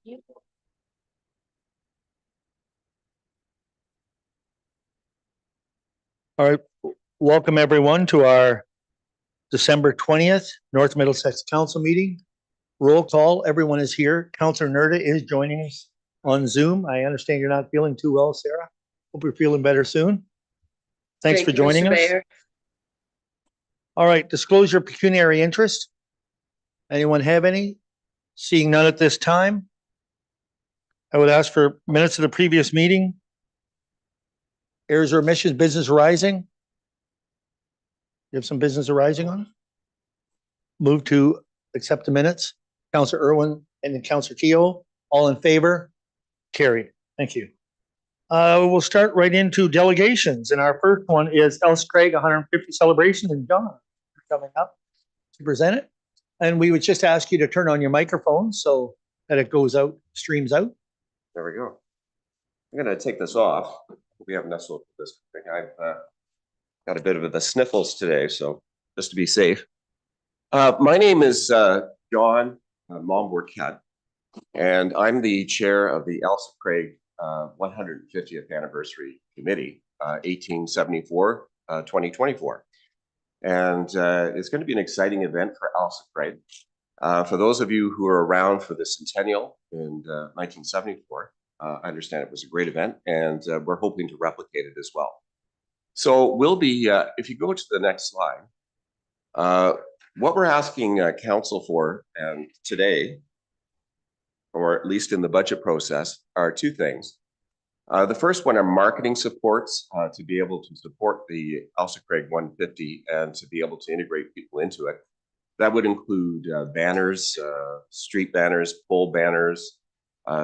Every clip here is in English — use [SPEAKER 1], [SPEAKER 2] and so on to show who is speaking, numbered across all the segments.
[SPEAKER 1] All right, welcome everyone to our December 20th North Middlesex Council meeting. Roll call, everyone is here. Councillor Nerda is joining us on Zoom. I understand you're not feeling too well, Sarah. Hope you're feeling better soon. Thanks for joining us. All right, disclose your pecuniary interest. Anyone have any? Seeing none at this time, I would ask for minutes of the previous meeting. Errors or omissions, business arising? You have some business arising on it? Move to accept the minutes. Councillor Irwin and then Councillor Keogh, all in favor? Carried. Thank you. We'll start right into delegations. And our first one is Ellis Craig 150 celebration. And John, coming up to present it. And we would just ask you to turn on your microphone so that it goes out, streams out.
[SPEAKER 2] There we go. I'm going to take this off. We haven't nestled with this thing. I've got a bit of the sniffles today, so just to be safe. My name is John Momborcat, and I'm the chair of the Ellis Craig 150th Anniversary Committee, 1874, 2024. And it's going to be an exciting event for Ellis Craig. For those of you who are around for the centennial in 1974, I understand it was a great event, and we're hoping to replicate it as well. So we'll be, if you go to the next slide, what we're asking council for today, or at least in the budget process, are two things. The first one are marketing supports to be able to support the Ellis Craig 150 and to be able to integrate people into it. That would include banners, street banners, pole banners,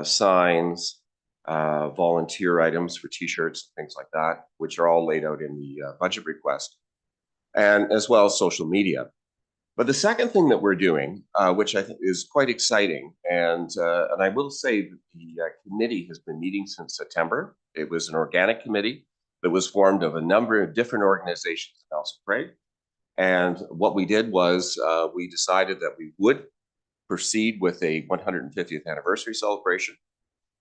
[SPEAKER 2] signs, volunteer items for t-shirts, things like that, which are all laid out in the budget request, and as well as social media. But the second thing that we're doing, which I think is quite exciting, and I will say that the committee has been meeting since September. It was an organic committee that was formed of a number of different organizations in Ellis Craig. And what we did was we decided that we would proceed with a 150th anniversary celebration.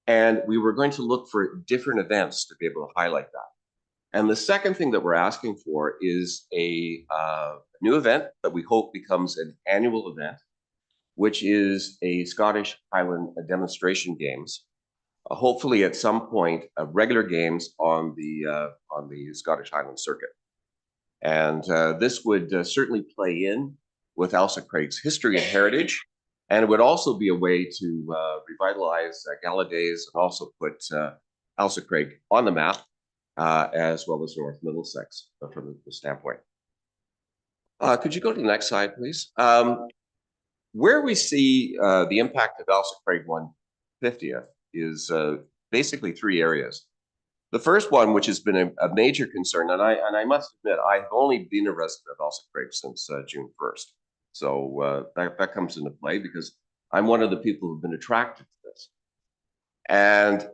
[SPEAKER 2] And we were going to look for different events to be able to highlight that. And the second thing that we're asking for is a new event that we hope becomes an annual event, which is a Scottish Highland demonstration games. Hopefully at some point, regular games on the Scottish Highland circuit. And this would certainly play in with Ellis Craig's history and heritage. And it would also be a way to revitalize Gala Days and also put Ellis Craig on the map, as well as North Middlesex from the standpoint. Could you go to the next slide, please? Where we see the impact of Ellis Craig 150th is basically three areas. The first one, which has been a major concern, and I must admit, I've only been a resident of Ellis Craig since June 1st. So that comes into play because I'm one of the people who've been attracted to this. And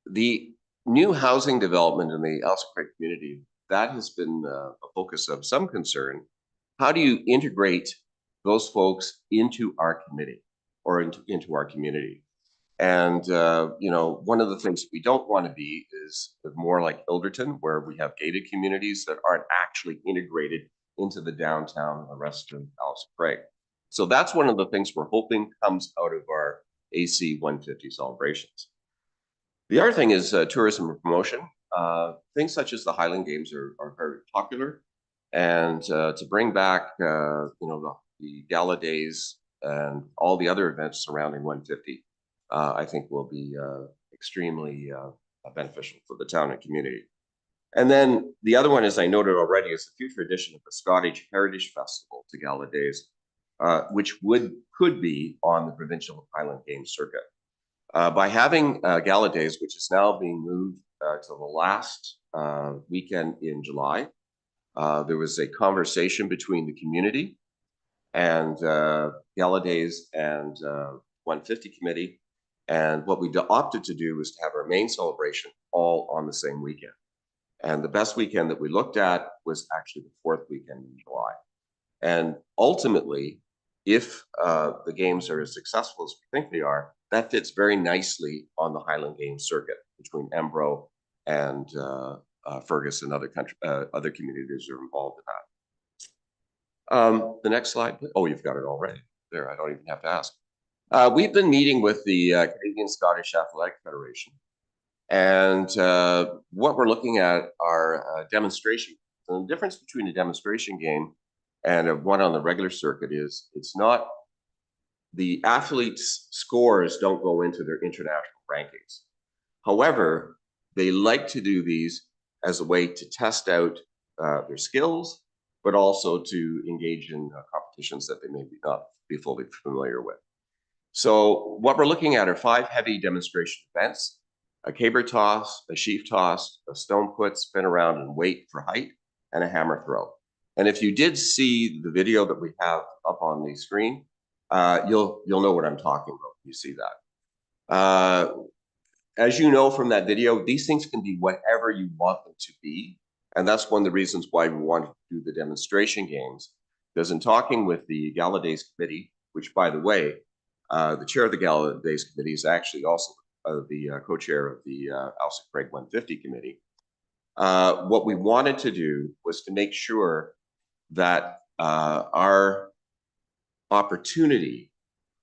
[SPEAKER 2] the new housing development in the Ellis Craig community, that has been a focus of some concern. How do you integrate those folks into our committee or into our community? And, you know, one of the things that we don't want to be is more like Ilderton, where we have gated communities that aren't actually integrated into the downtown and the rest of Ellis Craig. So that's one of the things we're hoping comes out of our AC 150 celebrations. The other thing is tourism and promotion. Things such as the Highland Games are very popular. And to bring back, you know, the Gala Days and all the other events surrounding 150, I think will be extremely beneficial for the town and community. And then the other one, as I noted already, is the future addition of the Scottish Heritage Festival to Gala Days, which could be on the provincial Highland Games circuit. By having Gala Days, which is now being moved to the last weekend in July, there was a conversation between the community and Gala Days and 150 committee. And what we opted to do was to have our main celebration all on the same weekend. And the best weekend that we looked at was actually the fourth weekend in July. And ultimately, if the games are as successful as we think they are, that fits very nicely on the Highland Games circuit between Embro and Fergus and other communities are involved in that. The next slide. Oh, you've got it already. There, I don't even have to ask. We've been meeting with the Canadian Scottish Athletic Federation, and what we're looking at are demonstration. And the difference between a demonstration game and one on the regular circuit is it's not the athletes' scores don't go into their international rankings. However, they like to do these as a way to test out their skills, but also to engage in competitions that they may not be fully familiar with. So what we're looking at are 5 heavy demonstration events: a caber toss, a sheaf toss, a stone put, spin around and weight for height, and a hammer throw. And if you did see the video that we have up on the screen, you'll know what I'm talking about when you see that. As you know from that video, these things can be whatever you want them to be. And that's one of the reasons why we wanted to do the demonstration games. Because in talking with the Gala Days Committee, which, by the way, the chair of the Gala Days Committee is actually also the co-chair of the Alsa Craig 150 Committee. What we wanted to do was to make sure that our opportunity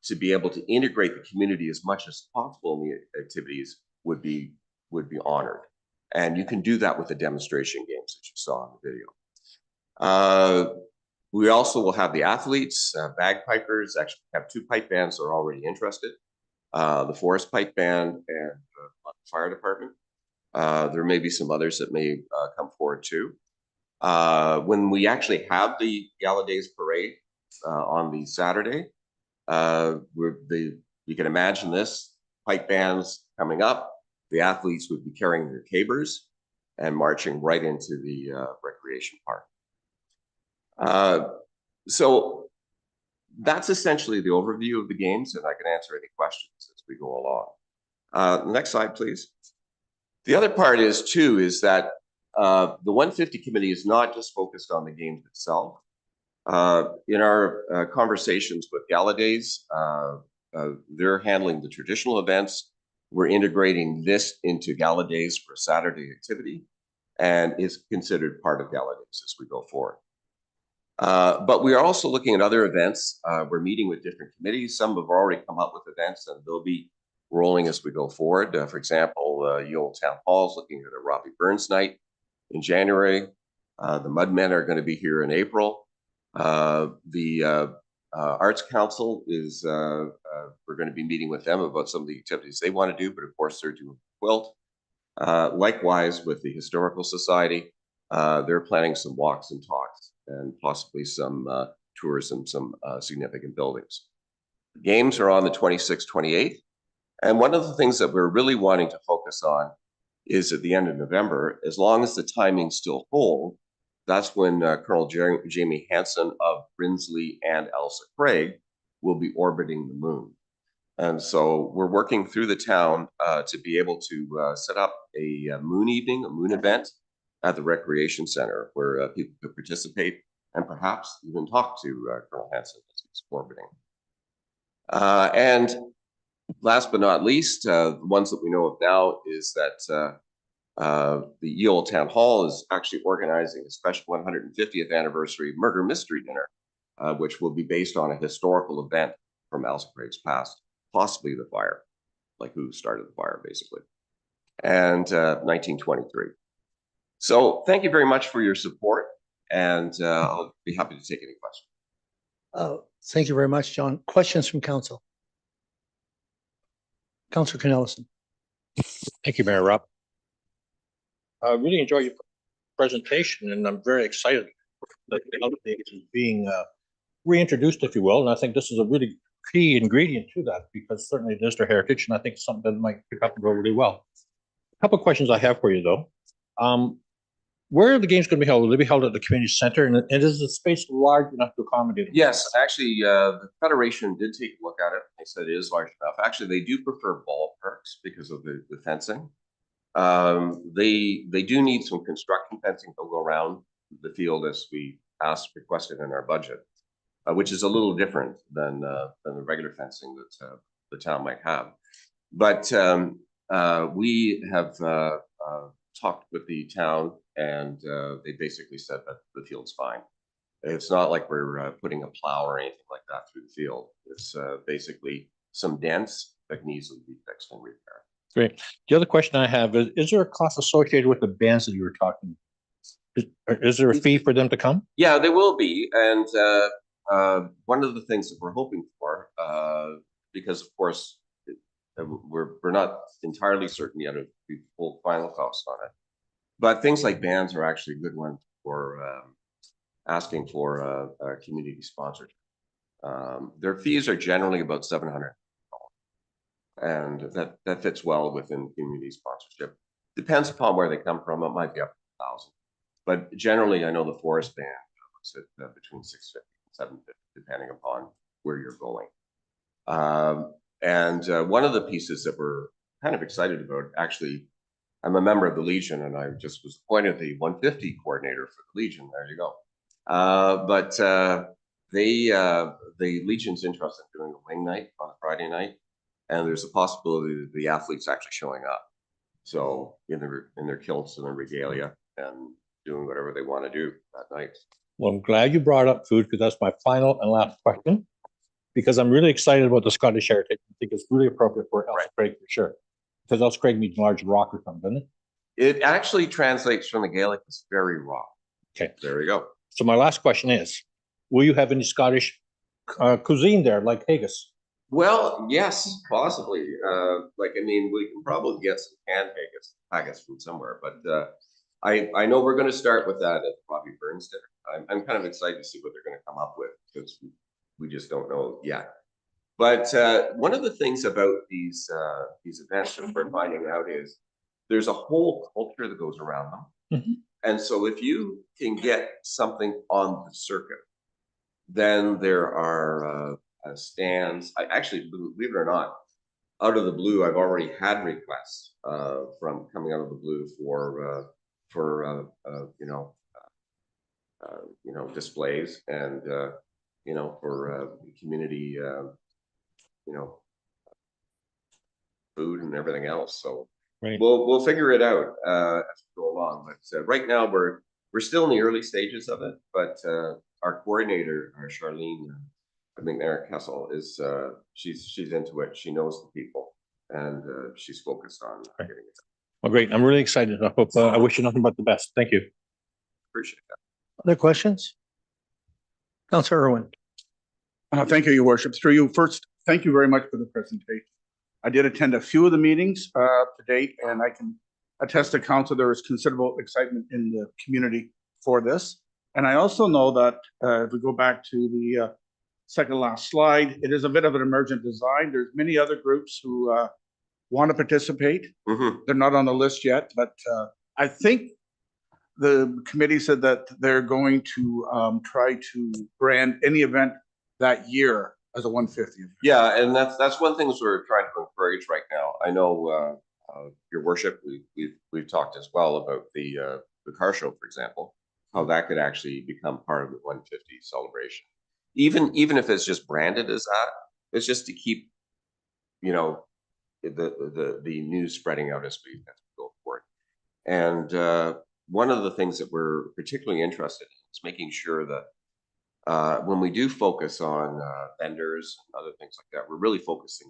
[SPEAKER 2] to be able to integrate the community as much as possible in the activities would be honored. And you can do that with the demonstration games that you saw in the video. We also will have the athletes, bagpipers. Actually, we have 2 pipe bands that are already interested, the Forest Pipe Band and the Fire Department. There may be some others that may come forward too. When we actually have the Gala Days Parade on the Saturday, you can imagine this, pipe bands coming up, the athletes would be carrying their cabers and marching right into the recreation park. So that's essentially the overview of the games, and I can answer any questions as we go along. Next slide, please. The other part is that the 150 committee is not just focused on the games itself. In our conversations with Gala Days, they're handling the traditional events. We're integrating this into Gala Days for a Saturday activity, and is considered part of Gala Days as we go forward. But we are also looking at other events. We're meeting with different committees. Some have already come up with events, and they'll be rolling as we go forward. For example, Yule Town Hall is looking at a Robbie Burns night in January. The Mudmen are going to be here in April. The Arts Council is, we're going to be meeting with them about some of the activities they want to do, but of course they're doing quilt. Likewise with the Historical Society, they're planning some walks and talks and possibly some tours in some significant buildings. The games are on the 26th, 28th. And one of the things that we're really wanting to focus on is at the end of November, as long as the timing still hold, that's when Colonel Jamie Hansen of Brinsley and Elsa Craig will be orbiting the moon. And so we're working through the town to be able to set up a moon evening, a moon event at the Recreation Center where people could participate and perhaps even talk to Colonel Hansen as he's orbiting. And last but not least, the ones that we know of now is that the Yule Town Hall is actually organizing a special 150th anniversary murder mystery dinner, which will be based on a historical event from Elsa Craig's past, possibly the fire, like who started the fire, basically, and 1923. So thank you very much for your support, and I'll be happy to take any questions.
[SPEAKER 1] Thank you very much, John. Questions from council? Councillor Cornelison.
[SPEAKER 3] Thank you, Mayor Rob. I really enjoyed your presentation, and I'm very excited that the update is being reintroduced, if you will. And I think this is a really key ingredient to that, because certainly it is their heritage, and I think it's something that might pick up and go really well. A couple of questions I have for you, though. Where are the games going to be held? Will they be held at the community center? And is the space large enough to accommodate them?
[SPEAKER 2] Yes, actually, the Federation did take a look at it. They said it is large enough. Actually, they do prefer ballparks because of the fencing. They do need some construction fencing to go around the field as we requested in our budget, which is a little different than the regular fencing that the town might have. But we have talked with the town, and they basically said that the field's fine. It's not like we're putting a plow or anything like that through the field. It's basically some dents that can easily be fixed and repaired.
[SPEAKER 3] Great. The other question I have is there a cost associated with the bands that you were talking? Is there a fee for them to come?
[SPEAKER 2] Yeah, there will be. And one of the things that we're hoping for, because of course, we're not entirely certain yet of the full final cost on it, but things like bands are actually a good one for asking for a community sponsorship. Their fees are generally about $700, and that fits well within community sponsorship. Depends upon where they come from. It might be up to 1,000, but generally, I know the forest band looks at between 650 and 750, depending upon where you're going. And one of the pieces that we're kind of excited about, actually, I'm a member of the Legion, and I just was appointed the 150 coordinator for the Legion. There you go. But the Legion's interested in doing a wing night on a Friday night, and there's a possibility that the athletes actually showing up, so in their kilts and their regalia, and doing whatever they want to do that night.
[SPEAKER 3] Well, I'm glad you brought up food, because that's my final and last question. Because I'm really excited about the Scottish heritage. I think it's really appropriate for Elsa Craig for sure. Because Elsa Craig means large rock or something, doesn't it?
[SPEAKER 2] It actually translates from the Gaelic as very raw.
[SPEAKER 3] Okay.
[SPEAKER 2] There you go.
[SPEAKER 3] So my last question is, will you have any Scottish cuisine there, like haggis?
[SPEAKER 2] Well, yes, possibly. We can probably get some canned haggis from somewhere, but I know we're going to start with that at Robbie Burns dinner. I'm kind of excited to see what they're going to come up with, because we just don't know yet. But one of the things about these events that we're finding out is there's a whole culture that goes around them.
[SPEAKER 3] Mm-hmm.
[SPEAKER 2] And so if you can get something on the circuit, then there are stands. I actually, believe it or not, out of the blue, I've already had requests from coming out of the blue for displays, and for community food and everything else. So
[SPEAKER 3] Right.
[SPEAKER 2] we'll figure it out as we go along. But right now we're still in the early stages of it. But our coordinator, our Charlene McNair Kessel, is she's into it. She knows the people, and she's focused on getting it done.
[SPEAKER 3] Well, great. I'm really excited. I hope I wish you nothing but the best. Thank you.
[SPEAKER 2] Appreciate that.
[SPEAKER 1] Other questions? Councillor Irwin.
[SPEAKER 4] Thank you, Your Worship. Through you, first, thank you very much for the presentation. I did attend a few of the meetings to date, and I can attest to council there is considerable excitement in the community for this. And I also know that if we go back to the second last slide, it is a bit of an emergent design. There's many other groups who want to participate.
[SPEAKER 2] Mm-hmm.
[SPEAKER 4] They're not on the list yet, but I think the committee said that they're going to try to brand any event that year as a 150.
[SPEAKER 2] Yeah, and that's one thing we're trying to encourage right now. I know, Your Worship, we've talked as well about the car show, for example, how that could actually become part of the 150 celebration. Even if it's just branded as that, it's just to keep, the news spreading out as we go forward. And one of the things that we're particularly interested in is making sure that when we do focus on vendors and other things like that, we're really focusing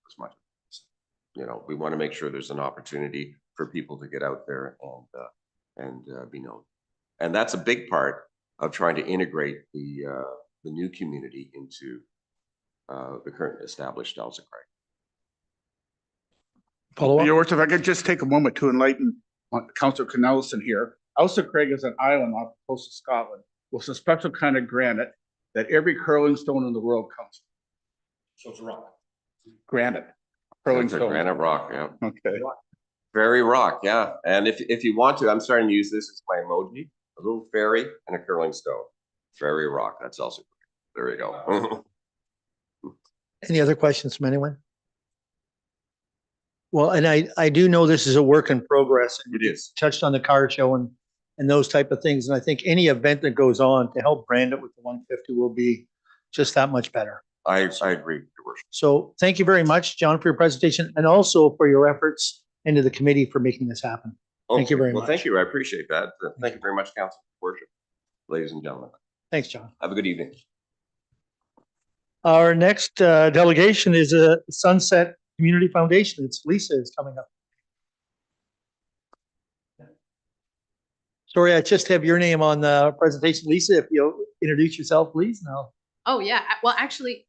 [SPEAKER 2] as much as we want to make sure there's an opportunity for people to get out there and be known. And that's a big part of trying to integrate the new community into the current established Elsa Craig.
[SPEAKER 1] Follow up?
[SPEAKER 4] Your Worship, if I could just take a moment to enlighten Councillor Cornelison here. Elsa Craig is an island off the coast of Scotland with a special kind of granite that every curling stone in the world comes
[SPEAKER 3] So it's a rock.
[SPEAKER 4] from. Granite. Curling
[SPEAKER 2] It's a
[SPEAKER 4] stone.
[SPEAKER 2] granite rock, yeah.
[SPEAKER 4] Okay.
[SPEAKER 2] Very rock, yeah. And if you want to, I'm starting to use this as my emoji, a little fairy and a curling stone. Very rock, that's also, there you go.
[SPEAKER 1] Any other questions from anyone? Well, and I do know this is a work in progress. And
[SPEAKER 2] It is.
[SPEAKER 1] touched on the car show and those type of things. And I think any event that goes on to help brand it with the 150 will be just that much better.
[SPEAKER 2] I agree, Your Worship.
[SPEAKER 1] So thank you very much, John, for your presentation and also for your efforts into the committee for making this happen. Thank you
[SPEAKER 2] Okay,
[SPEAKER 1] very
[SPEAKER 2] well,
[SPEAKER 1] much.
[SPEAKER 2] thank you. I appreciate that. Thank you very much, Council, Your Worship, ladies and gentlemen.
[SPEAKER 1] Thanks, John.
[SPEAKER 2] Have a good evening.
[SPEAKER 1] Our next delegation is a Sunset Community Foundation. It's Lisa is coming up. Sorry, I just have your name on the presentation. Lisa, if you'll introduce yourself, please. No.
[SPEAKER 5] Oh, yeah. Well, actually,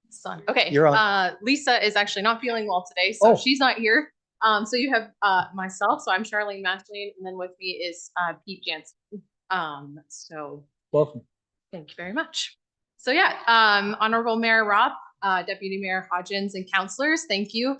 [SPEAKER 5] son. Okay.
[SPEAKER 1] You're on.
[SPEAKER 5] Lisa is actually not feeling well today, so
[SPEAKER 1] Oh.
[SPEAKER 5] she's not here. So you have myself. So I'm Charlene Mashley, and then with me is Pete Jansen. So
[SPEAKER 1] Welcome.
[SPEAKER 5] thank you very much. So yeah, Honorable Mayor Ropp, Deputy Mayor Hodgins, and councilors, thank you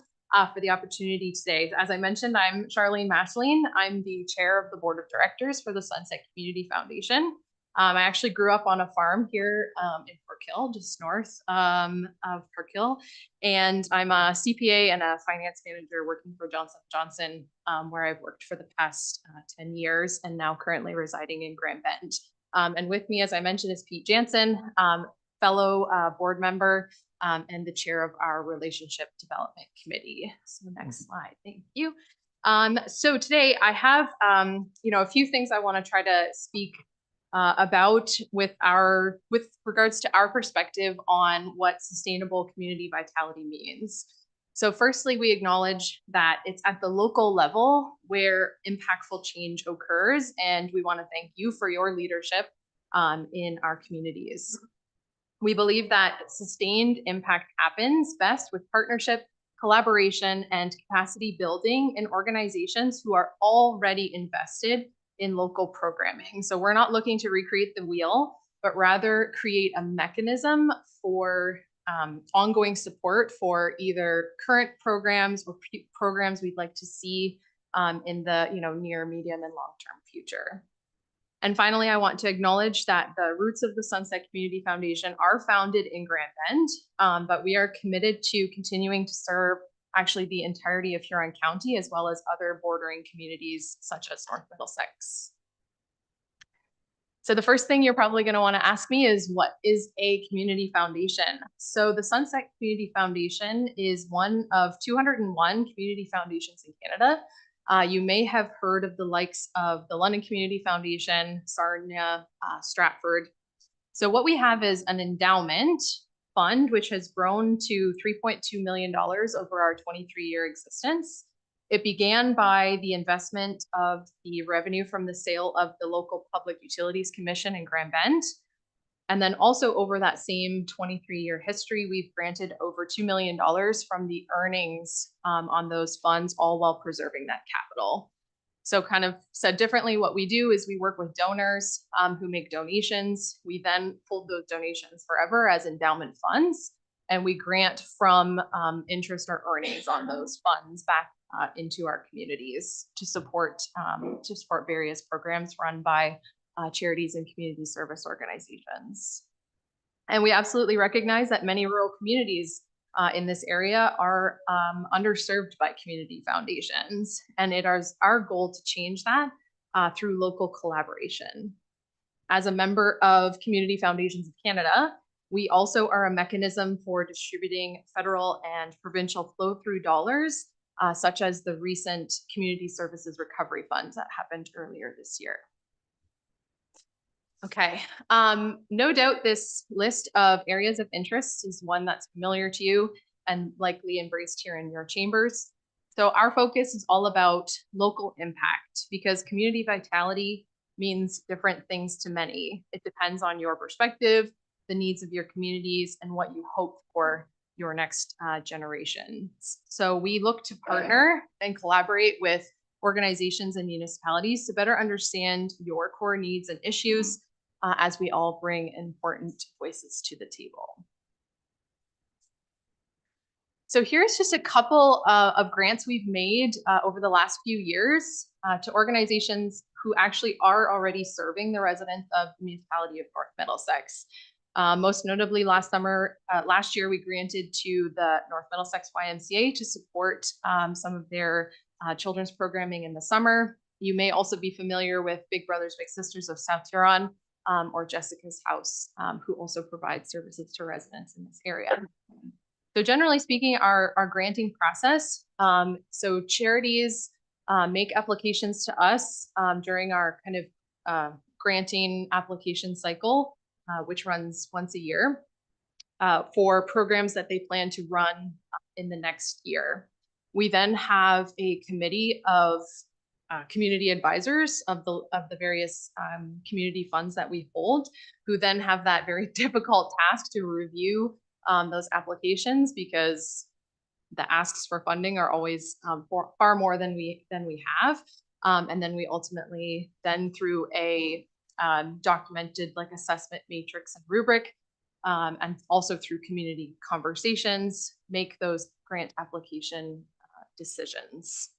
[SPEAKER 5] for the opportunity today. As I mentioned, I'm Charlene Mashley. I'm the chair of the board of directors for the Sunset Community Foundation. I actually grew up on a farm here in Park Hill, just north of Park Hill. And I'm a CPA and a finance manager working for Johnson & Johnson, where I've worked for the past 10 years and now currently residing in Grand Bend. And with me, as I mentioned, is Pete Jansen, fellow board member and the chair of our Relationship Development Committee. So next slide, thank you. So today I have, a few things I want to try to speak about with regards to our perspective on what sustainable community vitality means. So firstly, we acknowledge that it's at the local level where impactful change occurs, and we want to thank you for your leadership in our communities. We believe that sustained impact happens best with partnership, collaboration, and capacity building in organizations who are already invested in local programming. So we're not looking to recreate the wheel, but rather create a mechanism for ongoing support for either current programs or programs we'd like to see in the near, medium, and long-term future. And finally, I want to acknowledge that the roots of the Sunset Community Foundation are founded in Grand Bend, but we are committed to continuing to serve actually the entirety of Huron County, as well as other bordering communities such as North Middlesex. So the first thing you're probably going to want to ask me is, what is a community foundation? So the Sunset Community Foundation is one of 201 community foundations in Canada. You may have heard of the likes of the London Community Foundation, Sarnia, Stratford. So what we have is an endowment fund, which has grown to $3.2 million over our 23-year existence. It began by the investment of the revenue from the sale of the local Public Utilities Commission in Grand Bend. And then also over that same 23-year history, we've granted over $2 million from the earnings on those funds, all while preserving that capital. So kind of said differently, what we do is we work with donors who make donations. We then hold those donations forever as endowment funds, and we grant from interest or earnings on those funds back into our communities to support various programs run by charities and community service organizations. And we absolutely recognize that many rural communities in this area are underserved by community foundations. And it is our goal to change that through local collaboration. As a member of Community Foundations of Canada, we also are a mechanism for distributing federal and provincial flow-through dollars, such as the recent Community Services Recovery Fund that happened earlier this year. Okay, no doubt this list of areas of interest is one that's familiar to you and likely embraced here in your chambers. So our focus is all about local impact, because community vitality means different things to many. It depends on your perspective, the needs of your communities, and what you hope for your next generation. So we look to partner and collaborate with organizations and municipalities to better understand your core needs and issues as we all bring important voices to the table. So here's just a couple of grants we've made over the last few years to organizations who actually are already serving the residents of the municipality of North Middlesex. Most notably last year, we granted to the North Middlesex YMCA to support some of their children's programming in the summer. You may also be familiar with Big Brothers Big Sisters of South Huron, or Jessica's House, who also provides services to residents in this area. So generally speaking, our granting process, so charities make applications to us during our kind of granting application cycle, which runs once a year, for programs that they plan to run in the next year. We then have a committee of community advisors of the various community funds that we hold, who then have that very difficult task to review those applications, because the asks for funding are always far more than we have. And then we ultimately through a documented like assessment matrix and rubric, and also through community conversations, make those grant application decisions.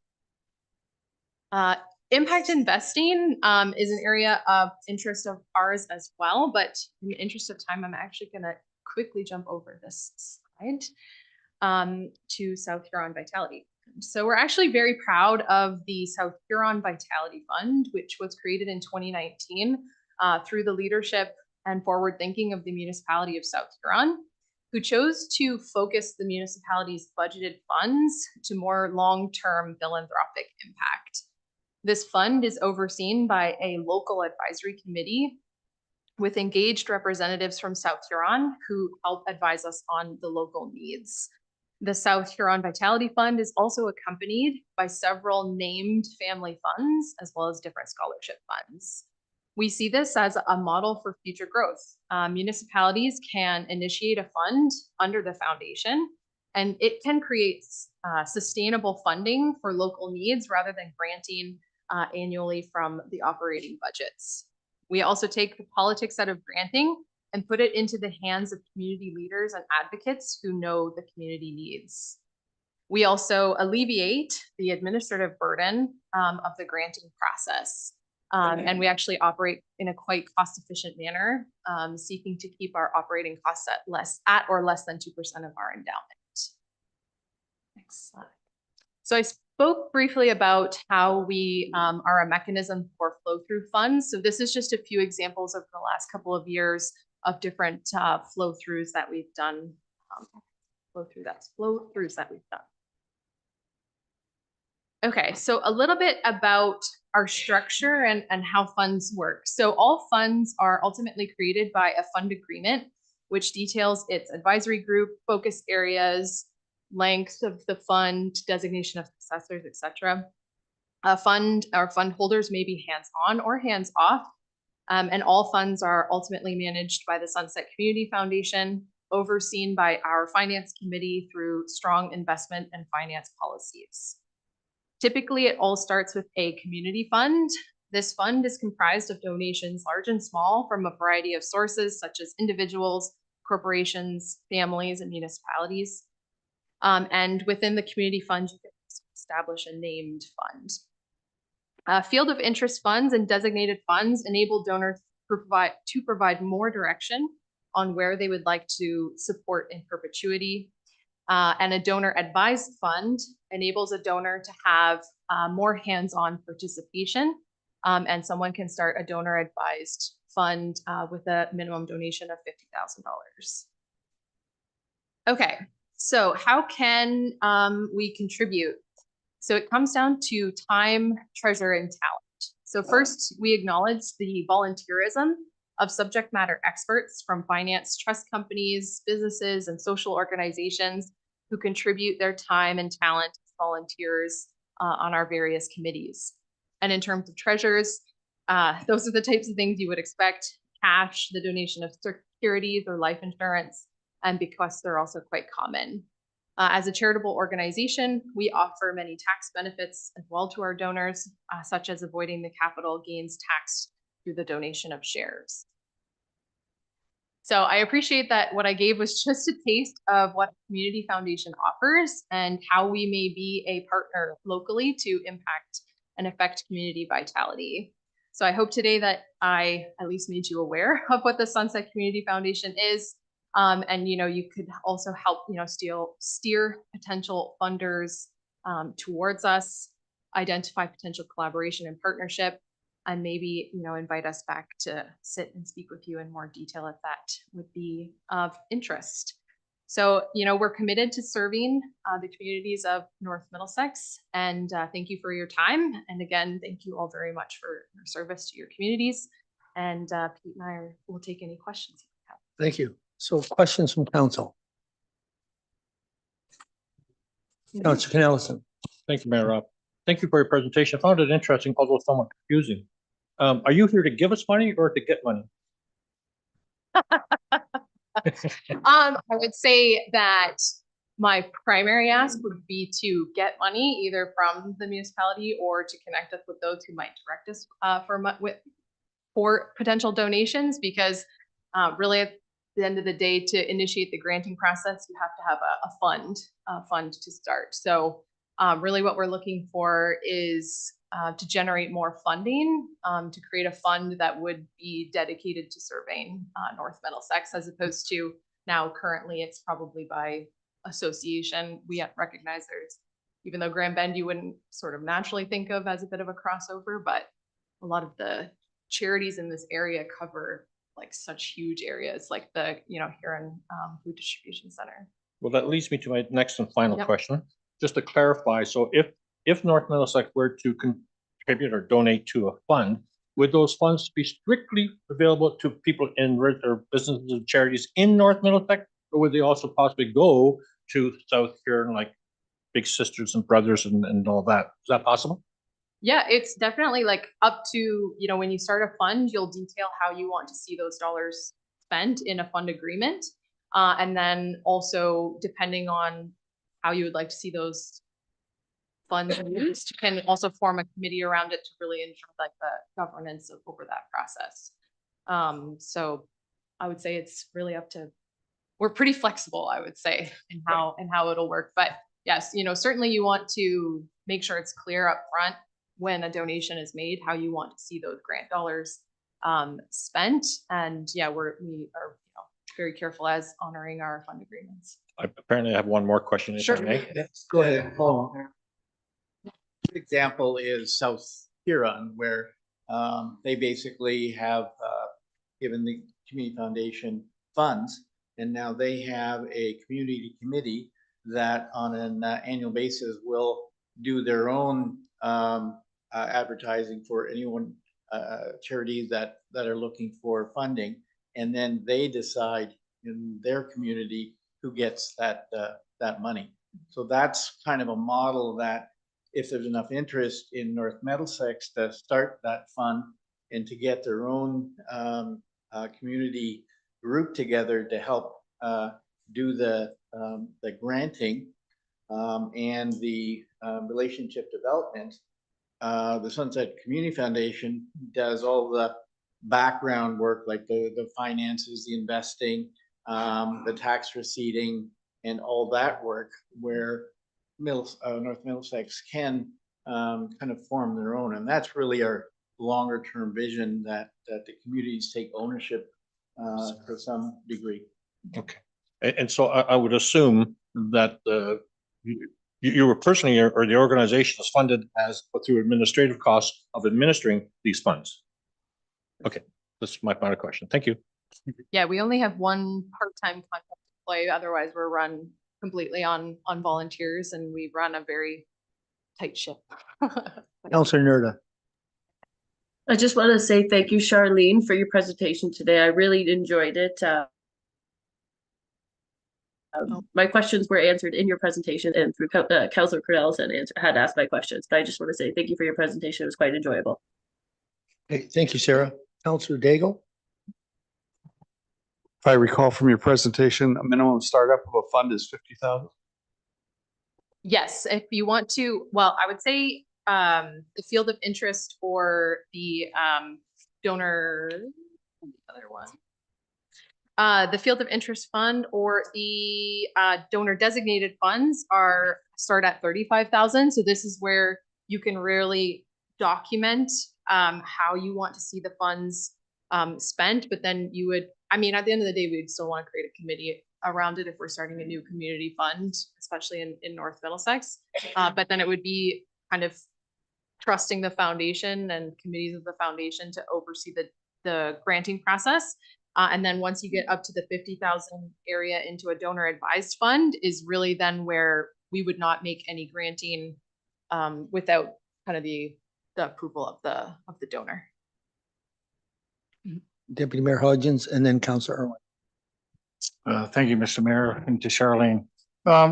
[SPEAKER 5] Impact investing is an area of interest of ours as well, but in the interest of time, I'm actually going to quickly jump over this slide to South Huron Vitality. So we're actually very proud of the South Huron Vitality Fund, which was created in 2019 through the leadership and forward thinking of the municipality of South Huron, who chose to focus the municipality's budgeted funds to more long-term philanthropic impact. This fund is overseen by a local advisory committee with engaged representatives from South Huron who help advise us on the local needs. The South Huron Vitality Fund is also accompanied by several named family funds, as well as different scholarship funds. We see this as a model for future growth. Municipalities can initiate a fund under the foundation, and it can create sustainable funding for local needs rather than granting annually from the operating budgets. We also take the politics out of granting and put it into the hands of community leaders and advocates who know the community needs. We also alleviate the administrative burden of the granting process. And we actually operate in a quite cost-efficient manner, seeking to keep our operating costs at or less than 2% of our endowment. Next slide. So I spoke briefly about how we are a mechanism for flow-through funds. So this is just a few examples of the last couple of years of different flow-throughs that we've done. Flow-throughs that we've done. Okay, so a little bit about our structure and how funds work. So all funds are ultimately created by a fund agreement, which details its advisory group, focus areas, length of the fund, designation of successors, etc. A fund or fund holders may be hands-on or hands-off, and all funds are ultimately managed by the Sunset Community Foundation, overseen by our finance committee through strong investment and finance policies. Typically, it all starts with a community fund. This fund is comprised of donations, large and small, from a variety of sources, such as individuals, corporations, families, and municipalities. And within the community fund, you can establish a named fund. Field of interest funds and designated funds enable donors to provide more direction on where they would like to support in perpetuity. And a donor advised fund enables a donor to have more hands-on participation, and someone can start a donor advised fund with a minimum donation of $50,000. Okay, so how can we contribute? So it comes down to time, treasure, and talent. So first, we acknowledge the volunteerism of subject matter experts from finance, trust companies, businesses, and social organizations who contribute their time and talent as volunteers on our various committees. And in terms of treasures, those are the types of things you would expect: cash, the donation of securities or life insurance, and bequests are also quite common. As a charitable organization, we offer many tax benefits as well to our donors, such as avoiding the capital gains tax through the donation of shares. So I appreciate that what I gave was just a taste of what Community Foundation offers and how we may be a partner locally to impact and affect community vitality. So I hope today that I at least made you aware of what the Sunset Community Foundation is. And you could also help steer potential funders towards us, identify potential collaboration and partnership, and maybe, invite us back to sit and speak with you in more detail if that would be of interest. So, we're committed to serving the communities of North Middlesex, and thank you for your time. And again, thank you all very much for your service to your communities. And Pete and I will take any questions you have.
[SPEAKER 1] Thank you. So questions from council? Councilor Knellison.
[SPEAKER 3] Thank you, Mayor Rob. Thank you for your presentation. I found it interesting, although somewhat confusing. Are you here to give us money or to get money?
[SPEAKER 5] I would say that my primary ask would be to get money either from the municipality or to connect us with those who might direct us for potential donations, because really at the end of the day, to initiate the granting process, you have to have a fund to start. So really what we're looking for is to generate more funding, to create a fund that would be dedicated to surveying North Middlesex, as opposed to now currently it's probably by association. We recognize there's, even though Grand Bend you wouldn't sort of naturally think of as a bit of a crossover, but a lot of the charities in this area cover like such huge areas, like the Huron Food Distribution Center.
[SPEAKER 3] Well, that leads me to my next and final
[SPEAKER 5] Yep.
[SPEAKER 3] question. Just to clarify, so if North Middlesex were to contribute or donate to a fund, would those funds be strictly available to people or businesses and charities in North Middlesex, or would they also possibly go to South Huron, like Big Sisters and Brothers and all that? Is that possible?
[SPEAKER 5] Yeah, it's definitely like up to, when you start a fund, you'll detail how you want to see those dollars spent in a fund agreement. And then also, depending on how you would like to see those funds used, you can also form a committee around it to really ensure like the governance over that process. So I would say it's really up to, we're pretty flexible, I would say, in how it'll work. But yes, certainly you want to make sure it's clear up front when a donation is made, how you want to see those grant dollars spent. And yeah, we are very careful as honoring our fund agreements.
[SPEAKER 3] I apparently have one more question. If I
[SPEAKER 5] Sure.
[SPEAKER 3] may.
[SPEAKER 1] Yes, go ahead, Paul.
[SPEAKER 6] Example is South Huron, where they basically have given the Community Foundation funds, and now they have a community committee that on an annual basis will do their own advertising for anyone, charities that are looking for funding, and then they decide in their community who gets that money. So that's kind of a model that if there's enough interest in North Middlesex to start that fund and to get their own community group together to help do the granting and the relationship development, the Sunset Community Foundation does all the background work, like the finances, the investing, the tax receipting, and all that work, where North Middlesex can kind of form their own. And that's really our longer term vision, that the communities take ownership to some degree.
[SPEAKER 3] Okay. And so I would assume that you were personally, or the organization is funded through administrative costs of administering these funds. Okay, that's my final question. Thank you.
[SPEAKER 5] Yeah, we only have one part-time contract employee. Otherwise, we're run completely on volunteers, and we run a very tight ship.
[SPEAKER 1] Councilor Nerda.
[SPEAKER 7] I just want to say thank you, Charlene, for your presentation today. I really enjoyed it. My questions were answered in your presentation, and through Councilor Cornelison had asked my questions. But I just want to say thank you for your presentation. It was quite enjoyable.
[SPEAKER 1] Hey, thank you, Sarah. Councilor Daigle.
[SPEAKER 4] If I recall from your presentation, a minimum startup of a fund is 50,000.
[SPEAKER 5] Yes, if you want to, well, I would say the field of interest for the donor, the other one, the field of interest fund or the donor designated funds start at 35,000. So this is where you can really document how you want to see the funds spent. But then you would, I mean, at the end of the day, we'd still want to create a committee around it if we're starting a new community fund, especially in North Middlesex. But then it would be kind of trusting the foundation and committees of the foundation to oversee the granting process. And then once you get up to the 50,000 area into a donor advised fund is really then where we would not make any granting without kind of the approval of the donor.
[SPEAKER 1] Deputy Mayor Hodgins and then Councillor Irwin.
[SPEAKER 3] Thank you, Mr. Mayor, and to Charlene.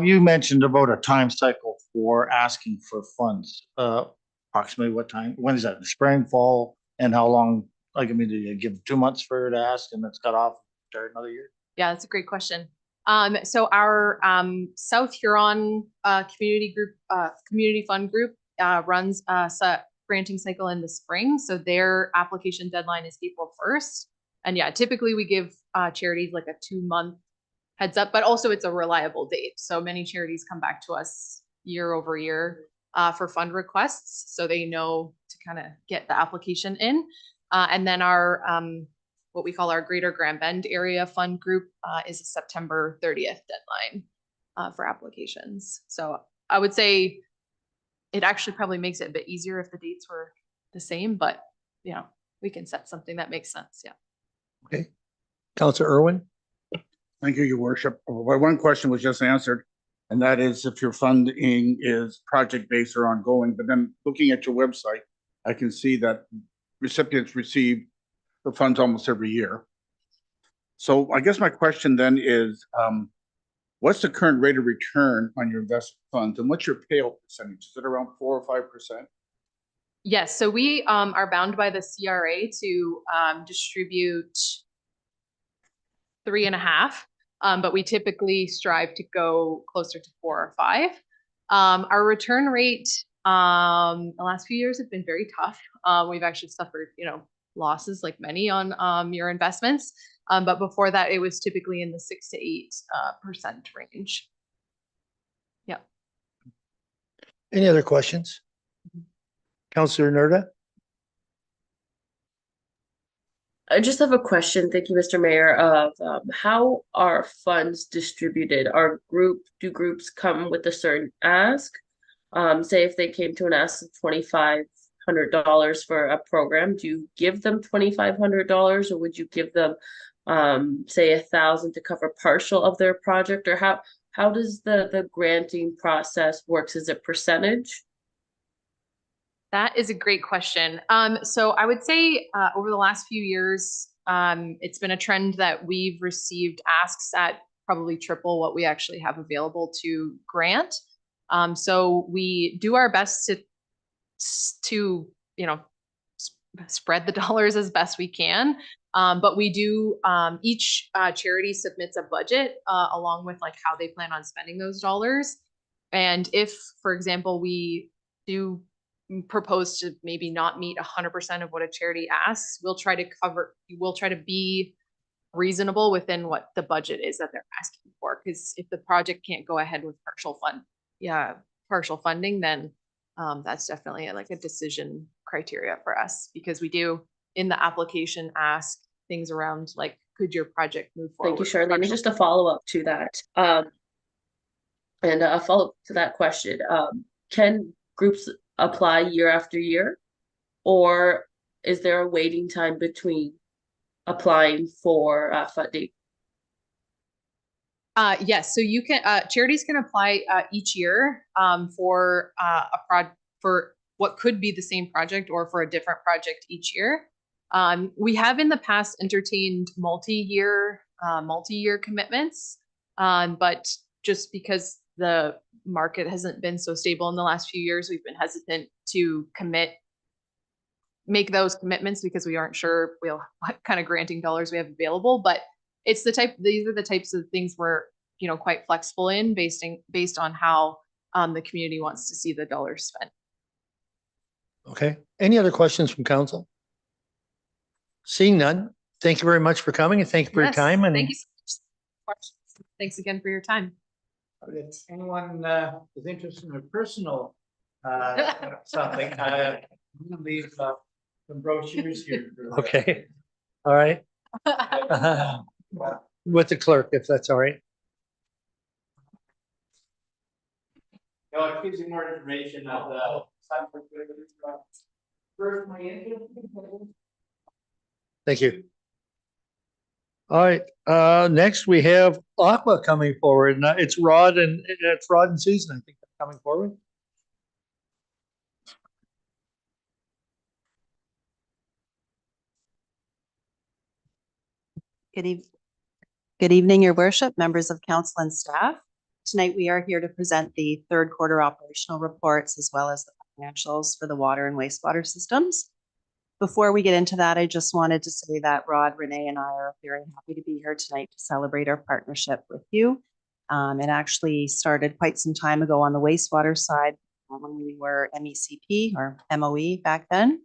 [SPEAKER 3] You mentioned about a time cycle for asking for funds. Approximately what time? When is that? The spring, fall, and how long? Like, I mean, do you give 2 months for her to ask and it's cut off, start another year?
[SPEAKER 5] Yeah, that's a great question. So our South Huron community fund group runs a granting cycle in the spring. So their application deadline is April 1st. And yeah, typically we give charities like a 2-month heads up, but also it's a reliable date. So many charities come back to us year over year for fund requests. So they know to kind of get the application in. And then our, what we call our Greater Grand Bend area fund group is a September 30th deadline for applications. So I would say it actually probably makes it a bit easier if the dates were the same, but you know, we can set something that makes sense. Yeah.
[SPEAKER 1] Okay. Councillor Irwin.
[SPEAKER 4] Thank you, Your Worship. Well, one question was just answered, and that is if your funding is project-based or ongoing. But then looking at your website, I can see that recipients receive the funds almost every year. So I guess my question then is, what's the current rate of return on your investment funds, and what's your payout percentage? Is it around 4 or 5%?
[SPEAKER 5] Yes. So we are bound by the CRA to distribute 3.5. But we typically strive to go closer to 4 or 5. Our return rate the last few years have been very tough. We've actually suffered, you know, losses like many on your investments. But before that, it was typically in the 6 to 8% range. Yeah.
[SPEAKER 1] Any other questions? Councillor Nerda.
[SPEAKER 7] I just have a question. Thank you, Mr. Mayor, of how are funds distributed? Do groups come with a certain ask? Say if they came to an ask of $2,500 for a program, do you give them $2,500, or would you give them say $1,000 to cover partial of their project? Or how does the granting process works? Is it percentage?
[SPEAKER 5] That is a great question. So I would say over the last few years, it's been a trend that we've received asks at probably triple what we actually have available to grant. So we do our best to you know, spread the dollars as best we can. But we do, each charity submits a budget along with like how they plan on spending those dollars. And if, for example, we do propose to maybe not meet 100% of what a charity asks, we'll try to be reasonable within what the budget is that they're asking for. Because if the project can't go ahead with partial funding, then that's definitely like a decision criteria for us, because we do in the application ask things around like, could your project move forward?
[SPEAKER 7] Thank you, Charlene. And just a follow-up to that, and a follow-up to that question, can groups apply year after year, or is there a waiting time between applying for funding?
[SPEAKER 5] Yes, so you can charities can apply each year for for what could be the same project or for a different project each year. We have in the past entertained multi-year commitments, but just because the market hasn't been so stable in the last few years, we've been hesitant to make those commitments because we aren't sure what kind of granting dollars we have available. But these are the types of things we're, you know, quite flexible in based on how the community wants to see the dollars spent.
[SPEAKER 1] Okay. Any other questions from council? Seeing none, thank you very much for coming and thank you for your time. And
[SPEAKER 5] thank you so much. Thanks again for your time.
[SPEAKER 6] If anyone is interested in a personal something, I'm gonna leave some brochures here.
[SPEAKER 1] okay. All right. With the clerk, if that's all right.
[SPEAKER 6] No, it gives you more information of the
[SPEAKER 1] Thank you. All right, next we have Aqua coming forward. And it's Rod and Susan, I think, coming forward.
[SPEAKER 8] Good evening, Your Worship, members of council and staff. Tonight, we are here to present the third quarter operational reports as well as the financials for the water and wastewater systems. Before we get into that, I just wanted to say that Rod, Renee, and I are very happy to be here tonight to celebrate our partnership with you. It actually started quite some time ago on the wastewater side when we were MECP or MOE back then.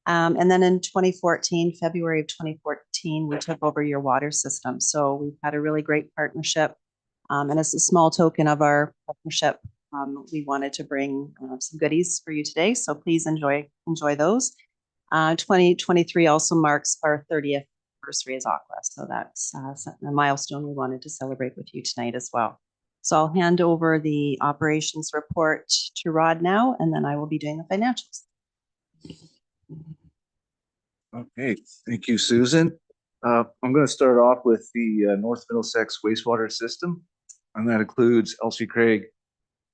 [SPEAKER 8] And then in 2014, February of 2014, we took over your water system. So we've had a really great partnership. And as a small token of our partnership, we wanted to bring some goodies for you today. So please enjoy those. 2023 also marks our 30th anniversary as Aqua. So that's a milestone we wanted to celebrate with you tonight as well. So I'll hand over the operations report to Rod now, and then I will be doing the financials.
[SPEAKER 9] Okay, thank you, Susan. I'm going to start off with the North Middlesex wastewater system, and that includes Elsie Craig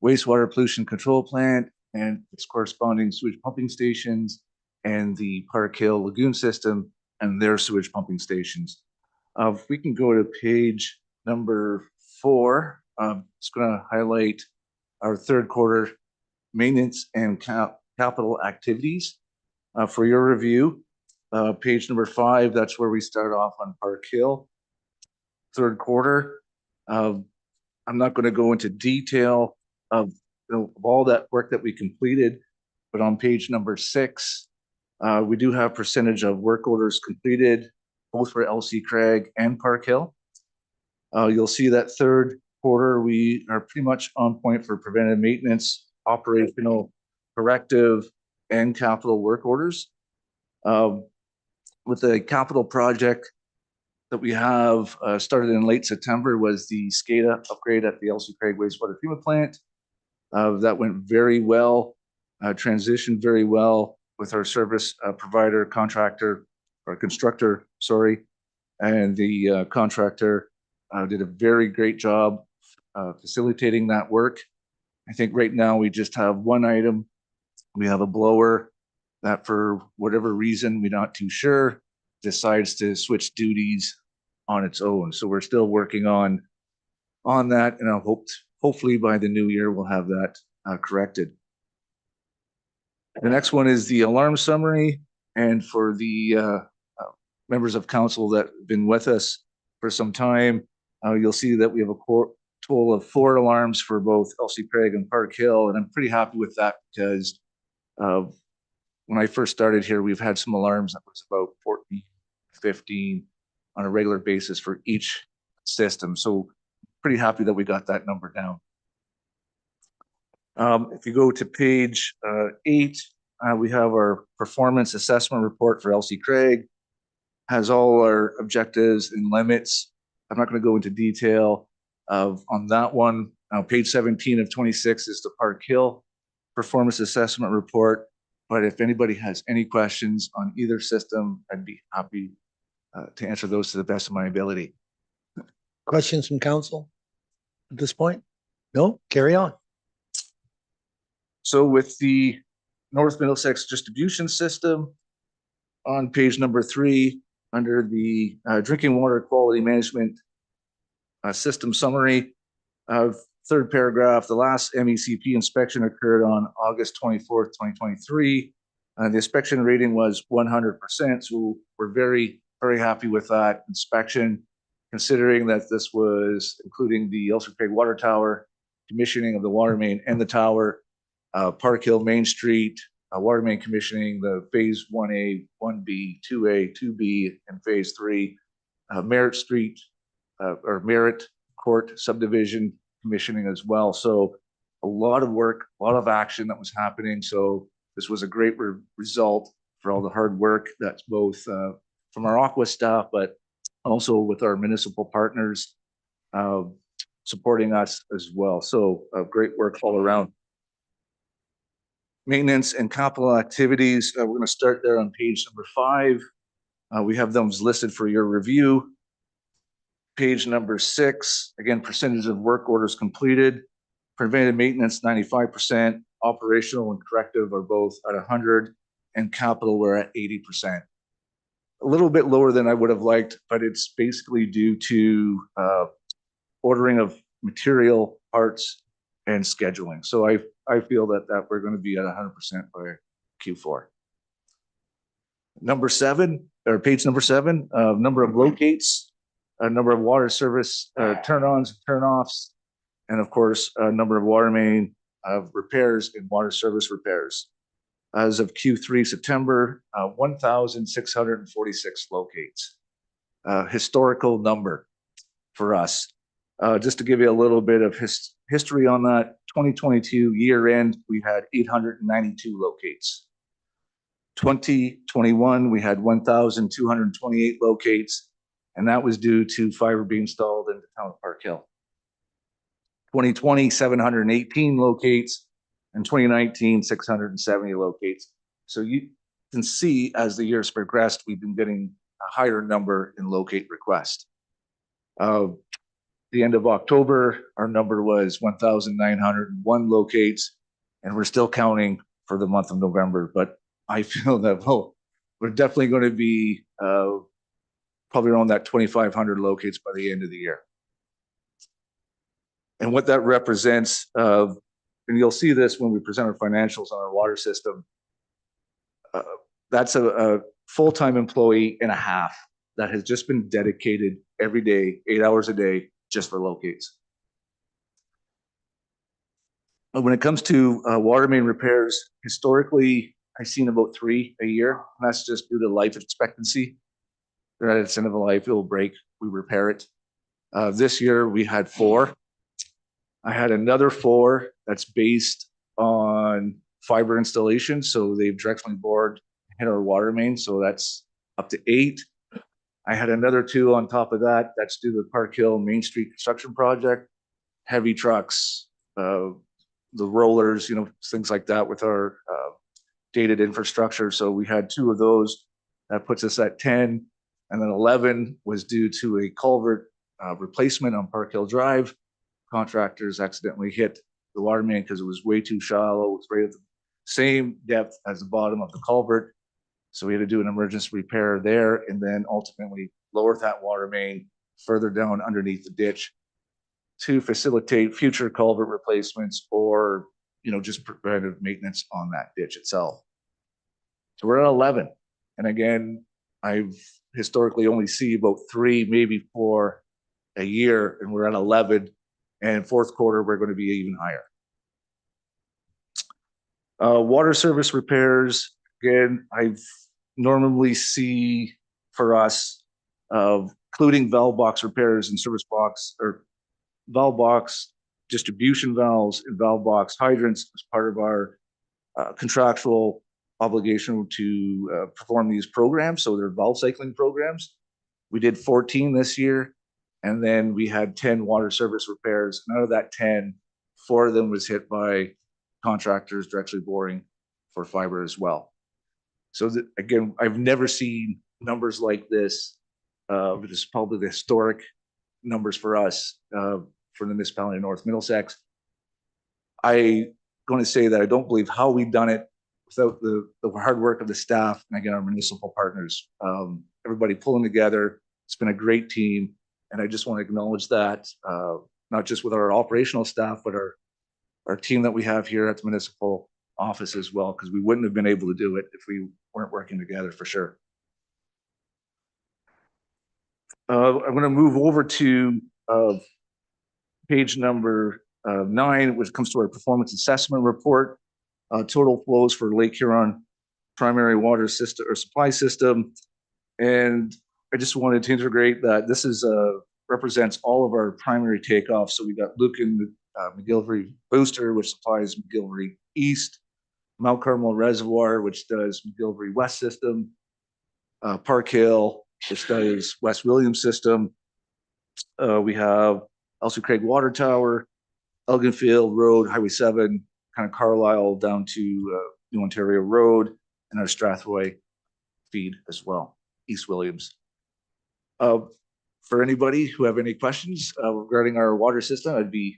[SPEAKER 9] wastewater pollution control plant and its corresponding sewage pumping stations, and the Park Hill Lagoon system and their sewage pumping stations. If we can go to page number 4, it's going to highlight our third quarter maintenance and capital activities for your review. Page number 5, that's where we start off on Park Hill. Third quarter. I'm not going to go into detail of all that work that we completed, but on page number 6, we do have percentage of work orders completed, both for LC Craig and Park Hill. You'll see that third quarter, we are pretty much on point for preventive maintenance, operational, corrective, and capital work orders. With the capital project that we have started in late September was the SCADA upgrade at the LC Craig wastewater treatment plant. That went very well, transitioned very well with our service provider, contractor, or constructor, sorry. And the contractor did a very great job facilitating that work. I think right now we just have one item. We have a blower that for whatever reason, we're not too sure, decides to switch duties on its own. So we're still working on that, and I hopefully by the new year we'll have that corrected. The next one is the alarm summary, and for the members of council that have been with us for some time, you'll see that we have a total of 4 alarms for both LC Craig and Park Hill, and I'm pretty happy with that because when I first started here, we've had some alarms that was about 14, 15 on a regular basis for each system. So pretty happy that we got that number down. If you go to page 8, we have our performance assessment report for LC Craig. Has all our objectives and limits. I'm not going to go into detail on that one. Page 17 of 26 is the Park Hill performance assessment report. But if anybody has any questions on either system, I'd be happy to answer those to the best of my ability.
[SPEAKER 1] Questions from council at this point? No? Carry on.
[SPEAKER 9] So with the North Middlesex distribution system, on page number 3, under the drinking water quality management system summary, third paragraph, the last MECP inspection occurred on August 24th, 2023. The inspection rating was 100%. So we're very, very happy with that inspection, considering that this was including the LC Craig water tower, commissioning of the water main and the tower, Park Hill Main Street, water main commissioning, the phase 1A, 1B, 2A, 2B, and phase 3, Merritt Street or Merritt Court subdivision commissioning as well. So a lot of work, a lot of action that was happening. So this was a great result for all the hard work that's both from our Aqua staff, but also with our municipal partners supporting us as well. So great work all around. Maintenance and capital activities, we're going to start there on page number 5. We have those listed for your review. Page number 6, again, percentage of work orders completed. Preventive maintenance, 95%. Operational and corrective are both at 100, and capital we're at 80%. A little bit lower than I would have liked, but it's basically due to ordering of material, parts, and scheduling. So I feel that we're going to be at 100% by Q4. Number 7, or page number 7, number of locates, number of water service turn-ons, turn-offs, and of course, number of water main repairs and water service repairs. As of Q3 September, 1,646 locates. Historical number for us. Just to give you a little bit of history on that, 2022 year end, we had 892 locates. 2021, we had 1,228 locates, and that was due to fiber being installed in the town of Park Hill. 2020, 718 locates, and 2019, 670 locates. So you can see as the years progressed, we've been getting a higher number in locate request. The end of October, our number was 1,901 locates, and we're still counting for the month of November. But I feel that we're definitely going to be probably around that 2,500 locates by the end of the year. And what that represents, and you'll see this when we present our financials on our water system, that's a full-time employee and a half that has just been dedicated every day, 8 hours a day, just for locates. When it comes to water main repairs, historically, I've seen about 3 a year, and that's just due to life expectancy. They're at its end of the life, it'll break, we repair it. This year, we had 4. I had another 4 that's based on fiber installation, so they've directionally bored, hit our water main, so that's up to 8. I had another 2 on top of that. That's due to the Park Hill Main Street construction project, heavy trucks, the rollers, things like that with our dated infrastructure. So we had 2 of those. That puts us at 10. And then 11 was due to a culvert replacement on Park Hill Drive. Contractors accidentally hit the water main because it was way too shallow. It's right at the same depth as the bottom of the culvert. So we had to do an emergency repair there, and then ultimately lower that water main further down underneath the ditch to facilitate future culvert replacements or, just preventive maintenance on that ditch itself. So we're at 11. And again, I've historically only see about 3, maybe 4 a year, and we're at 11. And fourth quarter, we're going to be even higher. Water service repairs, again, I've normally see for us, including valve box repairs and service box or valve box distribution valves and valve box hydrants as part of our contractual obligation to perform these programs. So they're valve cycling programs. We did 14 this year, and then we had 10 water service repairs. And out of that 10, 4 of them was hit by contractors directly boring for fiber as well. So again, I've never seen numbers like this. This is probably the historic numbers for us for the municipality of North Middlesex. I'm going to say that I don't believe how we've done it without the hard work of the staff and again, our municipal partners. Everybody pulling together. It's been a great team. And I just want to acknowledge that, not just with our operational staff, but our team that we have here at the municipal office as well, because we wouldn't have been able to do it if we weren't working together for sure. I'm going to move over to page number 9, which comes to our performance assessment report. Total flows for Lake Huron primary water system or supply system. And I just wanted to integrate that this is represents all of our primary takeoffs. So we got Lucan McGillivray Booster, which supplies McGillivray East, Mount Carmel Reservoir, which does McGillivray West system, Park Hill, which does West Williams system. We have Elsie Craig Water Tower, Elginfield Road, Highway 7, kind of Carlisle down to New Ontario Road and our Strathroy feed as well, East Williams. For anybody who have any questions regarding our water system, I'd be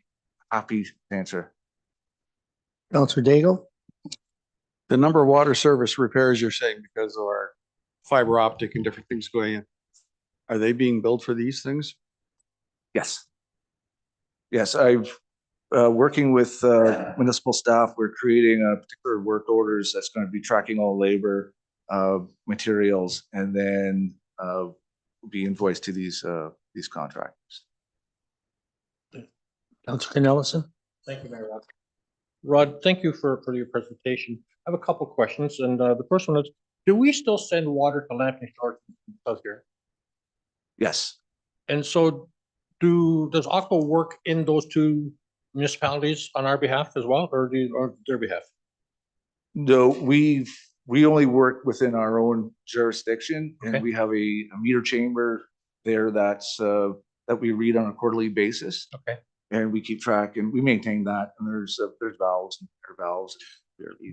[SPEAKER 9] happy to answer.
[SPEAKER 1] Councillor Daigle?
[SPEAKER 10] The number of water service repairs you're saying because of our fiber optic and different things going in, are they being billed for these things?
[SPEAKER 9] Yes. Yes, I've working with municipal staff, we're creating a particular work orders that's going to be tracking all labor, materials, and then be invoiced to these contractors.
[SPEAKER 1] Councillor Nelson?
[SPEAKER 3] Thank you, Mayor Rod. Rod, thank you for your presentation. I have a couple of questions, and the first one is, do we still send water to Lamp Shores out here?
[SPEAKER 9] Yes.
[SPEAKER 3] And so does Aqua work in those two municipalities on our behalf as well, or their behalf?
[SPEAKER 9] No, we only work within our own jurisdiction,
[SPEAKER 3] Okay.
[SPEAKER 9] and we have a meter chamber there that's that we read on a quarterly basis.
[SPEAKER 3] Okay.
[SPEAKER 9] And we keep track and we maintain that, and there's valves and air valves.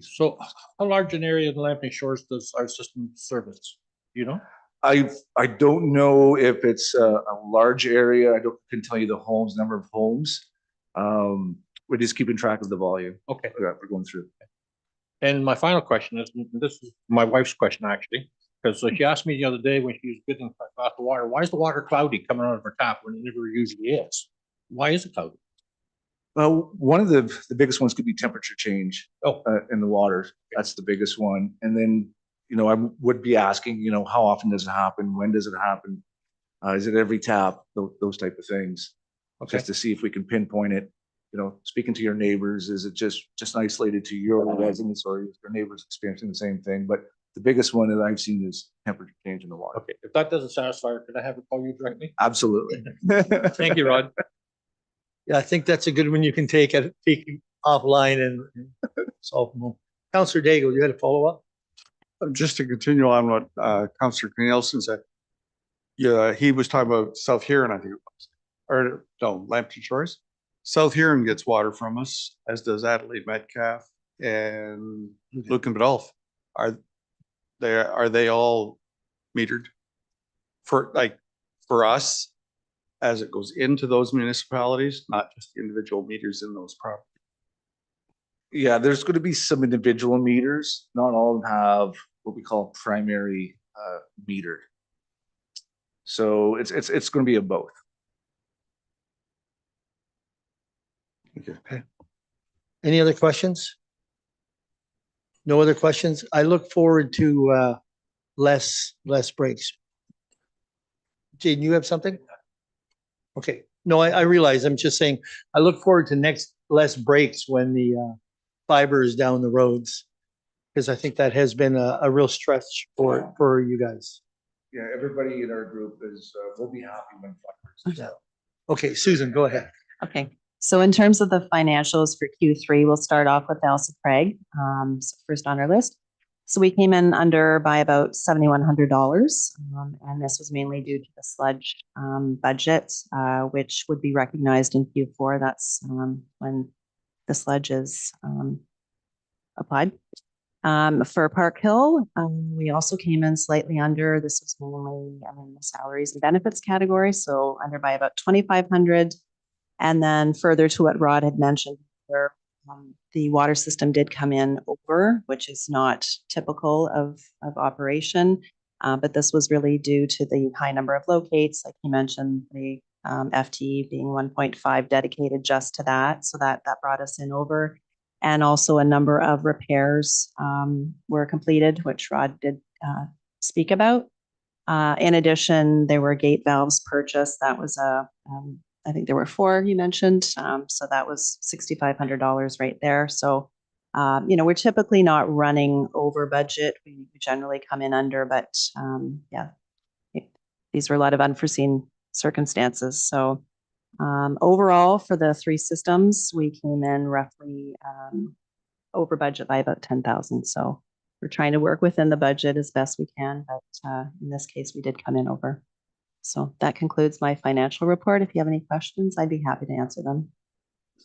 [SPEAKER 3] So how large an area in Lamping Shores does our system service? Do you know?
[SPEAKER 9] I don't know if it's a large area. I can tell you the number of homes. We're just keeping track of the volume.
[SPEAKER 3] Okay.
[SPEAKER 9] That we're going through.
[SPEAKER 3] And my final question is, and this is my wife's question actually, because she asked me the other day when she was getting off the water, why is the water cloudy coming out of her tap when it never usually is? Why is it cloudy?
[SPEAKER 9] Well, one of the biggest ones could be temperature change in the water. That's the biggest one. And then, I would be asking, how often does it happen? When does it happen? Is it every tap? Those type of things.
[SPEAKER 3] Okay.
[SPEAKER 9] Just to see if we can pinpoint it. Speaking to your neighbors, is it just isolated to your residents, or is your neighbors experiencing the same thing? But the biggest one that I've seen is temperature change in the water.
[SPEAKER 3] Okay, if that doesn't satisfy her, can I have her call you directly?
[SPEAKER 9] Absolutely.
[SPEAKER 3] Thank you, Rod.
[SPEAKER 1] Yeah, I think that's a good one you can take offline and solve them. Councillor Daigle, you had a follow-up?
[SPEAKER 10] Just to continue on what Councillor Nielsen said. Yeah, he was talking about South Huron, I think it was, or no, Lambton Shores. South Huron gets water from us, as does Adelaide Metcalf and Lucan Biddulph. Are they all metered for us as it goes into those municipalities, not just the individual meters in those properties?
[SPEAKER 9] Yeah, there's going to be some individual meters. Not all of them have what we call primary meter. So it's going to be a both.
[SPEAKER 1] Okay. Any other questions? No other questions? I look forward to less breaks. Jaden, you have something? Okay. No, I realize. I'm just saying, I look forward to less breaks when the fiber is down the roads, because I think that has been a real stretch for you guys.
[SPEAKER 9] Yeah, everybody in our group will be happy when fiber is down.
[SPEAKER 1] Okay, Susan, go ahead.
[SPEAKER 8] Okay, so in terms of the financials for Q3, we'll start off with Elsa Craig, so first on our list. So we came in under by about $7,100, and this was mainly due to the sludge budget, which would be recognized in Q4. That's when the sludge is applied. For Park Hill, we also came in slightly under. This was mainly the salaries and benefits category, so under by about 2,500. And then further to what Rod had mentioned, where the water system did come in over, which is not typical of operation, but this was really due to the high number of locates, like he mentioned, the FTE being 1.5 dedicated just to that, so that brought us in over. And also a number of repairs were completed, which Rod did speak about. In addition, there were gate valves purchased. That was I think there were 4 you mentioned. So that was $6,500 right there. So, we're typically not running over budget. We generally come in under, but these were a lot of unforeseen circumstances. So overall, for the 3 systems, we came in roughly over budget by about 10,000. So we're trying to work within the budget as best we can, but in this case, we did come in over. So that concludes my financial report. If you have any questions, I'd be happy to answer them.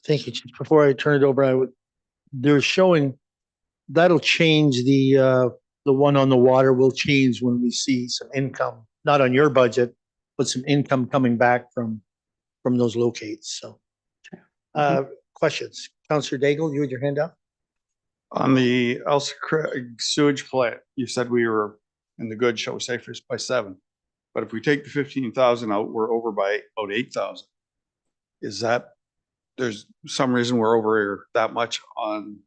[SPEAKER 1] Thank you. Just before I turn it over, I would they're showing that'll change the one on the water will change when we see some income, not on your budget, but some income coming back from those locates. So, questions? Councillor Daigle, you had your hand up?
[SPEAKER 10] On the Elsa Craig sewage plant, you said we were in the good, shall we say, by 7. But if we take the 15,000 out, we're over by about 8,000. Is that, there's some reason we're over that much on,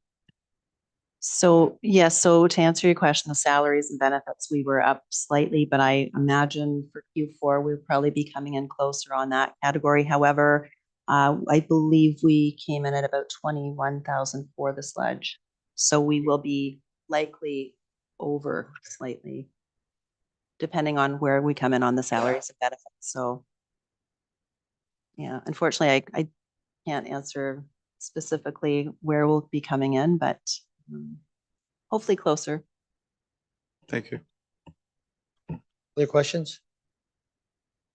[SPEAKER 8] So, yes, so to answer your question, the salaries and benefits, we were up slightly, but I imagine for Q4, we'll probably be coming in closer on that category. However, I believe we came in at about 21,000 for the sludge. So we will be likely over slightly, depending on where we come in on the salaries and benefits. So, yeah, unfortunately, I can't answer specifically where we'll be coming in, but hopefully closer.
[SPEAKER 10] thank you.
[SPEAKER 1] Other questions?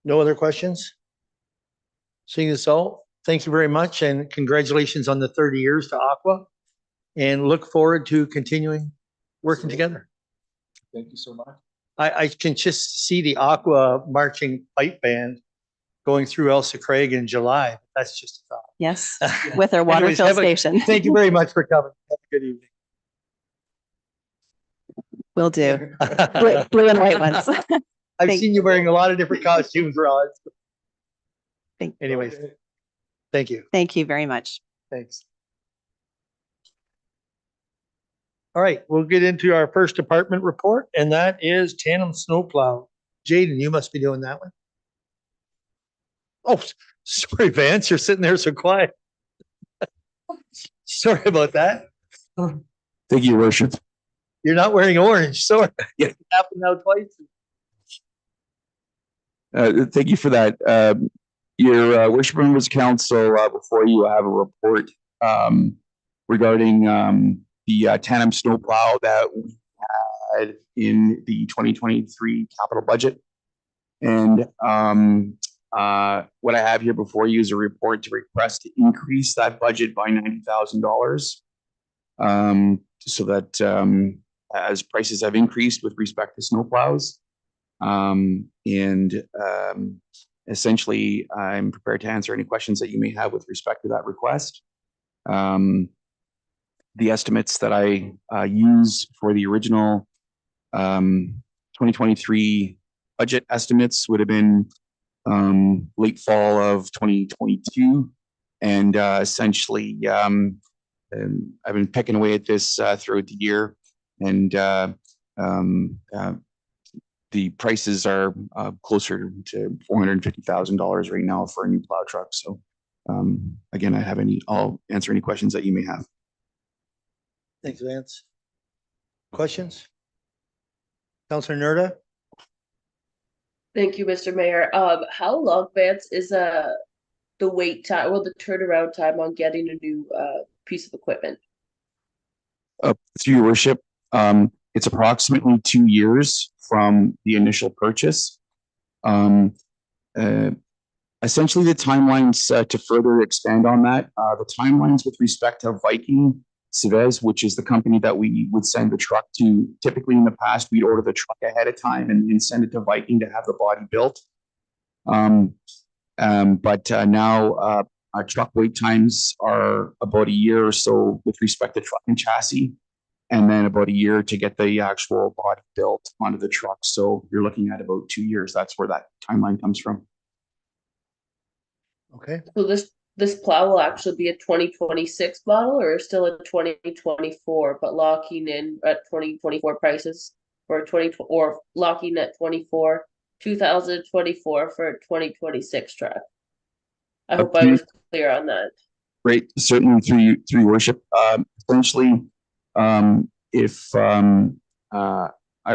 [SPEAKER 1] No other questions? Seeing this all, thank you very much and congratulations on the 30 years to Aqua and look forward to continuing working together.
[SPEAKER 6] Thank you so much.
[SPEAKER 1] I can just see the Aqua marching pipe band going through Elsa Craig in July. That's just a thought.
[SPEAKER 8] Yes, with our water
[SPEAKER 1] Anyways,
[SPEAKER 8] fill
[SPEAKER 1] have a-
[SPEAKER 8] station.
[SPEAKER 1] Thank you very much for coming. Have a good evening.
[SPEAKER 8] Will do. Blue and white ones.
[SPEAKER 1] I've
[SPEAKER 8] Thank-
[SPEAKER 1] seen you wearing a lot of different costumes, Rod.
[SPEAKER 8] Thank-
[SPEAKER 1] Anyways, thank you.
[SPEAKER 8] Thank you very much.
[SPEAKER 1] Thanks. All right, we'll get into our first department report, and that is tandem snowplow. Jaden, you must be doing that one. Oh, sorry, Vance, you're sitting there so quiet. Sorry about that.
[SPEAKER 11] Thank you, Worship.
[SPEAKER 1] You're not wearing orange. Sorry.
[SPEAKER 11] Yeah.
[SPEAKER 1] It happened now twice.
[SPEAKER 11] Thank you for that. Your Worship Members Council, before you have a report regarding the tandem snowplow that we had in the 2023 capital budget. And what I have here before you is a report to request to increase that budget by $90,000. So that as prices have increased with respect to snowplows, essentially, I'm prepared to answer any questions that you may have with respect to that request. The estimates that I use for the original 2023 budget estimates would have been late fall of 2022. And essentially, I've been pecking away at this throughout the year. And the prices are closer to $450,000 right now for a new plow truck. So again, I'll answer any questions that you may have.
[SPEAKER 1] Thanks, Vance. Questions? Councilor Nerda?
[SPEAKER 7] Thank you, Mr. Mayor. How long, Vance, is the wait time, well, the turnaround time on getting a new piece of equipment?
[SPEAKER 11] Through your worship, it's approximately 2 years from the initial purchase. Essentially, the timelines to further expand on that, the timelines with respect to Viking Chavez, which is the company that we would send the truck to. Typically in the past, we'd order the truck ahead of time and then send it to Viking to have the body built. But now our truck wait times are about a year or so with respect to truck and chassis, and then about a year to get the actual body built onto the truck. So you're looking at about 2 years. That's where that timeline comes from.
[SPEAKER 1] Okay.
[SPEAKER 7] So this plow will actually be a 2026 model or still a 2024, but locking in at 2024 prices or locking at 2024 for a 2026 truck. I hope I was clear on that.
[SPEAKER 11] Great, certainly through your worship. Essentially, if I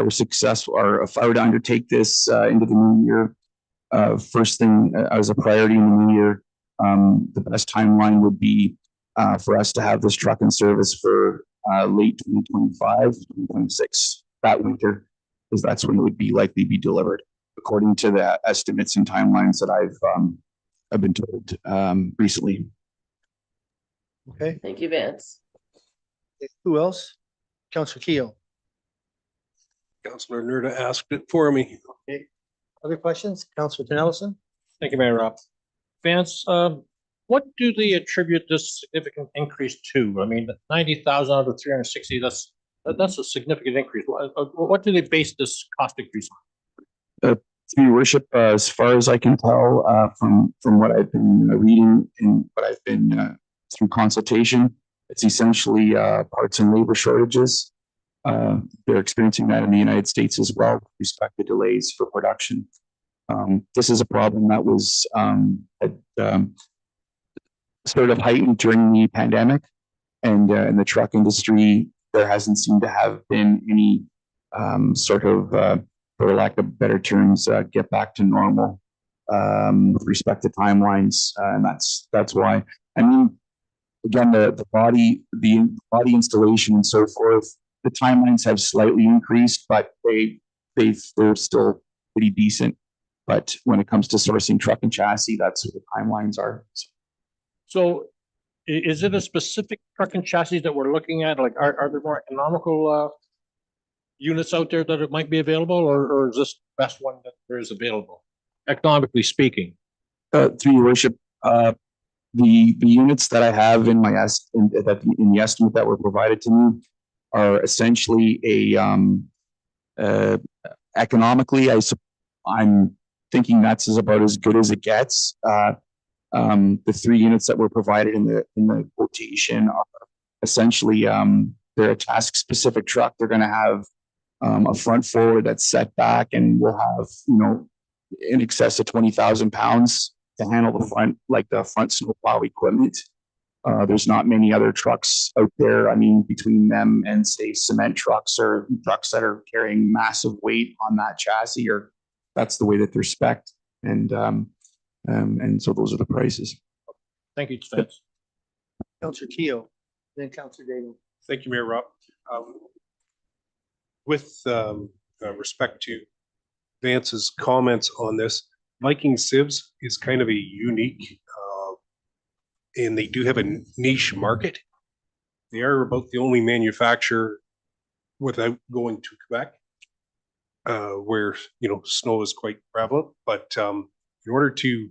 [SPEAKER 11] were successful, or if I were to undertake this into the new year, first thing as a priority in the new year, the best timeline would be for us to have this truck in service for late 2025, 2026, that winter, because that's when it would be likely be delivered, according to the estimates and timelines that I've been told recently.
[SPEAKER 1] Okay.
[SPEAKER 7] Thank you, Vance.
[SPEAKER 1] Who else? Counselor Keel.
[SPEAKER 12] Councillor Nerda asked it for me.
[SPEAKER 1] Other questions? Counselor Tenellison?
[SPEAKER 3] Thank you, Mayor Rob. Vance, what do they attribute this significant increase to? I mean, 90,000 out of 360, that's a significant increase. What do they base this cost increase on?
[SPEAKER 11] To your worship, as far as I can tell, from what I've been reading and what I've been through consultation, it's essentially parts and labor shortages. They're experiencing that in the United States as well, with respect to delays for production. This is a problem that was sort of heightened during the pandemic, and in the truck industry, there hasn't seemed to have been any sort of, for lack of better terms, get back to normal with respect to timelines, and that's why. I mean, again, the body installation and so forth, the timelines have slightly increased, but they're still pretty decent. But when it comes to sourcing truck and chassis, that's what the timelines are.
[SPEAKER 3] So is it a specific truck and chassis that we're looking at? Like, are there more economical units out there that it might be available, or is this the best one that there is available, economically speaking?
[SPEAKER 11] Through your worship, the units that I have in my in the estimate that were provided to me are essentially economically, I'm thinking that's about as good as it gets. The 3 units that were provided in the quotation are essentially they're a task specific truck. They're going to have a front forward that's set back, and will have in excess of 20,000 pounds to handle the front snowplow equipment. There's not many other trucks out there. I mean, between them and say cement trucks or trucks that are carrying massive weight on that chassis, or that's the way that they're spec'd. And so those are the prices.
[SPEAKER 3] Thank you, Vance.
[SPEAKER 1] Counselor Keel, then Counselor Daigle.
[SPEAKER 12] Thank you, Mayor Rob. With respect to Vance's comments on this, Viking Sieves is kind of a unique, and they do have a niche market. They are about the only manufacturer without going to Quebec, where snow is quite prevalent. But in order to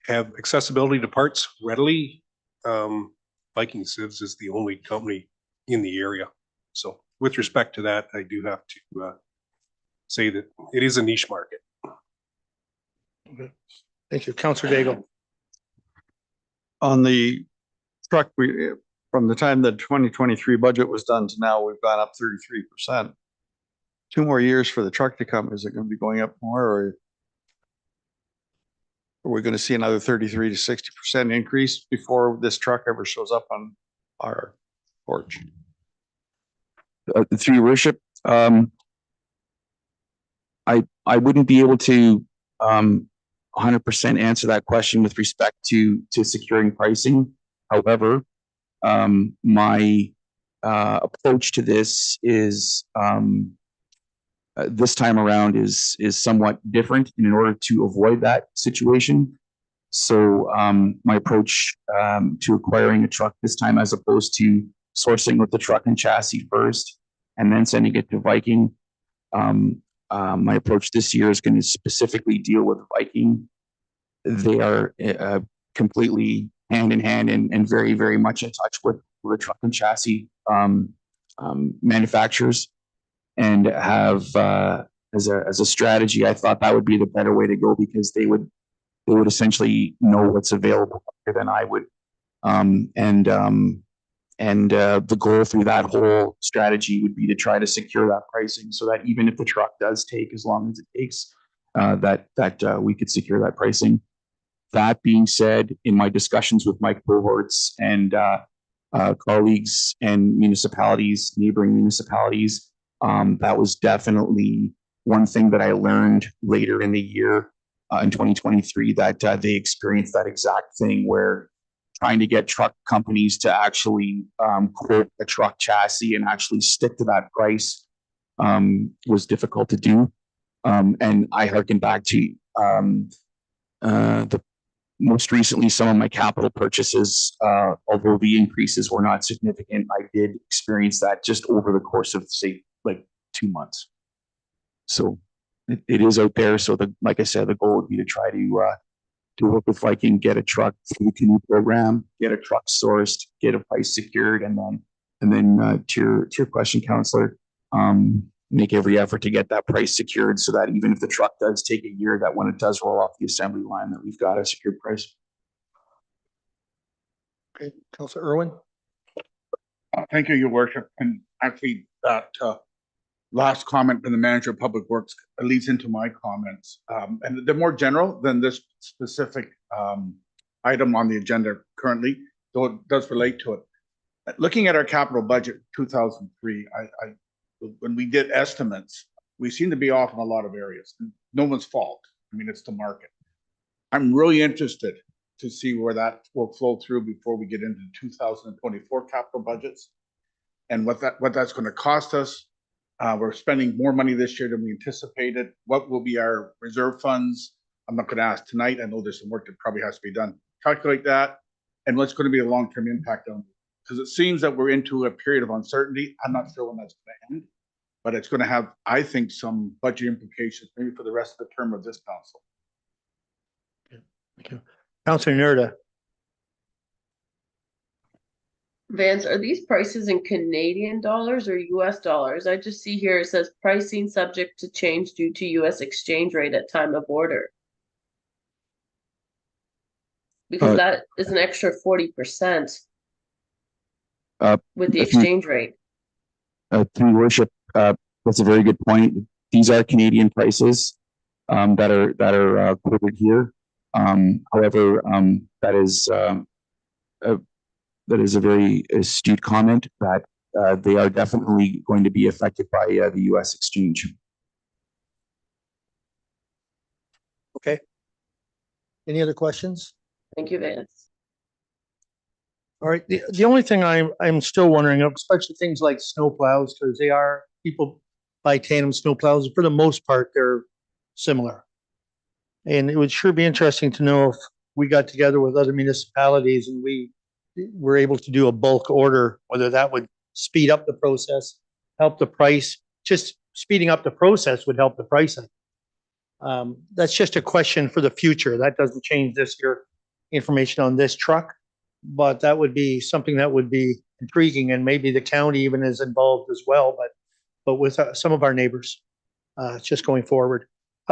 [SPEAKER 12] have accessibility to parts readily, Viking Sieves is the only company in the area. So with respect to that, I do have to say that it is a niche market.
[SPEAKER 1] Okay. Thank you. Counselor Daigle.
[SPEAKER 10] On the truck, from the time the 2023 budget was done to now, we've gone up 33%. 2 more years for the truck to come. Is it going to be going up more, or are we going to see another 33 to 60% increase before this truck ever shows up on our porch?
[SPEAKER 11] Through your worship, I wouldn't be able to 100% answer that question with respect to securing pricing. However, my approach to this is this time around is somewhat different in order to avoid that situation. So my approach to acquiring a truck this time, as opposed to sourcing with the truck and chassis first and then sending it to Viking, my approach this year is going to specifically deal with Viking. They are completely hand in hand and very, very much in touch with the truck and chassis manufacturers, and have as a strategy, I thought that would be the better way to go, because they would essentially know what's available better than I would. The goal through that whole strategy would be to try to secure that pricing, so that even if the truck does take as long as it takes, that we could secure that pricing. That being said, in my discussions with Mike cohorts and colleagues and municipalities, neighboring municipalities, that was definitely one thing that I learned later in the year in 2023, that they experienced that exact thing, where trying to get truck companies to actually quote a truck chassis and actually stick to that price was difficult to do. And I harken back to most recently, some of my capital purchases, although the increases were not significant, I did experience that just over the course of, say, like 2 months. So it is out there. So like I said, the goal would be to try to work with Viking, get a truck through the canoe program, get a truck sourced, get a price secured, and then to your question, Counselor, make every effort to get that price secured so that even if the truck does take a year, that when it does roll off the assembly line, that we've got a secured price.
[SPEAKER 1] Okay, Councillor Irwin?
[SPEAKER 4] Thank you, Your Worship. And actually, that last comment from the Manager of Public Works leads into my comments. And they're more general than this specific item on the agenda currently, though it does relate to it. Looking at our capital budget 2003, when we did estimates, we seem to be off in a lot of areas. No one's fault. I mean, it's the market. I'm really interested to see where that will flow through before we get into 2024 capital budgets and what that's going to cost us. We're spending more money this year than we anticipated. What will be our reserve funds? I'm not going to ask tonight. I know there's some work that probably has to be done. Calculate that and what's going to be the long-term impact on it. Because it seems that we're into a period of uncertainty. I'm not sure when that's going to end, but it's going to have, I think, some budget implications maybe for the rest of the term of this council.
[SPEAKER 1] Thank you. Councillor Nerda?
[SPEAKER 7] Vance, are these prices in Canadian dollars or US dollars? I just see here it says pricing subject to change due to US exchange rate at time of order. Because that is an extra 40% with the exchange rate.
[SPEAKER 11] Through worship, that's a very good point. These are Canadian prices that are quoted here. However, that is a very astute comment that they are definitely going to be affected by the U.S. exchange.
[SPEAKER 1] Okay. Any other questions?
[SPEAKER 7] Thank you, Vance.
[SPEAKER 1] All right. The only thing I'm still wondering, especially things like snow plows, because people buy tandem snow plows. For the most part, they're similar. And it would sure be interesting to know if we got together with other municipalities and we were able to do a bulk order, whether that would speed up the process, help the price. Just speeding up the process would help the pricing. That's just a question for the future. That doesn't change this year information on this truck, but that would be something that would be intriguing, and maybe the county even is involved as well, but with some of our neighbors, just going forward.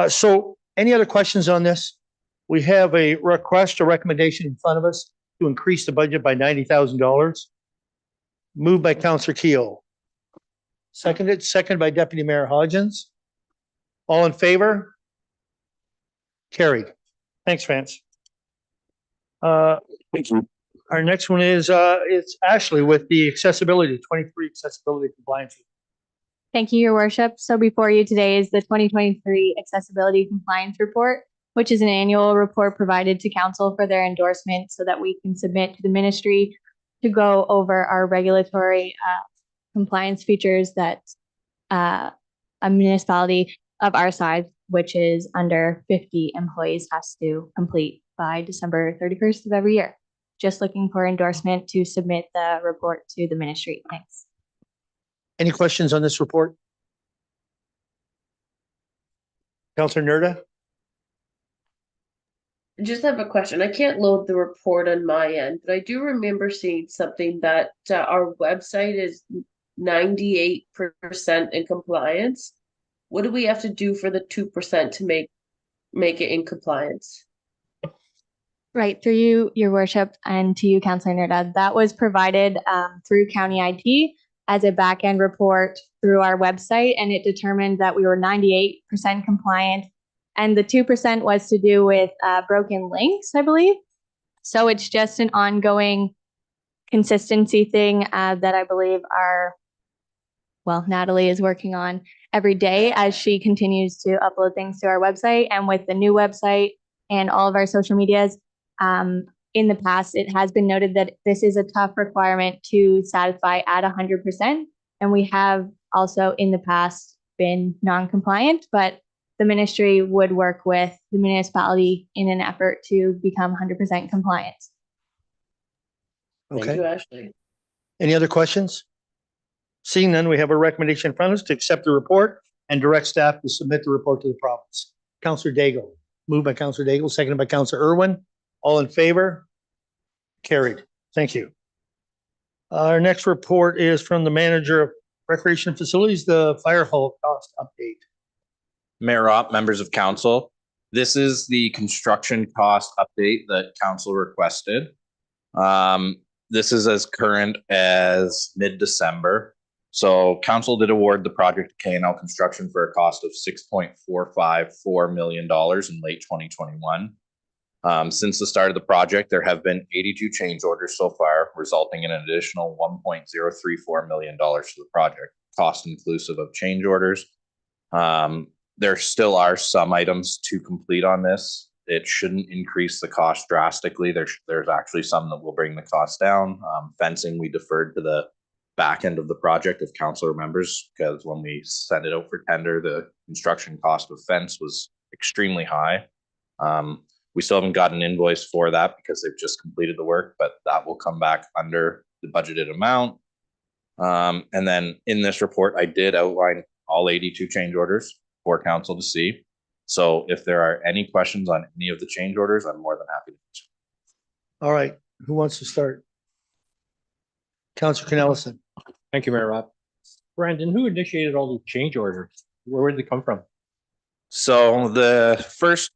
[SPEAKER 1] So any other questions on this? We have a recommendation in front of us to increase the budget by $90,000. Moved by Councillor Keogh. Second by Deputy Mayor Hodgins. All in favor? Carried. Thanks, Vance.
[SPEAKER 11] Thank you.
[SPEAKER 1] Our next one is it's Ashley with the accessibility, 23 accessibility compliance.
[SPEAKER 13] Thank you, Your Worship. So before you today is the 2023 Accessibility Compliance Report, which is an annual report provided to Council for their endorsement so that we can submit to the Ministry to go over our regulatory compliance features that a municipality of our size, which is under 50 employees, has to complete by December 31st of every year. Just looking for endorsement to submit the report to the Ministry. Thanks.
[SPEAKER 1] Any questions on this report? Councillor Nerda?
[SPEAKER 7] Just have a question. I can't load the report on my end, but I do remember seeing something that our website is 98% in compliance. What do we have to do for the 2% to make it in compliance?
[SPEAKER 13] Right, through you, Your Worship, and to you, Councillor Nerda. That was provided through County IT as a back-end report through our website, and it determined that we were 98% compliant. And the 2% was to do with broken links, I believe. So it's just an ongoing consistency thing that I believe Natalie is working on every day as she continues to upload things to our website. And with the new website and all of our social medias, in the past, it has been noted that this is a tough requirement to satisfy at 100%. And we have also in the past been non-compliant, but the ministry would work with the municipality in an effort to become 100% compliant.
[SPEAKER 7] Thank
[SPEAKER 1] Okay.
[SPEAKER 7] you, Ashley.
[SPEAKER 1] Any other questions? Seeing none, we have a recommendation in front of us to accept the report and direct staff to submit the report to the province. Councillor Daigle, moved by Councillor Daigle, seconded by Councillor Irwin. All in favor? Carried. Thank you. Our next report is from the manager of recreation facilities, the fire hall cost update.
[SPEAKER 14] Mayor Ropp, members of council, this is the construction cost update that council requested. This is as current as mid-December. So council did award the project to K&L Construction for a cost of $6.454 million in late 2021. Since the start of the project, there have been 82 change orders so far, resulting in an additional $1.034 million to the project, cost inclusive of change orders. There still are some items to complete on this. It shouldn't increase the cost drastically. There's actually some that will bring the cost down. Fencing, we deferred to the back end of the project, if council remembers, because when we sent it out for tender, the construction cost of fence was extremely high. We still haven't got an invoice for that because they've just completed the work, but that will come back under the budgeted amount. And then in this report, I did outline all 82 change orders for council to see. So if there are any questions on any of the change orders, I'm more than happy to answer.
[SPEAKER 1] All right, who wants to start? Councillor Knellison.
[SPEAKER 3] Thank you, Mayor Rob. Brandon, who initiated all the change orders? Where did they come from?
[SPEAKER 14] So the first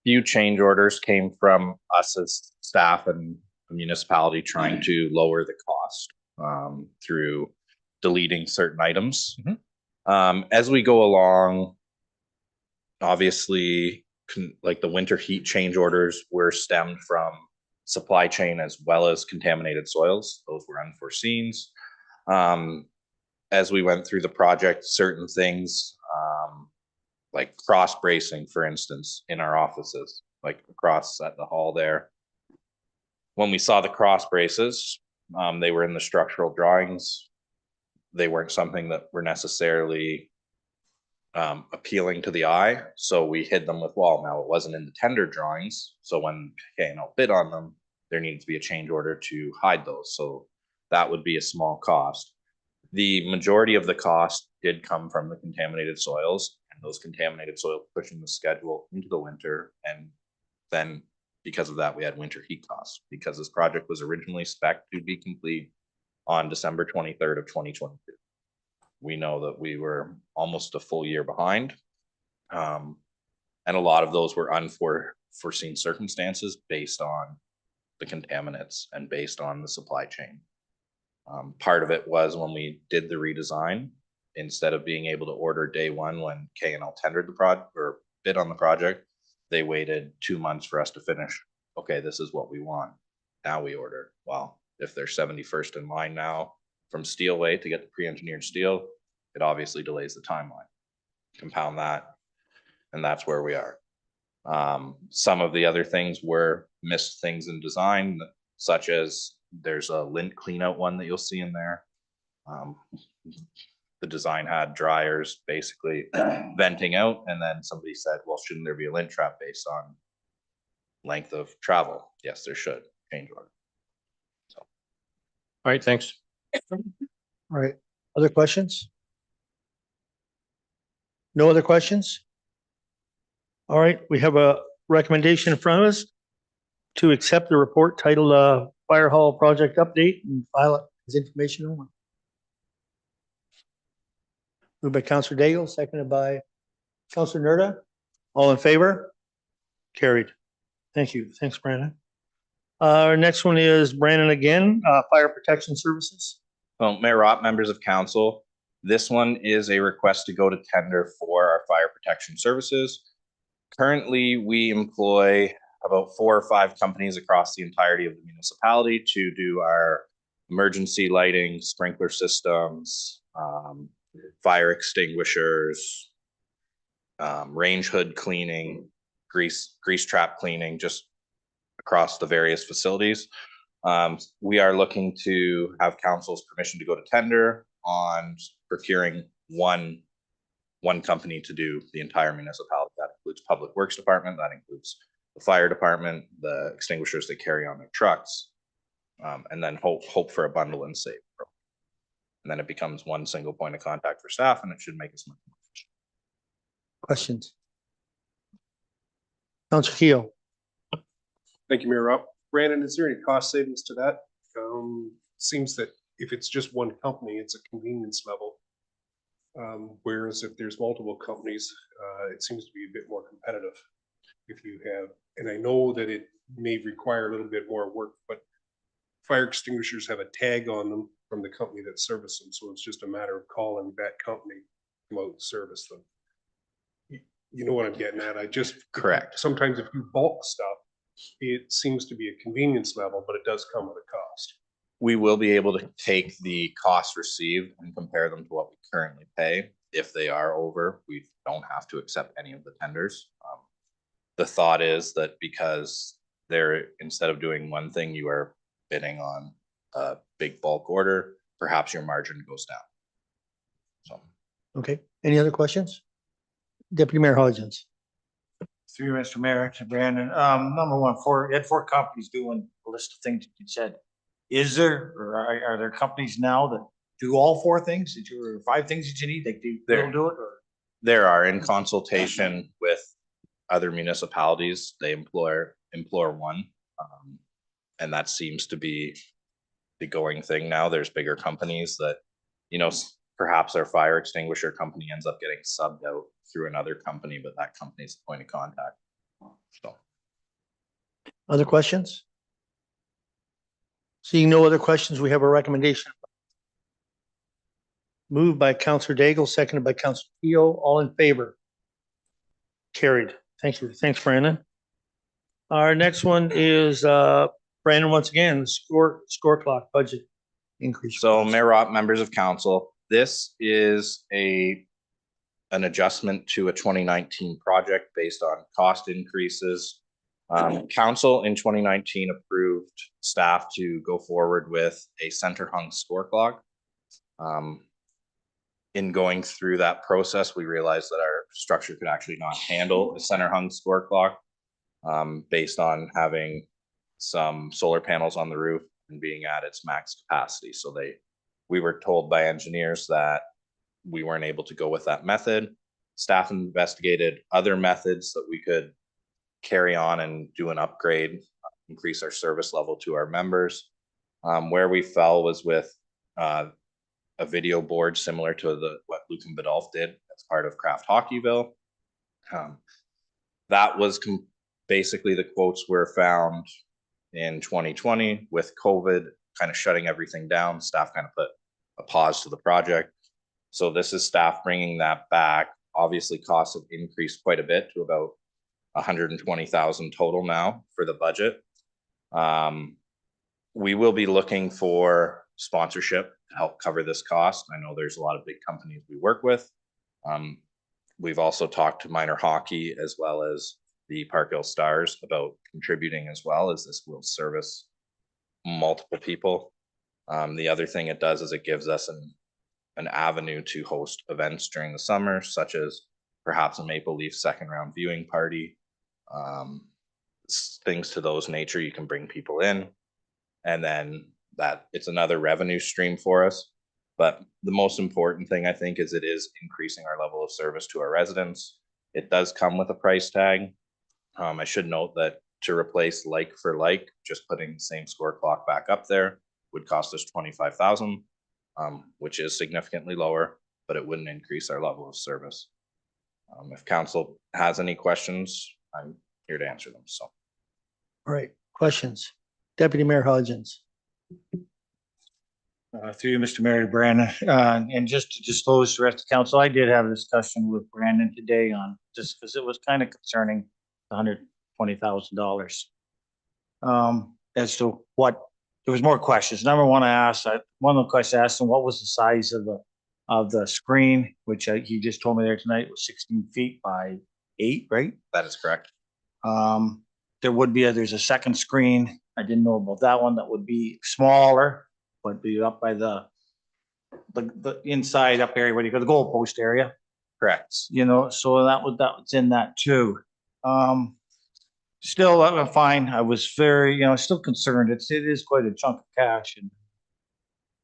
[SPEAKER 14] few change orders came from us as staff and the municipality trying to lower the cost through deleting certain items. As we go along, obviously, like the winter heat change orders were stemmed from supply chain as well as contaminated soils. Those were unforeseen. As we went through the project, certain things like cross bracing, for instance, in our offices, like across at the hall there. When we saw the cross braces, they were in the structural drawings. They weren't something that were necessarily appealing to the eye, so we hid them with wall. Now, it wasn't in the tender drawings, so when K&L bid on them, there needed to be a change order to hide those, so that would be a small cost. The majority of the cost did come from the contaminated soils, and those contaminated soils pushing the schedule into the winter, and then because of that, we had winter heat costs, because this project was originally spec'd to be complete on December 23rd of 2022. We know that we were almost a full year behind. And a lot of those were unforeseen circumstances based on the contaminants and based on the supply chain. Part of it was when we did the redesign, instead of being able to order day one when K&L tendered the project or bid on the project, they waited 2 months for us to finish. Okay, this is what we want. Now we order. Well, if they're 71st in line now from Steelway to get the pre-engineered steel, it obviously delays the timeline. Compound that, and that's where we are. Some of the other things were missed things in design, such as there's a lint cleanout one that you'll see in there. The design had dryers basically venting out, and then somebody said, well, shouldn't there be a lint trap based on length of travel? Yes, there should. Change order. So.
[SPEAKER 3] All right, thanks.
[SPEAKER 1] All right, other questions? No other questions? All right, we have a recommendation in front of us to accept the report titled Fire Hall Project Update and file it as information only. Moved by Councillor Daigle, seconded by Councillor Nerda. All in favor? Carried. Thank you. Thanks, Brandon. Our next one is Brandon again, Fire Protection Services.
[SPEAKER 14] Well, Mayor Ropp, members of council, this one is a request to go to tender for our fire protection services. Currently, we employ about 4 or 5 companies across the entirety of the municipality to do our emergency lighting, sprinkler systems, fire extinguishers, range hood cleaning, grease trap cleaning, just across the various facilities. We are looking to have council's permission to go to tender on procuring one one company to do the entire municipality. That includes Public Works Department, that includes the fire department, the extinguishers they carry on their trucks, and then hope for a bundle and save. And then it becomes one single point of contact for staff, and it should make us much more efficient.
[SPEAKER 1] Questions? Councilor Keel.
[SPEAKER 12] Thank you, Mayor Rob. Brandon, is there any cost savings to that? Seems that if it's just one company, it's a convenience level. Whereas if there's multiple companies, it seems to be a bit more competitive. If you have, and I know that it may require a little bit more work, but fire extinguishers have a tag on them from the company that services them. So it's just a matter of calling that company to come out and service them. You know what I'm getting at?
[SPEAKER 14] Correct.
[SPEAKER 12] Sometimes if you bulk stuff, it seems to be a convenience level, but it does come with a cost.
[SPEAKER 14] We will be able to take the costs received and compare them to what we currently pay. If they are over, we don't have to accept any of the tenders. The thought is that because instead of doing one thing, you are bidding on a big bulk order, perhaps your margin goes down. So.
[SPEAKER 1] Okay, any other questions? Deputy Mayor Hodgins.
[SPEAKER 6] Through you, Mr. Mayor, to Brandon. Number one, you had 4 companies doing a list of things that you said. Is there, or are there companies now that do all 4 things that or 5 things that you need? They don't do it, or?
[SPEAKER 14] There are, in consultation with other municipalities, they implore one. And that seems to be the going thing now. There's bigger companies that, perhaps our fire extinguisher company ends up getting subbed out through another company, but that company's the point of contact. So.
[SPEAKER 1] Other questions? Seeing no other questions, we have a recommendation. Moved by Councilor Daigle, seconded by Councilor Keel. All in favor? Carried. Thank you. Thanks, Brandon. Our next one is Brandon, once again, score clock budget increase.
[SPEAKER 14] So Mayor Ropp, members of council, this is an adjustment to a 2019 project based on cost increases. Council in 2019 approved staff to go forward with a center hung score clock. In going through that process, we realized that our structure could actually not handle a center hung score clock based on having some solar panels on the roof and being at its max capacity. So we were told by engineers that we weren't able to go with that method. Staff investigated other methods that we could carry on and do an upgrade, increase our service level to our members. Where we fell was with a video board similar to what Luke and Badolf did as part of Craft Hockeyville. That was basically the quotes were found in 2020 with COVID kind of shutting everything down. Staff kind of put a pause to the project. So this is staff bringing that back. Obviously costs have increased quite a bit to about 120,000 total now for the budget. We will be looking for sponsorship to help cover this cost. I know there's a lot of big companies we work with. We've also talked to minor hockey as well as the Parkhill Stars about contributing as well, as this will service multiple people. The other thing it does is it gives us an avenue to host events during the summer, such as perhaps a Maple Leaf second round viewing party, things to those nature. You can bring people in, and then that it's another revenue stream for us. But the most important thing I think is it is increasing our level of service to our residents. It does come with a price tag. I should note that to replace like for like, just putting the same score clock back up there would cost us 25,000, which is significantly lower, but it wouldn't increase our level of service. If council has any questions, I'm here to answer them. So.
[SPEAKER 1] All right, questions? Deputy Mayor Hodgins.
[SPEAKER 6] Through you, Mr. Mayor, to Brandon, and just to disclose to the rest of the council, I did have a discussion with Brandon today on just because it was kind of concerning $120,000. As to what, there was more questions. Number one, one of the questions I asked him, what was the size of the screen, which he just told me there tonight was 16 feet by 8, right?
[SPEAKER 14] That is correct.
[SPEAKER 6] There's a second screen. I didn't know about that one. That would be smaller, but be up by the inside up area, where you go, the goalpost area.
[SPEAKER 14] Correct.
[SPEAKER 6] you know, so that was in that too. Still, I'm fine. I was very, you know, still concerned. It is quite a chunk of cash. And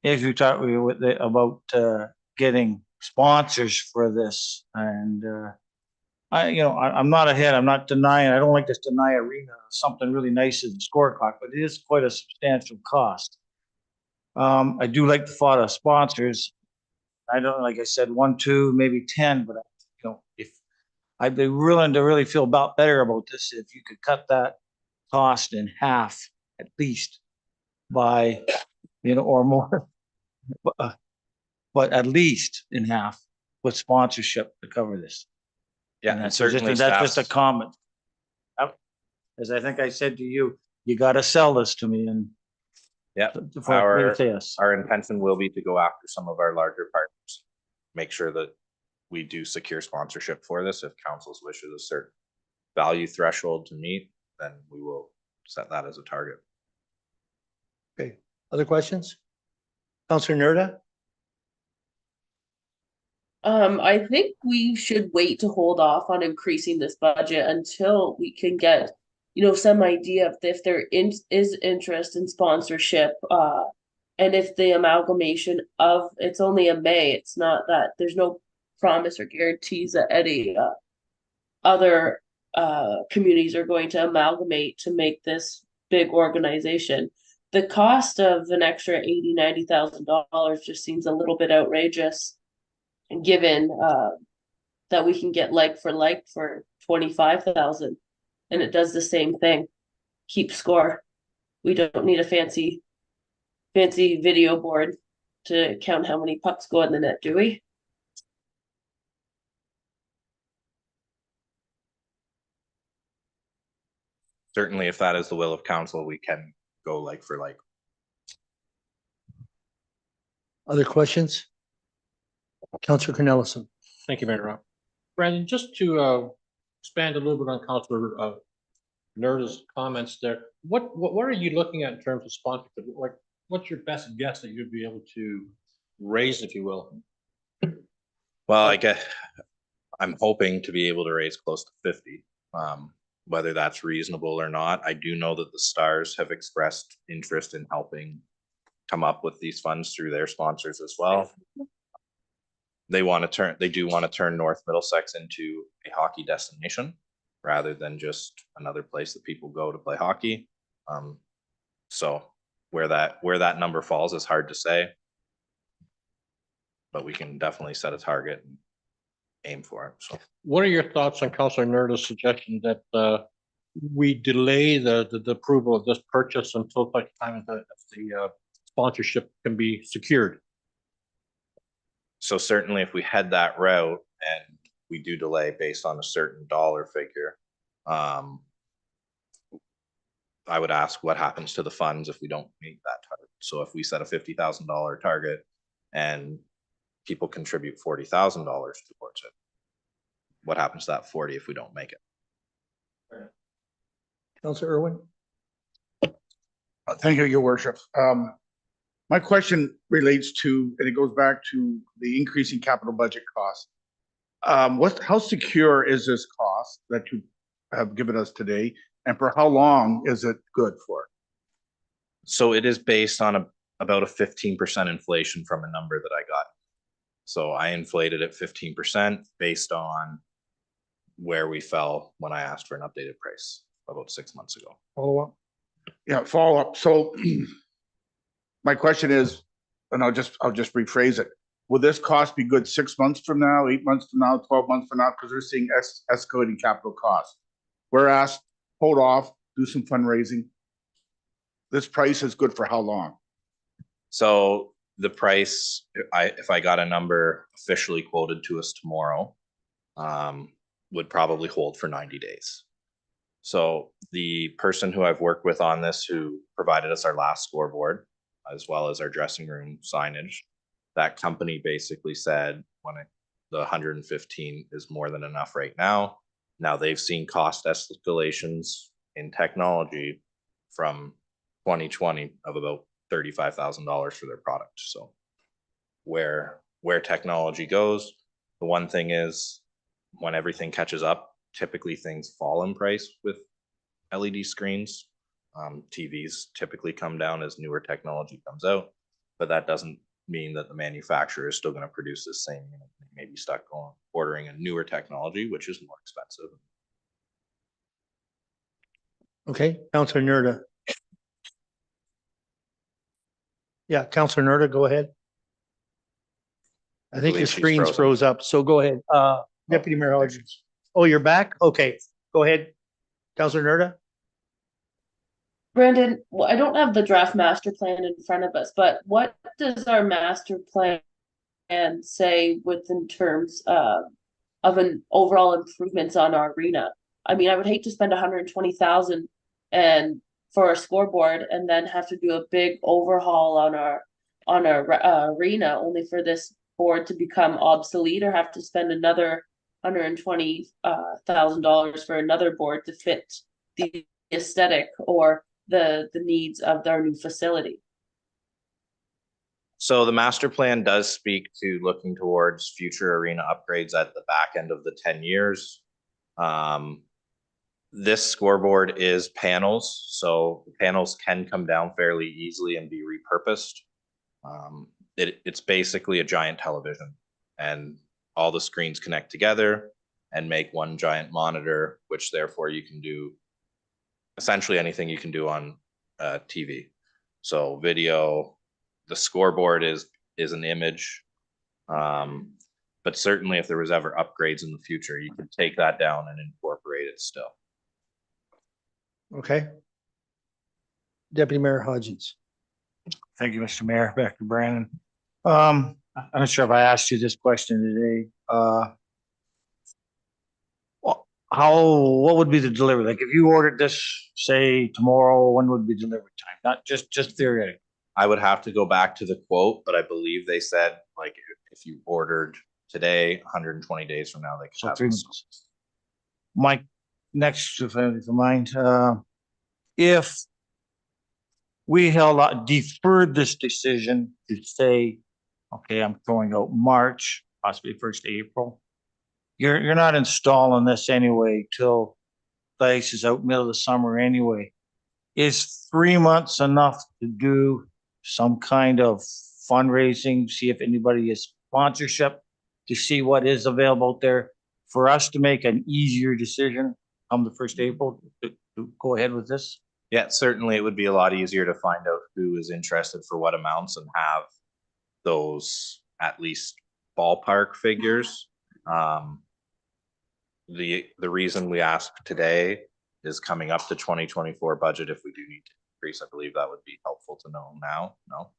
[SPEAKER 6] as we talked about getting sponsors for this, and I'm not ahead. I'm not denying. I don't like this deny arena something really nice as a score clock, but it is quite a substantial cost. I do like the thought of sponsors. I don't, like I said, 1, 2, maybe 10, but if I'd be willing to really feel about better about this, if you could cut that cost in half at least by, or more, but at least in half with sponsorship to cover this.
[SPEAKER 14] Yeah,
[SPEAKER 6] And
[SPEAKER 14] and
[SPEAKER 6] that's just,
[SPEAKER 14] certainly
[SPEAKER 6] that's just a
[SPEAKER 14] staff's,
[SPEAKER 6] comment. As I think I said to you, you gotta sell this to me and.
[SPEAKER 14] yeah,
[SPEAKER 6] For me to say yes.
[SPEAKER 14] our intention will be to go after some of our larger partners. Make sure that we do secure sponsorship for this. If council's wishes a certain value threshold to meet, then we will set that as a target.
[SPEAKER 1] Okay, other questions? Counselor Nerda?
[SPEAKER 7] I think we should wait to hold off on increasing this budget until we can get, some idea of if there is interest in sponsorship, and if the amalgamation of, it's only a May, it's not that, there's no promise or guarantees that any other communities are going to amalgamate to make this big organization. The cost of an extra $80,000-$90,000 just seems a little bit outrageous, given that we can get like for 25,000, and it does the same thing. Keep score. We don't need a fancy video board to count how many pucks go in the net, do we?
[SPEAKER 14] Certainly, if that is the will of council, we can go like for like.
[SPEAKER 1] Other questions? Counselor Cornelison?
[SPEAKER 3] Thank you, Mayor Rob. Brandon, just to expand a little bit on Councilor Nerda's comments there, what are you looking at in terms of sponsorship? Like, what's your best guess that you'd be able to raise, if you will?
[SPEAKER 14] Well, I guess I'm hoping to be able to raise close to 50. Whether that's reasonable or not, I do know that the Stars have expressed interest in helping come up with these funds through their sponsors as well. They do want to turn North Middlesex into a hockey destination rather than just another place that people go to play hockey. So where that number falls is hard to say, but we can definitely set a target and aim for it. So
[SPEAKER 3] What are your thoughts on Councilor Nerda's suggestion that we delay the approval of this purchase until such time as the sponsorship can be secured?
[SPEAKER 14] So certainly if we head that route and we do delay based on a certain dollar figure, I would ask what happens to the funds if we don't meet that target. So if we set a $50,000 target and people contribute $40,000 towards it, what happens to that 40 if we don't make it?
[SPEAKER 1] Counselor Irwin?
[SPEAKER 4] Thank you, Your Worship. My question relates to, and it goes back to the increasing capital budget cost. How secure is this cost that you have given us today, and for how long is it good for?
[SPEAKER 14] So it is based on about a 15% inflation from a number that I got. So I inflated it 15% based on where we fell when I asked for an updated price about 6 months ago.
[SPEAKER 4] Follow up? Yeah, follow up. So my question is, and I'll just rephrase it. Will this cost be good 6 months from now, 8 months from now, 12 months from now? Because we're seeing escalating capital costs. We're asked, hold off, do some fundraising. This price is good for how long?
[SPEAKER 14] So the price, if I got a number officially quoted to us tomorrow, would probably hold for 90 days. So the person who I've worked with on this, who provided us our last scoreboard, as well as our dressing room signage, that company basically said the 115 is more than enough right now. Now they've seen cost escalations in technology from 2020 of about $35,000 for their product. So where technology goes, The one thing is, when everything catches up, typically things fall in price with LED screens. TVs typically come down as newer technology comes out, but that doesn't mean that the manufacturer is still going to produce the same. They may be stuck on ordering a newer technology, which is more expensive.
[SPEAKER 1] Okay, Counselor Nerda. Yeah, Counselor Nerda, go ahead. I think your
[SPEAKER 14] believe she's
[SPEAKER 1] screen's
[SPEAKER 14] frozen.
[SPEAKER 1] froze up, so go ahead. Deputy Mayor Hodges. Oh, you're back? Okay, go ahead. Counselor Nerda?
[SPEAKER 7] Brandon, well, I don't have the draft master plan in front of us, but what does our master plan say within terms of an overall improvements on our arena? I mean, I would hate to spend 120,000 and for a scoreboard and then have to do a big overhaul on our arena only for this board to become obsolete, or have to spend another $120,000 for another board to fit the aesthetic or the needs of our new facility.
[SPEAKER 14] So the master plan does speak to looking towards future arena upgrades at the back end of the 10 years. This scoreboard is panels, so panels can come down fairly easily and be repurposed. It's basically a giant television, and all the screens connect together and make one giant monitor, which therefore you can do essentially anything you can do on TV. So video, the scoreboard is an image, but certainly if there was ever upgrades in the future, you could take that down and incorporate it still.
[SPEAKER 1] Okay. Deputy Mayor Hodges.
[SPEAKER 15] Thank you, Mr. Mayor. Back to Brandon. I'm not sure if I asked you this question today. What would be the delivery? Like if you ordered this, say tomorrow, when would be delivery time? Not just theoretically.
[SPEAKER 14] I would have to go back to the quote, but I believe they said like if you ordered today, 120 days from now, they could have
[SPEAKER 15] 3 months. Mike, next, if I mind, if we deferred this decision to say, okay, I'm throwing out March, possibly 1st April. You're not installing this anyway till the ice is out middle of the summer anyway. Is 3 months enough to do some kind of fundraising, see if anybody is sponsorship, to see what is available out there for us to make an easier decision on the 1st April to go ahead with this?
[SPEAKER 14] Yeah, certainly it would be a lot easier to find out who is interested for what amounts and have those at least ballpark figures. The reason we asked today is coming up to 2024 budget. If we do need to increase, I believe that would be helpful to know now. No.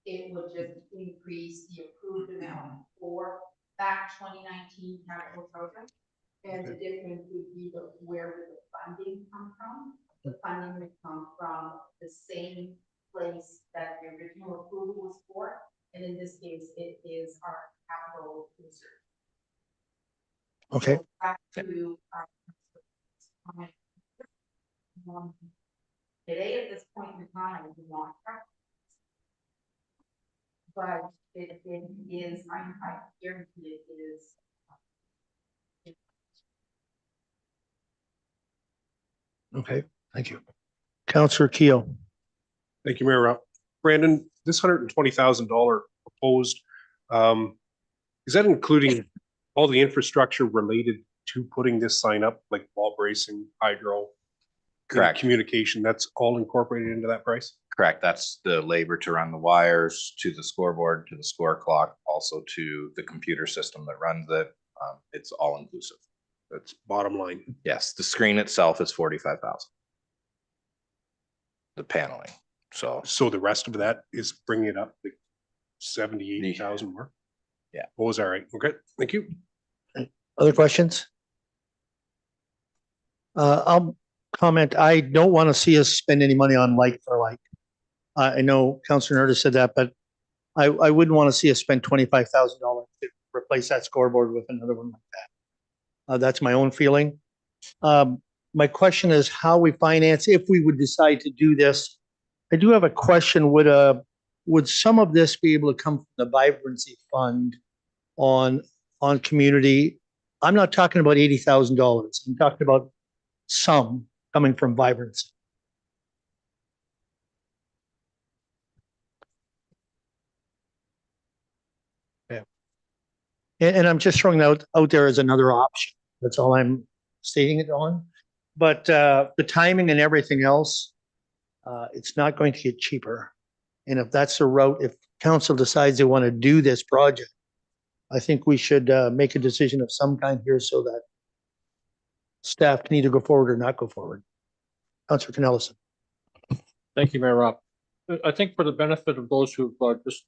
[SPEAKER 16] It would just increase the approved amount for that 2019 capital program. And the difference would be where would the funding come from? The funding would come from the same place that the original approval was for. And in this case, it is our capital reserve.
[SPEAKER 1] Okay.
[SPEAKER 16] So back to today, at this point in time, we want but it is, I guarantee it is.
[SPEAKER 1] Okay, thank you. Counselor Keel.
[SPEAKER 12] Thank you, Mayor Rupp. Brandon, this $120,000 proposed, is that including all the infrastructure related to putting this sign up, like wall bracing, hydro?
[SPEAKER 14] Correct.
[SPEAKER 12] Communication, that's all incorporated into that price?
[SPEAKER 14] Correct. That's the labor to run the wires to the scoreboard, to the score clock, also to the computer system that runs it. It's all inclusive.
[SPEAKER 12] That's bottom line.
[SPEAKER 14] Yes, the screen itself is 45,000. The paneling. So
[SPEAKER 12] the rest of that is bringing it up like 78,000 more.
[SPEAKER 14] Yeah.
[SPEAKER 12] What was that, right? Okay, thank you.
[SPEAKER 1] Other questions? I'll comment. I don't want to see us spend any money on like for like. I know Councilor Nerda said that, but I wouldn't want to see us spend $25,000 to replace that scoreboard with another one like that. That's my own feeling. My question is how we finance, if we would decide to do this. I do have a question. Would some of this be able to come from the vibrancy fund on community? I'm not talking about $80,000. I'm talking about some coming from vibrancy. Yeah. And I'm just throwing out there as another option. That's all I'm stating it on. But the timing and everything else, it's not going to get cheaper. And if that's the route, if council decides they want to do this project, I think we should make a decision of some kind here so that staff can either go forward or not go forward. Councillor Canellison.
[SPEAKER 3] Thank you, Mayor Rob. I think for the benefit of those who've just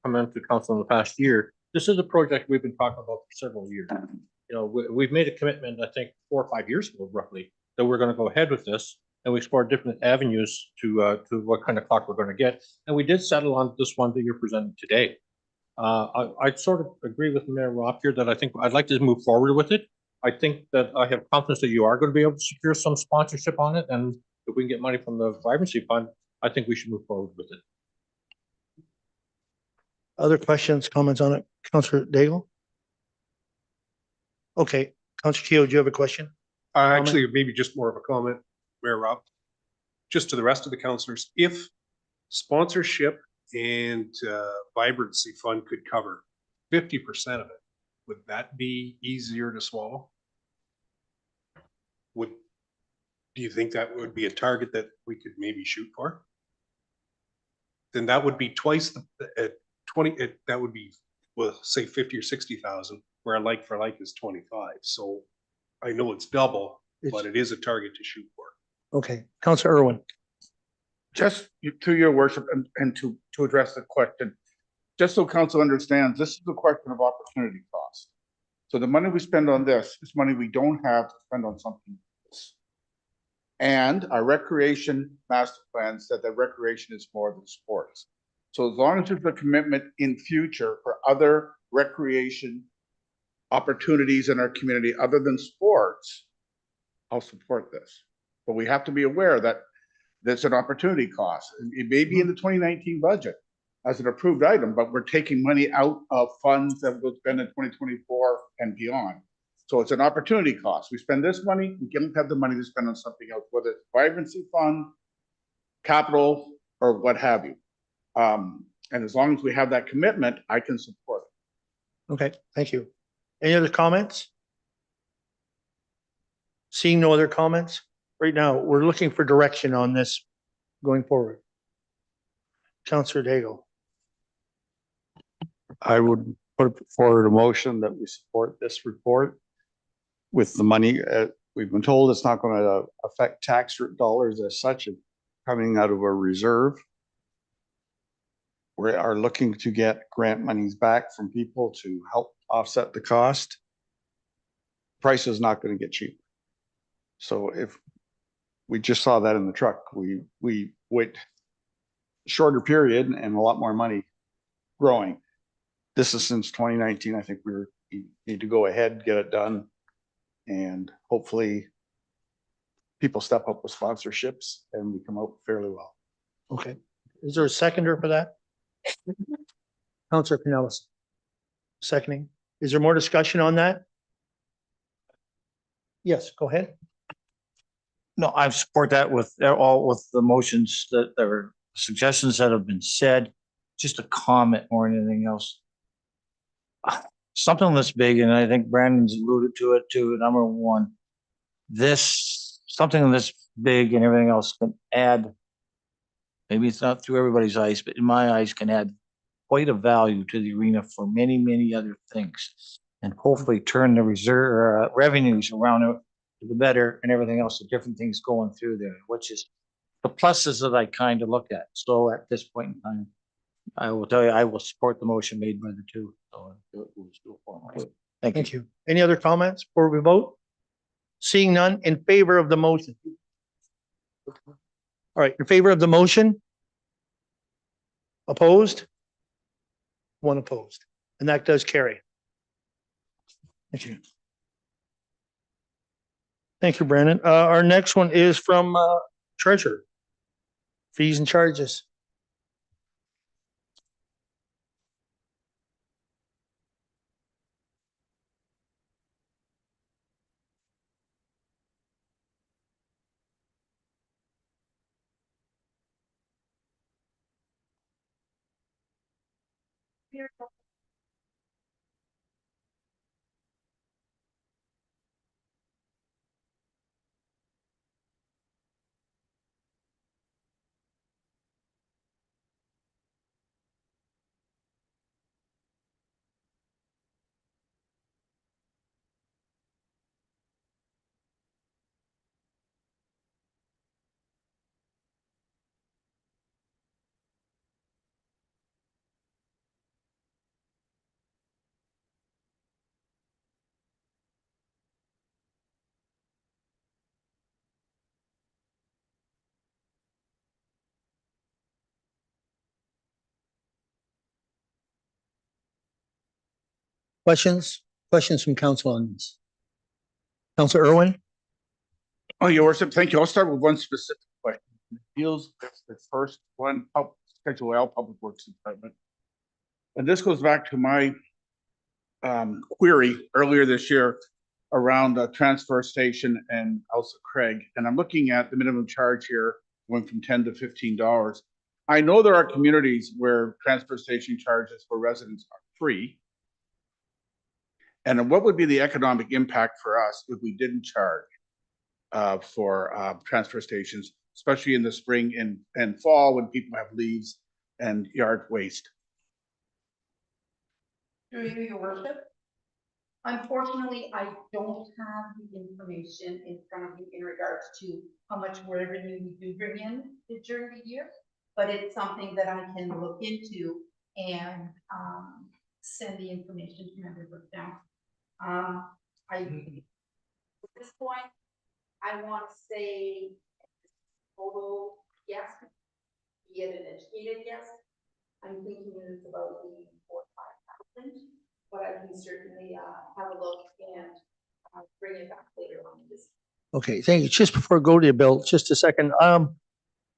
[SPEAKER 3] come into council in the past year, this is a project we've been talking about for several years. You know, we've made a commitment, I think 4 or 5 years ago, roughly, that we're going to go ahead with this, and we explored different avenues to what kind of clock we're going to get, and we did settle on this one that you're presenting today. I sort of agree with Mayor Rob here that I think I'd like to move forward with it. I think that I have confidence that you are going to be able to secure some sponsorship on it, and if we can get money from the vibrancy fund, I think we should move forward with it.
[SPEAKER 1] Other questions, comments on it? Councillor Daigle? Okay, Councillor Keo, do you have a question?
[SPEAKER 12] Actually, maybe just more of a comment, Mayor Rob. Just to the rest of the councillors, if sponsorship and vibrancy fund could cover 50% of it, would that be easier to swallow? Do you think that would be a target that we could maybe shoot for? Then that would be twice the 20. That would be, well, say 50 or 60,000, where a like for like is 25. So I know it's double, but it is a target to shoot for.
[SPEAKER 1] Okay, Councillor Irwin.
[SPEAKER 4] Just to your worship and to address the question, just so council understands, this is a question of opportunity cost. So the money we spend on this is money we don't have to spend on something else. And our recreation master plan said that recreation is more than sports. So as long as there's a commitment in future for other recreation opportunities in our community other than sports, I'll support this. But we have to be aware that there's an opportunity cost. It may be in the 2019 budget as an approved item, but we're taking money out of funds that will spend in 2024 and beyond. So it's an opportunity cost. We spend this money, we don't have the money to spend on something else, whether it's vibrancy fund, capital, or what have you. And as long as we have that commitment, I can support it.
[SPEAKER 1] Okay, thank you. Any other comments? Seeing no other comments, right now, we're looking for direction on this going forward. Councillor Daigle.
[SPEAKER 10] I would put forward a motion that we support this report with the money. We've been told it's not going to affect tax dollars as such, coming out of a reserve. We are looking to get grant monies back from people to help offset the cost. Price is not going to get cheaper. So if we just saw that in the truck, we wait shorter period and a lot more money growing. This is since 2019. I think we need to go ahead, get it done, and hopefully people step up with sponsorships and we come out fairly well.
[SPEAKER 1] Okay. Is there a seconder for that? Councillor Pinellas. Seconding. Is there more discussion on that? Yes, go ahead.
[SPEAKER 15] No, I support that with all with the motions that there are suggestions that have been said. Just a comment more than anything else. Something this big, and I think Brandon's alluded to it too. Number one, something this big and everything else can add. Maybe it's not through everybody's eyes, but in my eyes, can add quite a value to the arena for many, many other things, and hopefully turn the reserve revenues around to the better and everything else. The different things going through there, which is the pluses that I kind of look at. So at this point in time, I will tell you, I will support the motion made by the two. So
[SPEAKER 1] Thank you. Any other comments before we vote? Seeing none, in favor of the motion. All right, in favor of the motion? Opposed? One opposed, and that does carry. Thank you. Thank you, Brandon. Our next one is from Treasurer. Fees and charges. Questions? Questions from council on this? Councilor Irwin?
[SPEAKER 4] Oh, your worship, thank you. I'll start with one specific question. It deals with the first one, Schedule L, Public Works Department. And this goes back to my query earlier this year around the transfer station and Elsa Craig. And I'm looking at the minimum charge here going from $10 to $15. I know there are communities where transfer station charges for residents are free. And what would be the economic impact for us if we didn't charge for transfer stations, especially in the spring and fall when people have leaves and yard waste?
[SPEAKER 16] Through you, your worship. Unfortunately, I don't have the information in front of me in regards to how much revenue we do bring in during the year, but it's something that I can look into and send the information to members down. At this point, I want to say total yes, be it an educated yes. I'm thinking it's about the 4,000 or 5,000, but I can certainly have a look and bring it back later on this.
[SPEAKER 1] Okay, thank you. Just before I go to you, Bill, just a second. I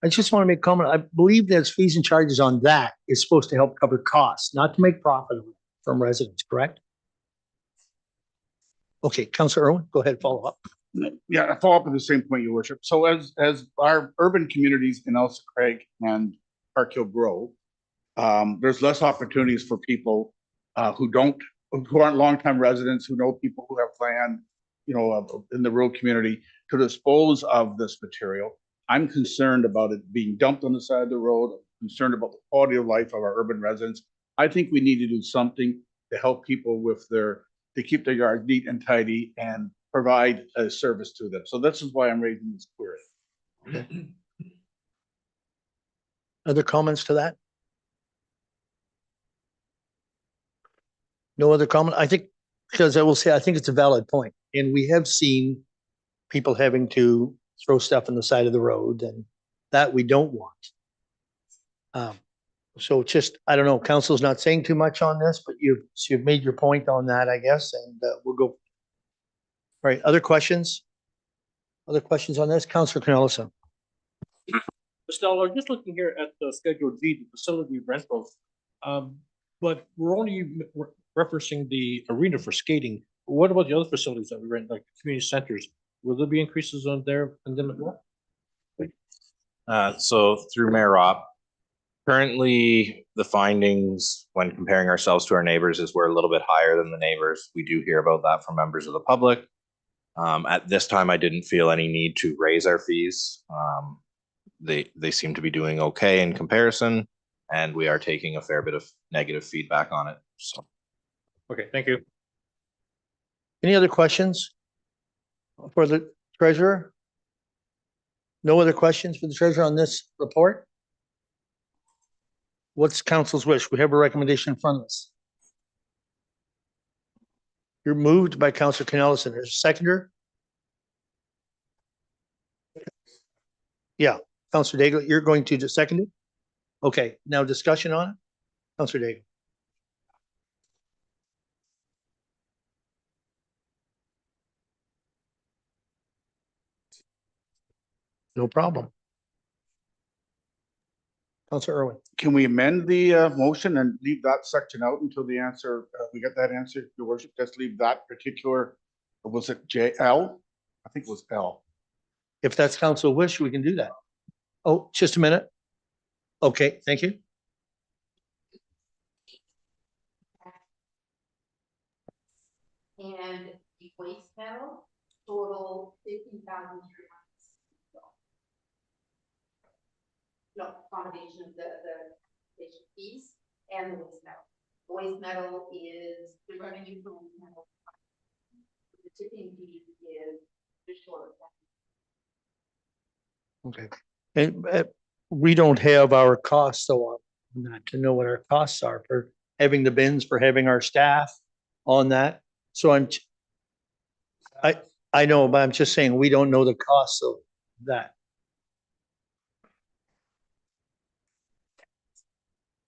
[SPEAKER 1] just want to make a comment. I believe that fees and charges on that is supposed to help cover costs, not to make profit from residents, correct? Okay, Councilor Irwin, go ahead, follow up.
[SPEAKER 4] Yeah, I follow up on the same point, your worship. So as our urban communities in Elsa Craig and Park Hill grow, there's less opportunities for people who aren't longtime residents, who know people who have land, in the rural community to dispose of this material. I'm concerned about it being dumped on the side of the road. I'm concerned about the quality of life of our urban residents. I think we need to do something to help people to keep their yards neat and tidy and provide a service to them. So this is why I'm raising this query.
[SPEAKER 1] Okay. Other comments to that? No other comment? I think, because I will say, I think it's a valid point. And we have seen people having to throw stuff on the side of the road, and that we don't want. So just, I don't know, council's not saying too much on this, but you've made your point on that, I guess, and we'll go. All right, other questions? Other questions on this? Councilor Canellison.
[SPEAKER 3] Estelle, just looking here at the Schedule G, the facility rentals. But we're only referencing the arena for skating. What about the other facilities that we rent, like community centers? Will there be increases on there and them as well?
[SPEAKER 14] So through Mayor Ropp, currently the findings when comparing ourselves to our neighbors is we're a little bit higher than the neighbors. We do hear about that from members of the public. At this time, I didn't feel any need to raise our fees. They seem to be doing okay in comparison, and we are taking a fair bit of negative feedback on it. So,
[SPEAKER 3] okay, thank you.
[SPEAKER 1] Any other questions for the treasurer? No other questions for the treasurer on this report? What's council's wish? We have a recommendation in front of us. You're moved by Councilor Canellison. There's a seconder? Yeah, Councilor Daigle, you're going to just second it? Okay, now discussion on it? Councilor Daigle. No problem. Counselor Irwin.
[SPEAKER 4] Can we amend the motion and leave that section out until the answer, we get that answer, your worship, just leave that particular, was it JL? I think it was L.
[SPEAKER 1] If that's council wish, we can do that. Oh, just a minute. Okay, thank you.
[SPEAKER 16] And the waste metal total 15,300. No, combination of the station fees and the waste metal. The waste metal is the revenue from waste metal. The tipping fee is the short.
[SPEAKER 1] Okay. And we don't have our costs, so on that to know what our costs are for having the bins, for having our staff on that. So I know, but I'm just saying, we don't know the costs of that.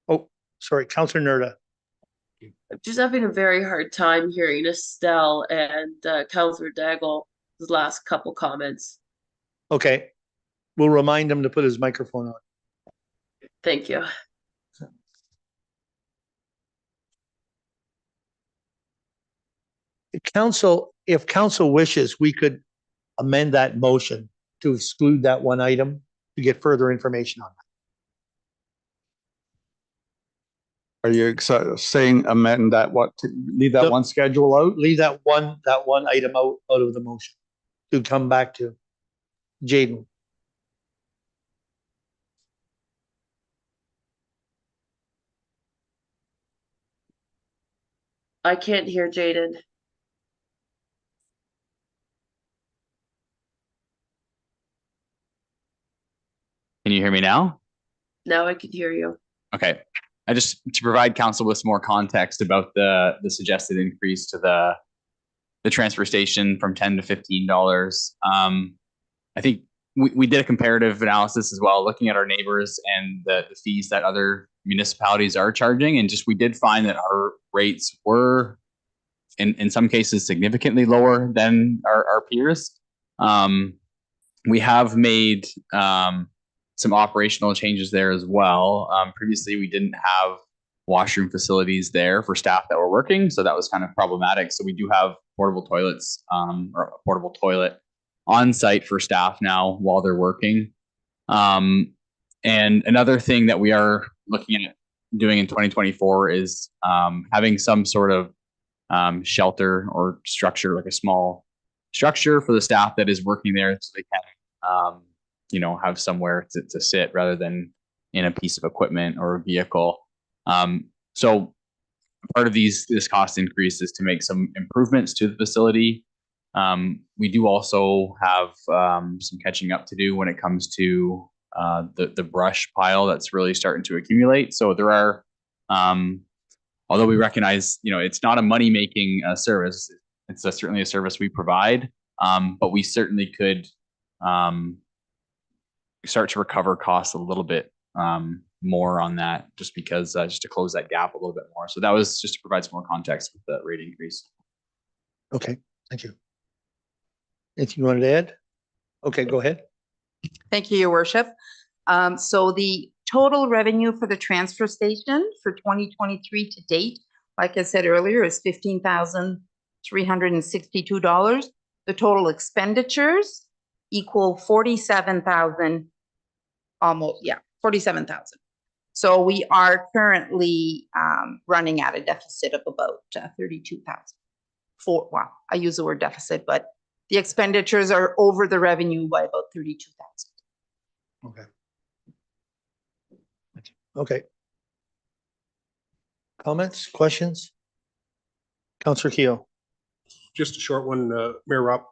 [SPEAKER 1] Oh, sorry, Counselor Nerda.
[SPEAKER 7] I'm just having a very hard time hearing Estelle and Councillor Daggle's last couple comments.
[SPEAKER 1] Okay, we'll remind him to put his microphone on.
[SPEAKER 7] Thank you.
[SPEAKER 1] Council, if council wishes, we could amend that motion to exclude that one item to get further information on that.
[SPEAKER 10] Are you saying amend that leave that one schedule out?
[SPEAKER 1] Leave that one item out of the motion to come back to. Jaden.
[SPEAKER 7] I can't hear Jaden.
[SPEAKER 17] Can you hear me now?
[SPEAKER 7] Now I can hear you.
[SPEAKER 17] Okay. I just, to provide council with some more context about the suggested increase to the transfer station from $10 to $15. I think we did a comparative analysis as well, looking at our neighbors and the fees that other municipalities are charging. And just, we did find that our rates were in some cases significantly lower than our peers. We have made some operational changes there as well. Previously, we didn't have washroom facilities there for staff that were working, so that was kind of problematic. So we do have portable toilets or a portable toilet on site for staff now while they're working. And another thing that we are looking at doing in 2024 is having some sort of shelter or structure, like a small structure for the staff that is working there, so they can have somewhere to sit rather than in a piece of equipment or a vehicle. So part of this cost increase is to make some improvements to the facility. We do also have some catching up to do when it comes to the brush pile that's really starting to accumulate. So there are, although we recognize, it's not a money-making service, it's certainly a service we provide, but we certainly could start to recover costs a little bit more on that, just because just to close that gap a little bit more. So that was just to provide some more context with the rate increase.
[SPEAKER 1] Okay, thank you. Anything you wanted to add? Okay, go ahead.
[SPEAKER 16] Thank you, Your Worship. So the total revenue for the transfer station for 2023 to date, like I said earlier, is $15,362. The total expenditures equal 47,000, almost, yeah, 47,000. So we are currently running at a deficit of about 32,000. Well, I use the word deficit, but the expenditures are over the revenue by about 32,000.
[SPEAKER 1] Okay. Okay. Comments, questions? Councillor Keogh.
[SPEAKER 12] Just a short one, Mayor Rob.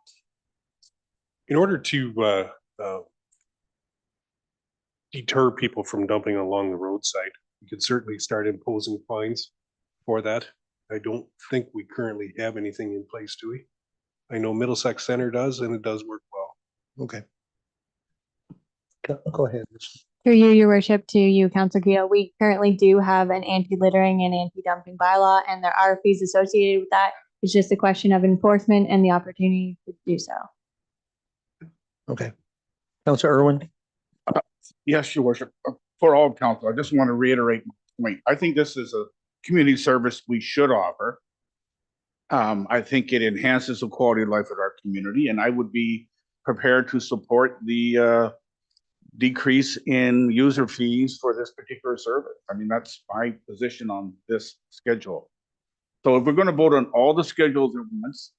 [SPEAKER 12] In order to deter people from dumping along the roadside, we could certainly start imposing fines for that. I don't think we currently have anything in place, do we? I know Middlesex Center does, and it does work well.
[SPEAKER 1] Okay. Go ahead.
[SPEAKER 13] Through you, Your Worship, to you, Councillor Keogh, we currently do have an anti-littering and anti-dumping bylaw, and there are fees associated with that. It's just a question of enforcement and the opportunity to do so.
[SPEAKER 1] Okay. Counselor Irwin?
[SPEAKER 4] Yes, your worship. For all council, I just want to reiterate my point. I think this is a community service we should offer. I think it enhances the quality of life of our community, and I would be prepared to support the decrease in user fees for this particular service. I mean, that's my position on this schedule. So if we're going to vote on all the schedules at once,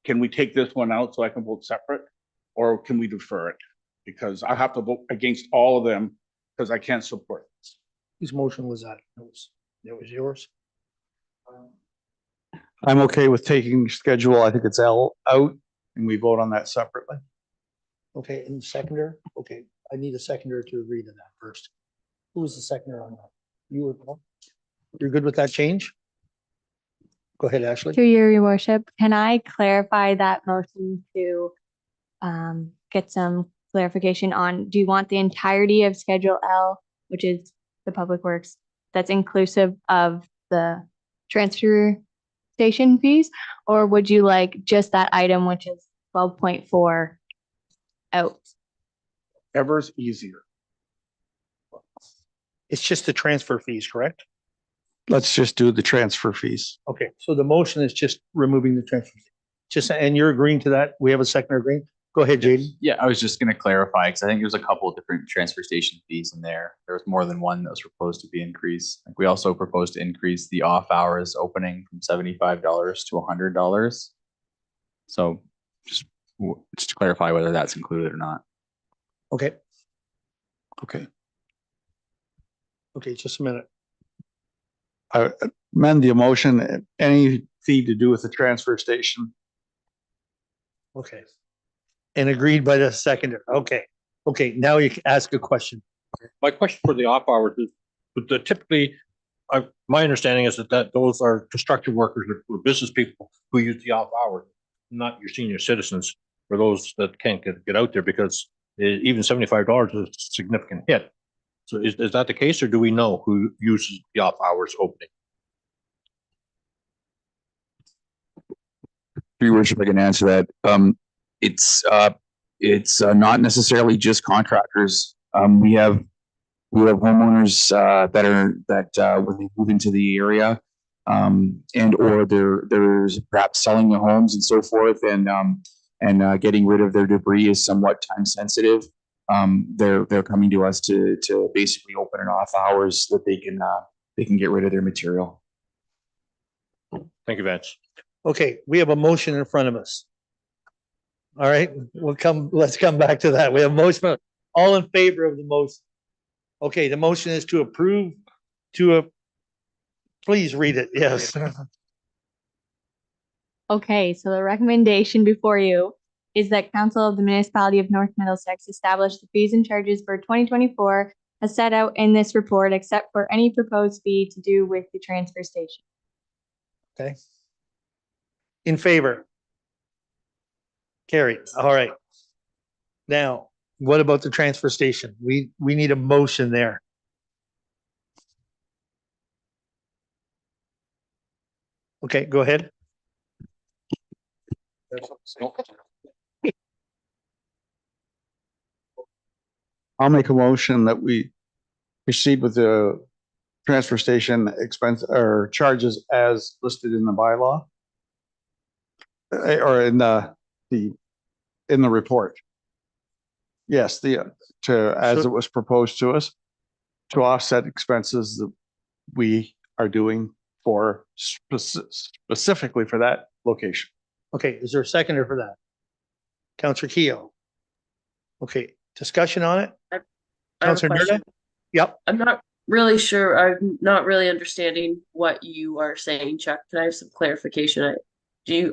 [SPEAKER 4] can we take this one out so I can vote separate? Or can we defer it? Because I have to vote against all of them because I can't support this.
[SPEAKER 1] Whose motion was that? That was yours?
[SPEAKER 10] I'm okay with taking schedule. I think it's L out and we vote on that separately.
[SPEAKER 1] Okay, and the seconder? Okay, I need a seconder to agree to that first. Who was the seconder on that? You were, Paul? You're good with that change? Go ahead, Ashley.
[SPEAKER 13] To your worship, can I clarify that motion to get some clarification on, do you want the entirety of Schedule L, which is the Public Works, that's inclusive of the transfer station fees? Or would you like just that item, which is 12.4 out?
[SPEAKER 4] Ever's easier.
[SPEAKER 1] It's just the transfer fees, correct?
[SPEAKER 10] Let's just do the transfer fees.
[SPEAKER 1] Okay, so the motion is just removing the transfer fee. Just, and you're agreeing to that? We have a seconder agreeing? Go ahead, Jaden.
[SPEAKER 17] Yeah, I was just gonna clarify, because I think there's a couple of different transfer station fees in there. There was more than one that was proposed to be increased. Like, we also proposed to increase the off hours opening from $75 to $100. So just to clarify whether that's included or not.
[SPEAKER 1] Okay,
[SPEAKER 10] Okay.
[SPEAKER 1] okay, just a minute.
[SPEAKER 10] I amend the motion, any fee to do with the transfer station.
[SPEAKER 1] Okay. And agreed by the seconder. Okay, okay, now you can ask a question.
[SPEAKER 3] My question for the off hours is, but typically, my understanding is that those are construction workers or business people who use the off hours, not your senior citizens, or those that can't get out there, because even $75 is a significant hit. So is that the case, or do we know who uses the off hours opening?
[SPEAKER 11] Your worship, I can answer that. It's not necessarily just contractors. We have homeowners that when they move into the area, and or there's perhaps selling their homes and so forth, and getting rid of their debris is somewhat time sensitive. They're coming to us to basically open and off hours so that they can get rid of their material.
[SPEAKER 3] Thank you, Vance.
[SPEAKER 1] Okay, we have a motion in front of us. All right, let's come back to that. We have a motion, all in favor of the motion. Okay, the motion is to approve please read it, yes.
[SPEAKER 13] Okay, so the recommendation before you is that Council of the Municipality of North Middlesex establish the fees and charges for 2024 as set out in this report, except for any proposed fee to do with the transfer station.
[SPEAKER 1] Okay. In favor? Carried, all right. Now, what about the transfer station? We need a motion there. Okay, go ahead.
[SPEAKER 10] I'll make a motion that we proceed with the transfer station expense or charges as listed in the bylaw. Or in the report. Yes, as it was proposed to us, to offset expenses that we are doing for specifically for that location.
[SPEAKER 1] Okay, is there a seconder for that? Counselor Keough. Okay, discussion on it?
[SPEAKER 7] I have a
[SPEAKER 1] Counselor
[SPEAKER 7] question.
[SPEAKER 1] Nerda? Yep.
[SPEAKER 7] I'm not really sure. I'm not really understanding what you are saying, Chuck. Can I have some clarification?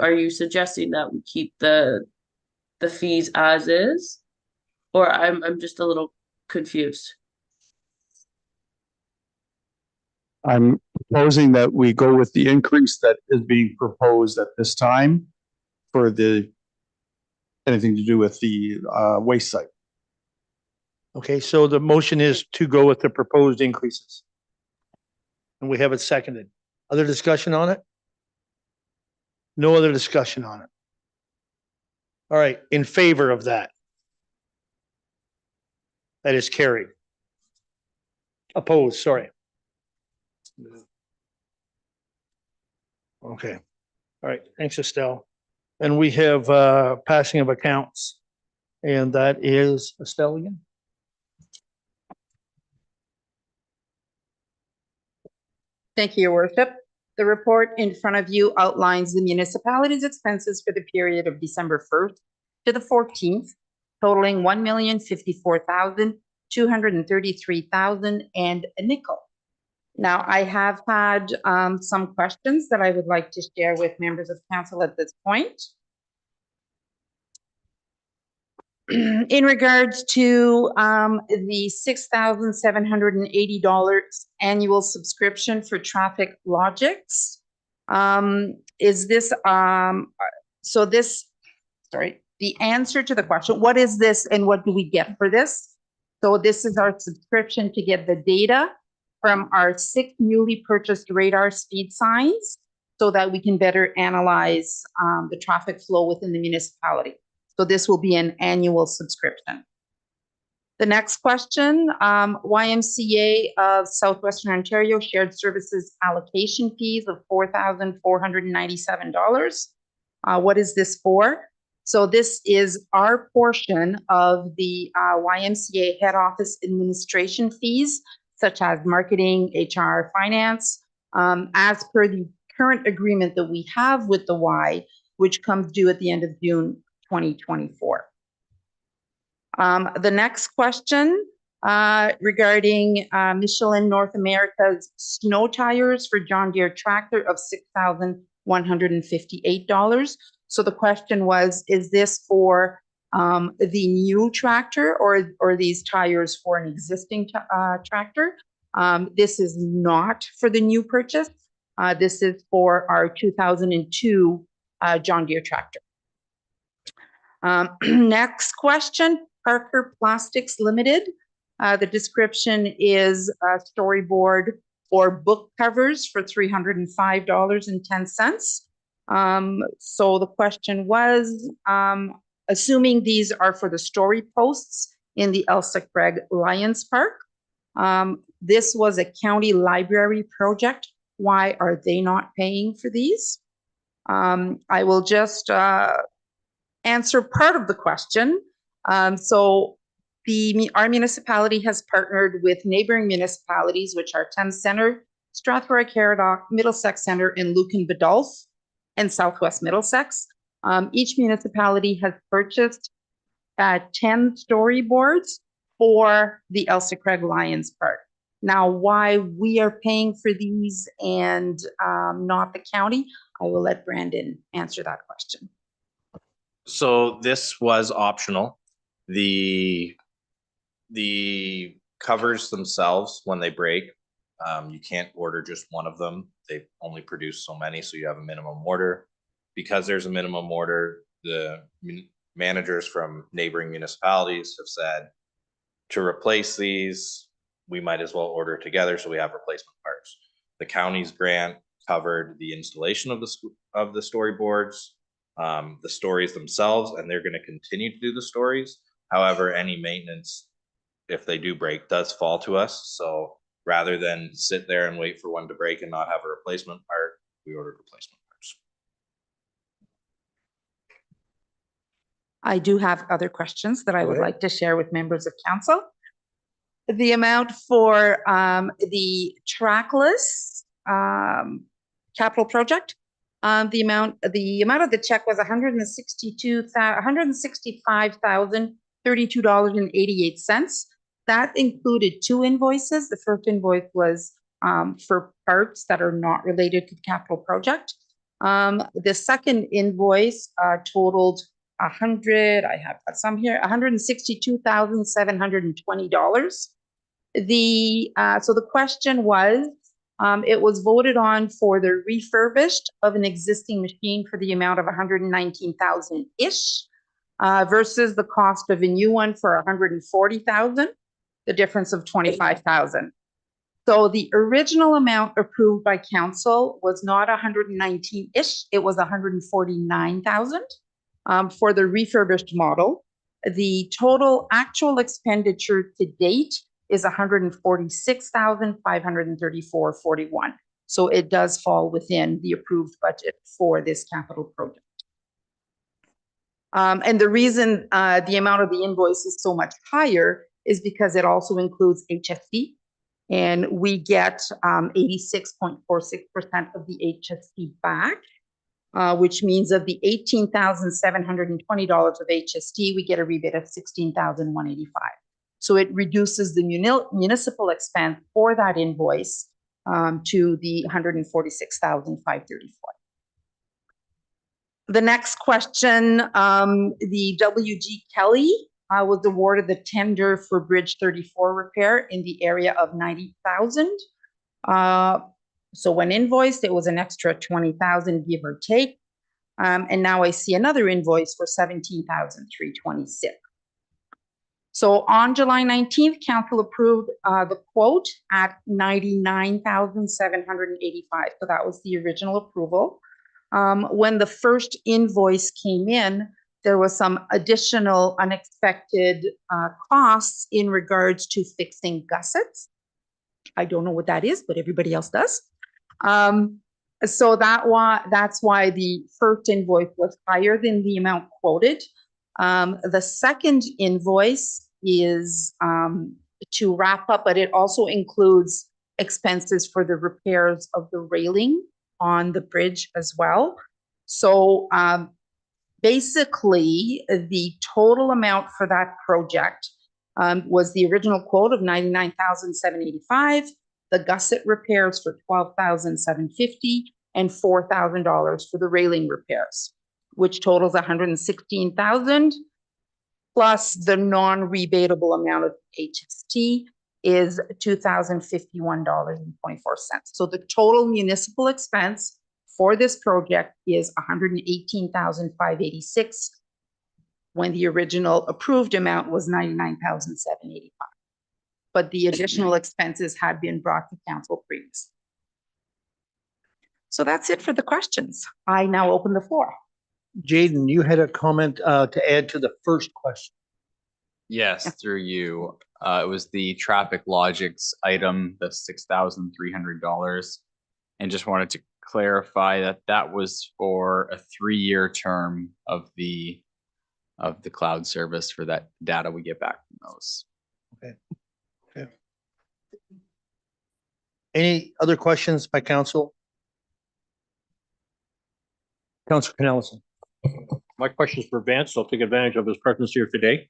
[SPEAKER 7] Are you suggesting that we keep the fees as is? Or I'm just a little confused.
[SPEAKER 10] I'm proposing that we go with the increase that is being proposed at this time for anything to do with the waste site.
[SPEAKER 1] Okay, so the motion is to go with the proposed increases. And we have it seconded. Other discussion on it? No other discussion on it. All right, in favor of that? That is carried. Opposed, sorry. Okay. All right, thanks, Estelle. And we have passing of accounts. And that is Estelle again.
[SPEAKER 16] Thank you, Your Worship. The report in front of you outlines the municipality's expenses for the period of December 1st to the 14th, totaling $1,054,233 and a nickel. Now, I have had some questions that I would like to share with members of council at this point. In regards to the $6,780 annual subscription for Traffic Logics, is this, the answer to the question, what is this and what do we get for this? So this is our subscription to get the data from our 6 newly purchased radar speed signs so that we can better analyze the traffic flow within the municipality. So this will be an annual subscription. The next question, YMCA of Southwestern Ontario shared services allocation fees of $4,497. What is this for? So this is our portion of the YMCA head office administration fees, such as marketing, HR, finance, as per the current agreement that we have with the Y, which comes due at the end of June 2024. The next question regarding Michelin North America's snow tires for John Deere tractor of $6,158. So the question was, is this for the new tractor or these tires for an existing tractor? This is not for the new purchase. This is for our 2002 John Deere tractor. Next question, Parker Plastics Limited. The description is storyboard or book covers for $305.10. So the question was, assuming these are for the story posts in the Elsa Craig Lions Park, this was a county library project. Why are they not paying for these? I will just answer part of the question. So our municipality has partnered with neighboring municipalities, which are Thames Centre, Strathroy Caradoc, Middlesex Centre, and Lucan Biddulph, and Southwest Middlesex. Each municipality has purchased 10 storyboards for the Elsa Craig Lions Park. Now, why we are paying for these and not the county, I will let Brandon answer that question.
[SPEAKER 14] So this was optional. The covers themselves, when they break, you can't order just one of them. They only produce so many, so you have a minimum order. Because there's a minimum order, the managers from neighboring municipalities have said, to replace these, we might as well order together so we have replacement parts. The county's grant covered the installation of the storyboards, the stories themselves, and they're going to continue to do the stories. However, any maintenance, if they do break, does fall to us. So rather than sit there and wait for one to break and not have a replacement part, we ordered replacement parts.
[SPEAKER 16] I do have other questions that I would like to share with members of council. The amount for the trackless capital project, the amount of the check was $165,032.88. That included 2 invoices. The first invoice was for parts that are not related to the capital project. The second invoice totaled $162,720. So the question was, it was voted on for the refurbished of an existing machine for the amount of $119,000-ish versus the cost of a new one for $140,000, the difference of $25,000. So the original amount approved by council was not 119-ish, it was 149,000 for the refurbished model. The total actual expenditure to date is 146,534.41. So it does fall within the approved budget for this capital project. And the reason the amount of the invoice is so much higher is because it also includes HST, and we get 86.46% of the HST back, which means of the $18,720 of HST, we get a rebate of $16,185. So it reduces the municipal expense for that invoice to the $146,534. The next question, the W.G. Kelly was awarded the tender for Bridge 34 repair in the area of $90,000. So when invoiced, it was an extra $20,000, give or take. And now I see another invoice for $17,326. So on July 19th, council approved the quote at $99,785. So that was the original approval. When the first invoice came in, there was some additional unexpected costs in regards to fixing gussets. I don't know what that is, but everybody else does. So that's why the first invoice was higher than the amount quoted. The second invoice is to wrap up, but it also includes expenses for the repairs of the railing on the bridge as well. So basically, the total amount for that project was the original quote of $99,785, the gusset repairs for $12,750, and $4,000 for the railing repairs, which totals $116,000, plus the non-rebatable amount of HST is $2,051.24. So the total municipal expense for this project is $118,586 when the original approved amount was $99,785. But the additional expenses had been brought to council previously. So that's it for the questions. I now open the floor.
[SPEAKER 1] Jaden, you had a comment to add to the first question.
[SPEAKER 17] Yes, through you. It was the traffic logics item, the $6,300. And just wanted to clarify that that was for a 3-year term of the cloud service for that data we get back from those.
[SPEAKER 1] Okay. Okay. Any other questions by council? Councilor Canellison.
[SPEAKER 3] My question is for Vance, so I'll take advantage of his presence here today.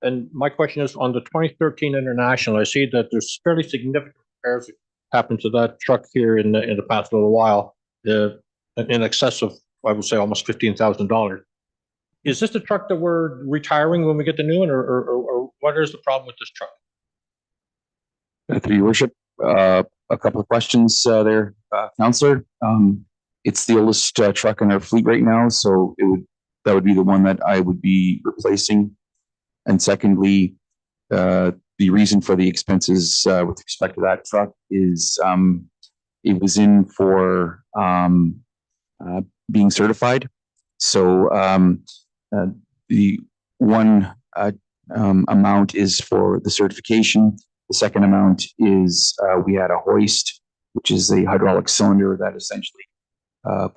[SPEAKER 3] And my question is on the 2013 International, I see that there's fairly significant repairs that happened to that truck here in the past little while, in excess of, I would say, almost $15,000. Is this the truck that we're retiring when we get the new one, or what is the problem with this truck?
[SPEAKER 11] Through your worship, a couple of questions there, Councillor. It's the oldest truck in our fleet right now, so that would be the one that I would be replacing. And secondly, the reason for the expenses with respect to that truck is it was in for being certified. So the one amount is for the certification. The second amount is we had a hoist, which is a hydraulic cylinder that essentially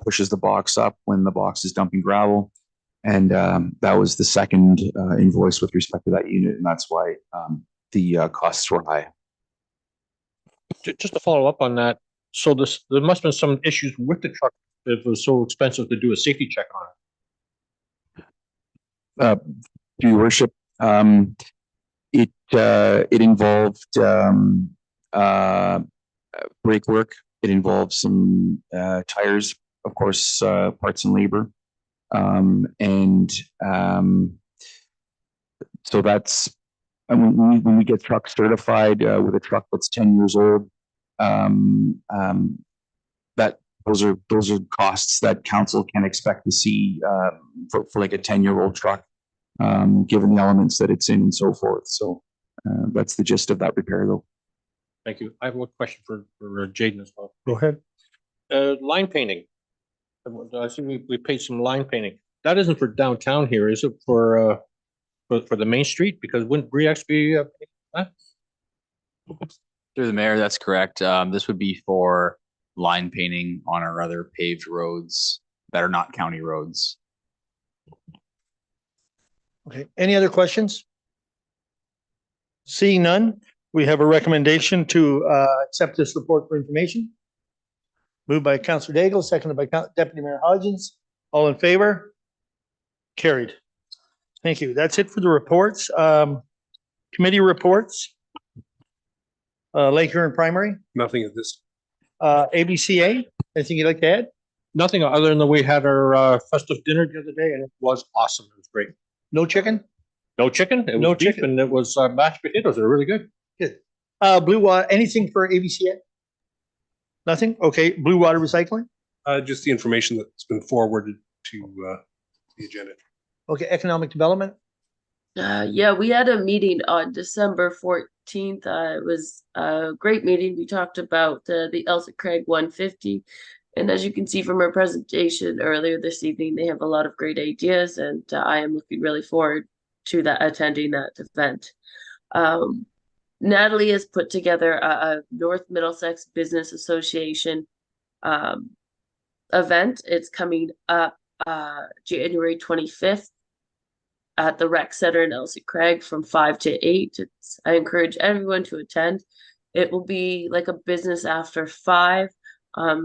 [SPEAKER 11] pushes the box up when the box is dumping gravel. And that was the second invoice with respect to that unit, and that's why the costs were high.
[SPEAKER 3] Just to follow up on that, so there must have been some issues with the truck if it was so expensive to do a safety check on it.
[SPEAKER 11] Your worship, it involved brake work. It involved some tires, of course, parts and labor. So that's when we get trucks certified with a truck that's 10 years old, that those are costs that council can expect to see for like a 10-year-old truck, given the elements that it's in and so forth. So that's the gist of that repair, though.
[SPEAKER 3] Thank you. I have one question for Jaden as well.
[SPEAKER 1] Go ahead.
[SPEAKER 3] Line painting. I see we paid some line painting. That isn't for downtown here, is it? For for the main street? Because wouldn't Breex be,
[SPEAKER 17] Through the mayor, that's correct. This would be for line painting on our other paved roads that are not county roads.
[SPEAKER 1] Okay, any other questions? Seeing none, we have a recommendation to accept this report for information. Moved by Councillor Daigle, seconded by Deputy Mayor Hodgins. All in favor? Carried. Thank you. That's it for the reports. Committee reports. Lake Huron Primary,
[SPEAKER 12] Nothing at this.
[SPEAKER 1] ABCA, anything you'd like to add?
[SPEAKER 3] nothing other than that we had our festive dinner the other day and it was awesome. It was great.
[SPEAKER 1] No chicken?
[SPEAKER 3] No chicken. It
[SPEAKER 1] No
[SPEAKER 3] was beef
[SPEAKER 1] chicken.
[SPEAKER 3] and it was mashed potatoes. They're really good.
[SPEAKER 1] Good. Blue Water, anything for ABCA? Nothing? Okay, Blue Water Recycling?
[SPEAKER 12] Just the information that's been forwarded to the agenda.
[SPEAKER 1] Okay, Economic Development?
[SPEAKER 7] Yeah, we had a meeting on December 14th. It was a great meeting. We talked about the Elsa Craig 150. And as you can see from our presentation earlier this evening, they have a lot of great ideas, and I am looking really forward to attending that event. Natalie has put together a North Middlesex Business Association event. It's coming up January 25th at the Rec Center in Elsie Craig from 5 to 8. I encourage everyone to attend. It will be like a business after 5.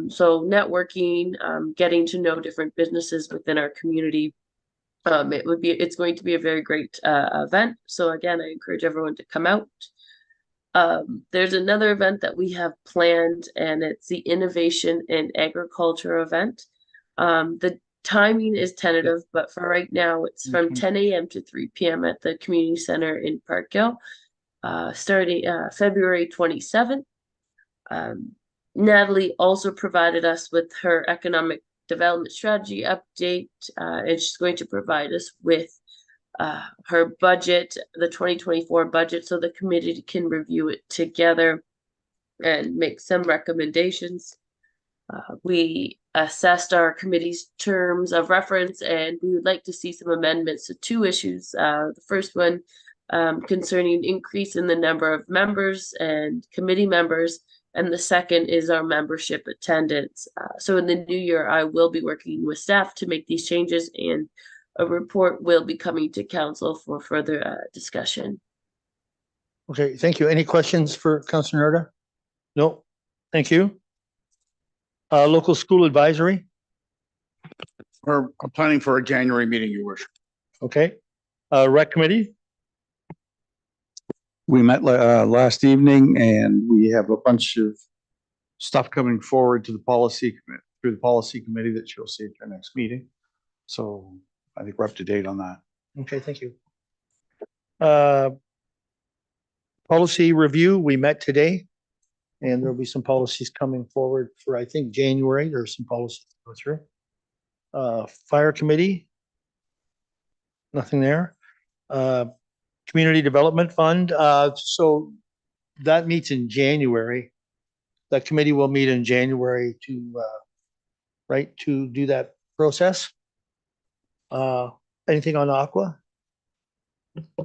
[SPEAKER 7] So networking, getting to know different businesses within our community. It's going to be a very great event. So again, I encourage everyone to come out. There's another event that we have planned, and it's the Innovation in Agriculture event. The timing is tentative, but for right now, it's from 10 a.m. to 3 p.m. at the community center in Parkhill, starting February 27th. Natalie also provided us with her economic development strategy update, and she's going to provide us with her budget, the 2024 budget, so the committee can review it together and make some recommendations. We assessed our committee's terms of reference, and we would like to see some amendments to 2 issues. The first one concerning increase in the number of members and committee members, and the second is our membership attendance. So in the new year, I will be working with staff to make these changes, and a report will be coming to council for further discussion.
[SPEAKER 1] Okay, thank you. Any questions for Councillor Nerda? No, thank you. Local School Advisory?
[SPEAKER 4] We're planning for a January meeting, Your Worship.
[SPEAKER 1] Okay. Rec Committee?
[SPEAKER 10] We met last evening and we have a bunch of stuff coming forward to the policy through the policy committee that you'll see at your next meeting. So I think we're up to date on that.
[SPEAKER 1] Okay, thank you. Policy review, we met today. And there'll be some policies coming forward for, I think, January. There's some policies to go through. Fire Committee? Nothing there. Community Development Fund, so that meets in January. That committee will meet in January to do that process. Anything on Aqua?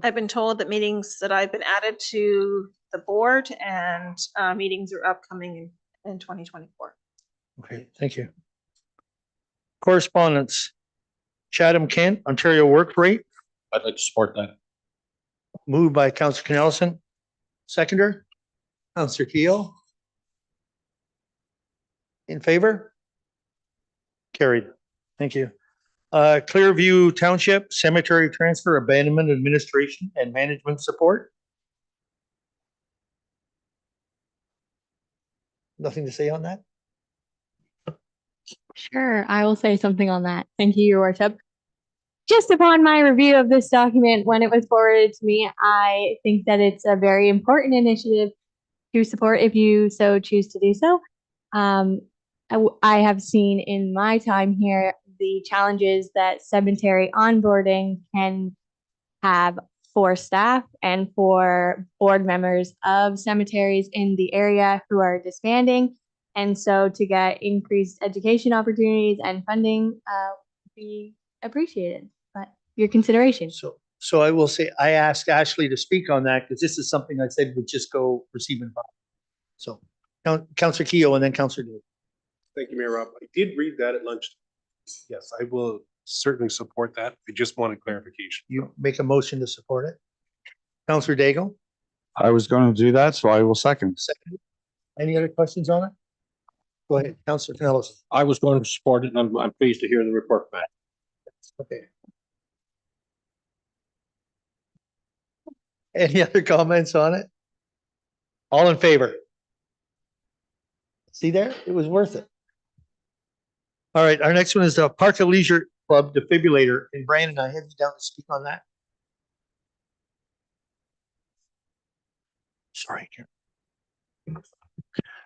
[SPEAKER 18] I've been told that meetings that I've been added to the board and meetings are upcoming in 2024.
[SPEAKER 1] Okay, thank you. Correspondence. Chatham Kent, Ontario Work Rate.
[SPEAKER 3] I'd like to support that.
[SPEAKER 1] Moved by Councillor Knellison. Seconder, Councillor Keel. In favor? Carried. Thank you. Clearview Township Cemetery Transfer Abandonment Administration and Management Support. Nothing to say on that?
[SPEAKER 13] Sure, I will say something on that. Thank you, Your Worship. Just upon my review of this document, when it was forwarded to me, I think that it's a very important initiative to support if you so choose to do so. I have seen in my time here the challenges that cemetery onboarding can have for staff and for board members of cemeteries in the area who are disbanding. And so to get increased education opportunities and funding be appreciated, but your consideration.
[SPEAKER 1] So So I will say, I asked Ashley to speak on that because this is something I said would just go receive and file. So Counselor Keough and then Counselor Day.
[SPEAKER 12] Thank you, Mayor Rob. I did read that at lunch. Yes, I will certainly support that. I just wanted clarification.
[SPEAKER 1] You make a motion to support it. Counselor Daigle,
[SPEAKER 10] I was going to do that, so I will second.
[SPEAKER 1] second. Any other questions on it? Go ahead, Counselor Canellis.
[SPEAKER 3] I was going to support it, and I'm pleased to hear the report back.
[SPEAKER 1] Okay. Any other comments on it? All in favor? See there? It was worth it. All right, our next one is the Park and Leisure Club defibrillator. And Brandon, I have you down to speak on that. Sorry.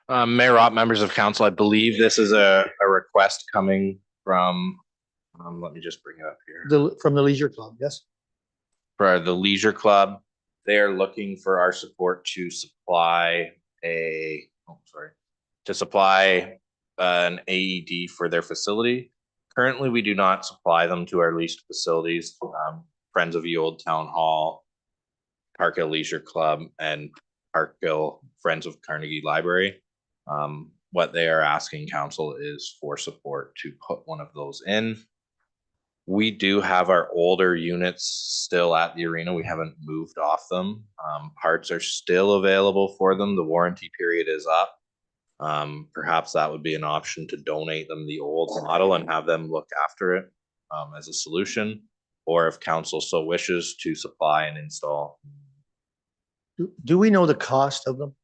[SPEAKER 14] Mayor Rob, members of council, I believe this is a request coming from, let me just bring it up here.
[SPEAKER 1] From the Leisure Club, yes?
[SPEAKER 14] For the Leisure Club, they are looking for our support to supply an AED for their facility. Currently, we do not supply them to our leased facilities, Friends of the Old Town Hall, Parkhill Leisure Club, and Parkhill Friends of Carnegie Library. What they are asking council is for support to put one of those in. We do have our older units still at the arena. We haven't moved off them. Parts are still available for them. The warranty period is up. Perhaps that would be an option to donate them the old model and have them look after it as a solution, or if council so wishes to supply and install.
[SPEAKER 1] Do we know the cost of them?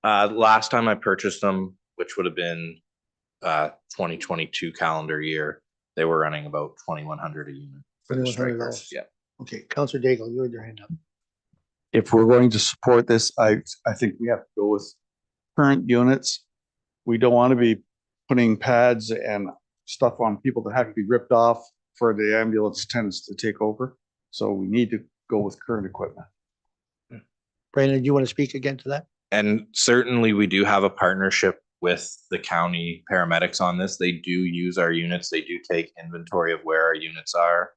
[SPEAKER 14] Last time I purchased them, which would have been 2022 calendar year, they were running about $2,100 a unit for the strikers. Yeah.
[SPEAKER 1] Okay, Counselor Daigle, you had your hand up.
[SPEAKER 10] If we're going to support this, I think we have to go with current units. We don't want to be putting pads and stuff on people that have to be ripped off for the ambulance attendants to take over. So we need to go with current equipment.
[SPEAKER 1] Brandon, do you want to speak again to that?
[SPEAKER 14] And certainly we do have a partnership with the county paramedics on this. They do use our units. They do take inventory of where our units are.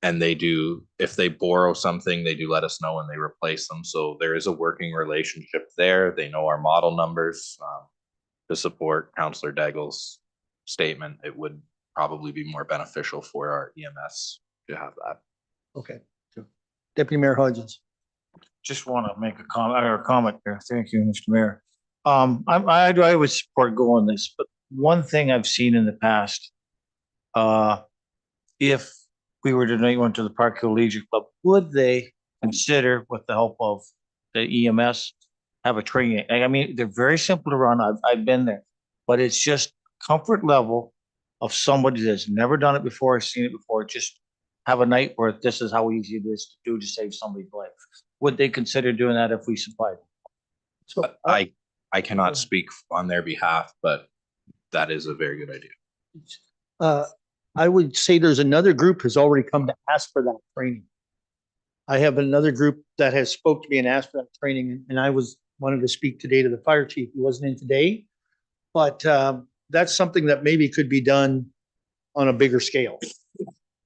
[SPEAKER 14] And they do, if they borrow something, they do let us know and they replace them. So there is a working relationship there. They know our model numbers. To support Councillor Daigle's statement, it would probably be more beneficial for our EMS to have that.
[SPEAKER 1] Okay. Deputy Mayor Hodgins.
[SPEAKER 15] Just want to make a comment there. Thank you, Mr. Mayor. I would support going this, but one thing I've seen in the past, if we were to donate one to the Park Hill Leisure Club, would they consider, with the help of the EMS, have a training? I mean, they're very simple to run. I've been there, but it's just comfort level of somebody that's never done it before, seen it before. Just have a night where this is how easy it is to do to save somebody's life. Would they consider doing that if we supplied?
[SPEAKER 1] So
[SPEAKER 14] I cannot speak on their behalf, but that is a very good idea.
[SPEAKER 1] I would say there's another group has already come to ask for that training. I have another group that has spoke to me and asked for that training, and I wanted to speak today to the fire chief. He wasn't in today, but that's something that maybe could be done on a bigger scale.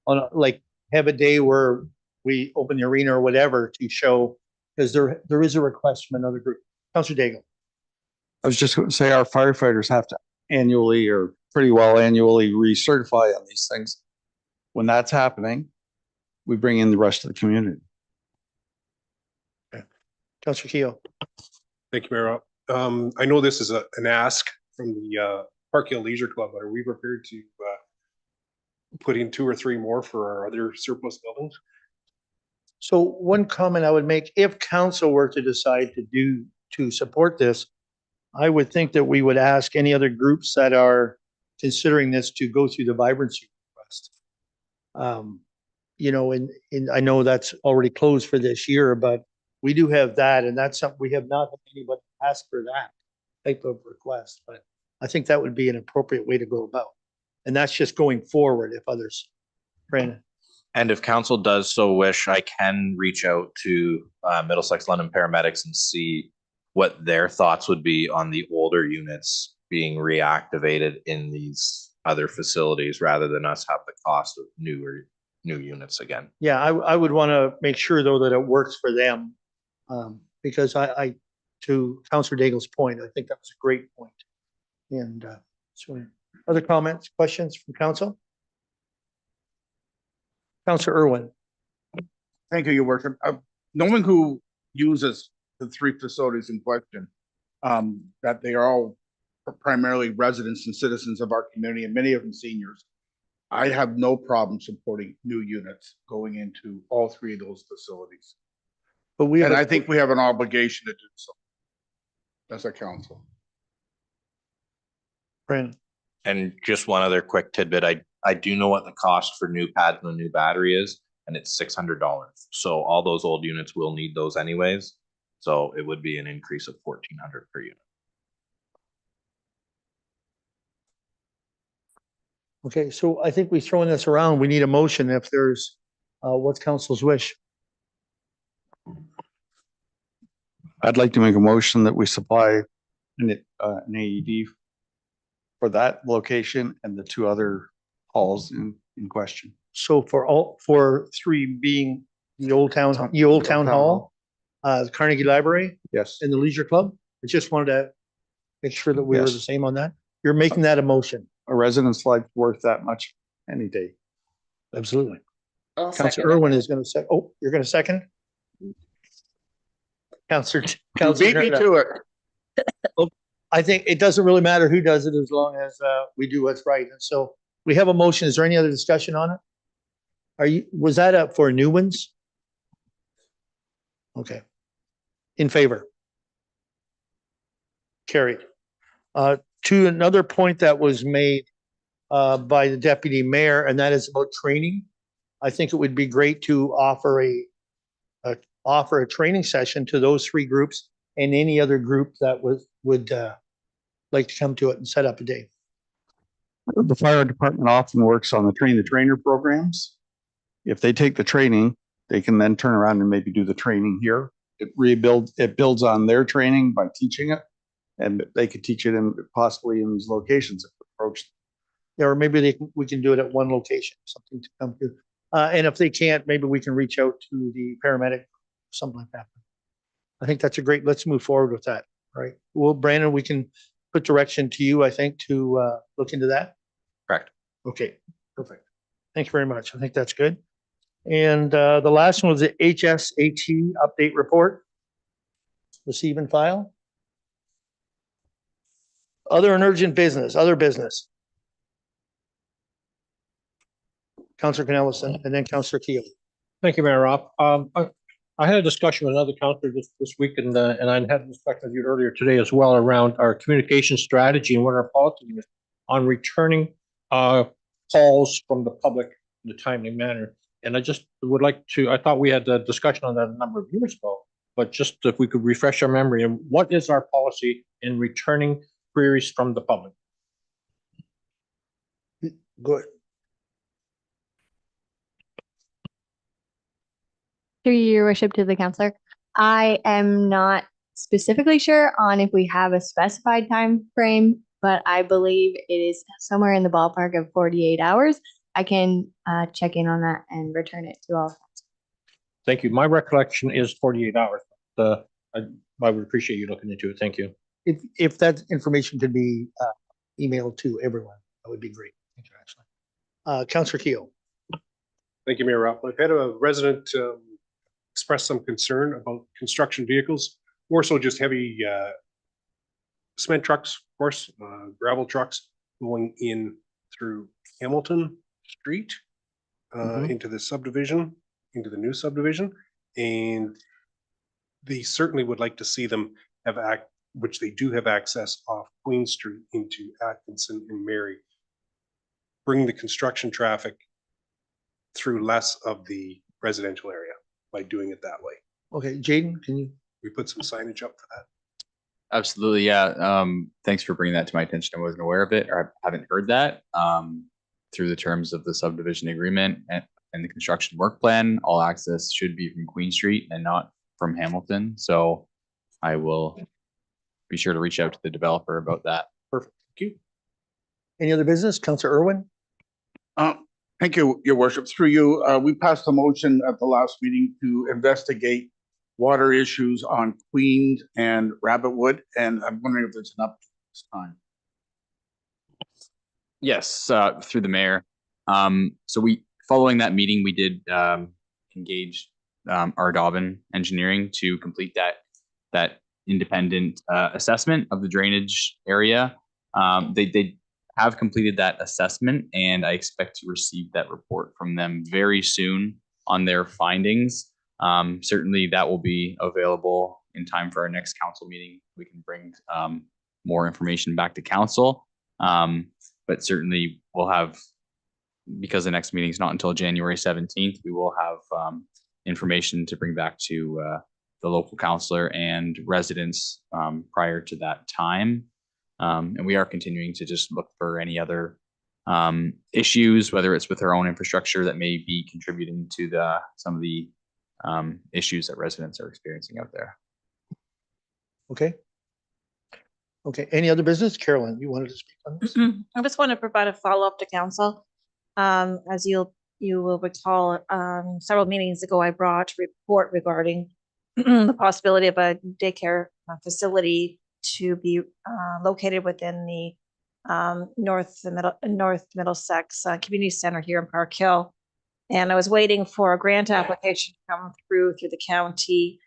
[SPEAKER 1] Like have a day where we open the arena or whatever to show, because there is a request from another group. Councilor Daigle.
[SPEAKER 10] I was just going to say our firefighters have to annually or pretty well annually recertify on these things. When that's happening, we bring in the rest of the community.
[SPEAKER 1] Okay. Councilor Keough.
[SPEAKER 12] Thank you, Mayor. I know this is an ask from the Park Hill Leisure Club, but are we prepared to put in 2 or 3 more for our other surplus buildings?
[SPEAKER 1] So one comment I would make, if council were to decide to support this, I would think that we would ask any other groups that are considering this to go through the vibrancy request. You know, and I know that's already closed for this year, but we do have that, and that's something we have not had anybody ask for that type of request. But I think that would be an appropriate way to go about. And that's just going forward if others. Brandon.
[SPEAKER 14] And if council does so wish, I can reach out to Middlesex London paramedics and see what their thoughts would be on the older units being reactivated in these other facilities rather than us have the cost of newer new units again.
[SPEAKER 1] Yeah, I would want to make sure though that it works for them. Because to Councillor Daigle's point, I think that was a great point. And so other comments, questions from council? Councillor Irwin.
[SPEAKER 4] Thank you, Your Worship. Knowing who uses the three facilities in question, that they are all primarily residents and citizens of our community, and many of them seniors, I have no problem supporting new units going into all three of those facilities.
[SPEAKER 1] But
[SPEAKER 4] and I think we have an obligation to do so as a council.
[SPEAKER 1] Brandon.
[SPEAKER 14] And just one other quick tidbit, I do know what the cost for new pads and a new battery is, and it's $600. So all those old units will need those anyways. So it would be an increase of $1,400 per unit.
[SPEAKER 1] Okay, so I think we've thrown this around. We need a motion if there's, what's council's wish?
[SPEAKER 10] I'd like to make a motion that we supply an AED for that location and the two other halls in question.
[SPEAKER 1] So for three being the Old Town Hall, the Carnegie Library.
[SPEAKER 10] Yes.
[SPEAKER 1] And the Leisure Club. I just wanted to make sure that we were the
[SPEAKER 10] Yes.
[SPEAKER 1] same on that. You're making that a motion.
[SPEAKER 10] A residence like worth that much any day.
[SPEAKER 1] Absolutely.
[SPEAKER 7] I'll
[SPEAKER 1] Councillor
[SPEAKER 7] second it.
[SPEAKER 1] Irwin is going to say, oh, you're going to second? Councillor.
[SPEAKER 4] You beat me to it.
[SPEAKER 1] I think it doesn't really matter who does it as long as we do what's right. And so we have a motion. Is there any other discussion on it? Was that up for new ones? Okay. In favor? Carried. To another point that was made by the deputy mayor, and that is about training. I think it would be great to offer a training session to those three groups and any other group that would like to come to it and set up a day.
[SPEAKER 10] The fire department often works on the train the trainer programs. If they take the training, they can then turn around and maybe do the training here. It builds on their training by teaching it, and they could teach it in possibly in these locations if approached.
[SPEAKER 1] Yeah, or maybe we can do it at one location, something to come to. And if they can't, maybe we can reach out to the paramedic, something like that. I think that's let's move forward with that, right? Well, Brandon, we can put direction to you, I think, to look into that.
[SPEAKER 14] Correct.
[SPEAKER 1] Okay, perfect. Thank you very much. I think that's good. And the last one was the HSAT update report. Receive and file. Other and urgent business, other business. Councillor Canellison and then Councillor Keel.
[SPEAKER 3] Thank you, Mayor Rob. I had a discussion with another councillor this week, and I had a discussion with you earlier today as well around our communication strategy and what our policy is on returning calls from the public in a timely manner. And I just would like to, I thought we had a discussion on that a number of years ago, but just if we could refresh our memory, and what is our policy in returning queries from the public?
[SPEAKER 1] Good.
[SPEAKER 13] Through your worship to the counselor, I am not specifically sure on if we have a specified time frame, but I believe it is somewhere in the ballpark of 48 hours. I can check in on that and return it to all.
[SPEAKER 3] Thank you. My recollection is 48 hours. I would appreciate you looking into it. Thank you.
[SPEAKER 1] If that information could be emailed to everyone, that would be great. Thank you, actually. Councillor Keel.
[SPEAKER 12] Thank you, Mayor Rob. I've had a resident express some concern about construction vehicles, more so just heavy cement trucks, of course, gravel trucks going in through Hamilton Street into the subdivision, into the new subdivision. And they certainly would like to see them have which they do have access off Queen Street into Atkinson and Mary, bring the construction traffic through less of the residential area by doing it that way.
[SPEAKER 1] Okay, Jaden, can you?
[SPEAKER 12] We put some signage up for that.
[SPEAKER 17] Absolutely, yeah. Thanks for bringing that to my attention. I wasn't aware of it, or I haven't heard that. Through the terms of the subdivision agreement and the construction work plan, all access should be from Queen Street and not from Hamilton. So I will be sure to reach out to the developer about that.
[SPEAKER 1] Perfect. Thank you. Any other business? Councillor Irwin?
[SPEAKER 4] Thank you, your worship. Through you, we passed a motion at the last meeting to investigate water issues on Queen and Rabbitwood, and I'm wondering if there's an update this time.
[SPEAKER 17] Yes, through the mayor. So following that meeting, we did engage our Dobbin Engineering to complete that independent assessment of the drainage area. They have completed that assessment, and I expect to receive that report from them very soon on their findings. Certainly that will be available in time for our next council meeting. We can bring more information back to council. But certainly we'll have, because the next meeting is not until January 17th, we will have information to bring back to the local councillor and residents prior to that time. And we are continuing to just look for any other issues, whether it's with our own infrastructure that may be contributing to some of the issues that residents are experiencing out there.
[SPEAKER 1] Okay. Okay, any other business? Carolyn, you wanted to speak on this?
[SPEAKER 18] I just want to provide a follow-up to council. As you will recall, several meetings ago, I brought a report regarding the possibility of a daycare facility to be located within the North Middlesex Community Center here in Park Hill. And I was waiting for a grant application to come through the county.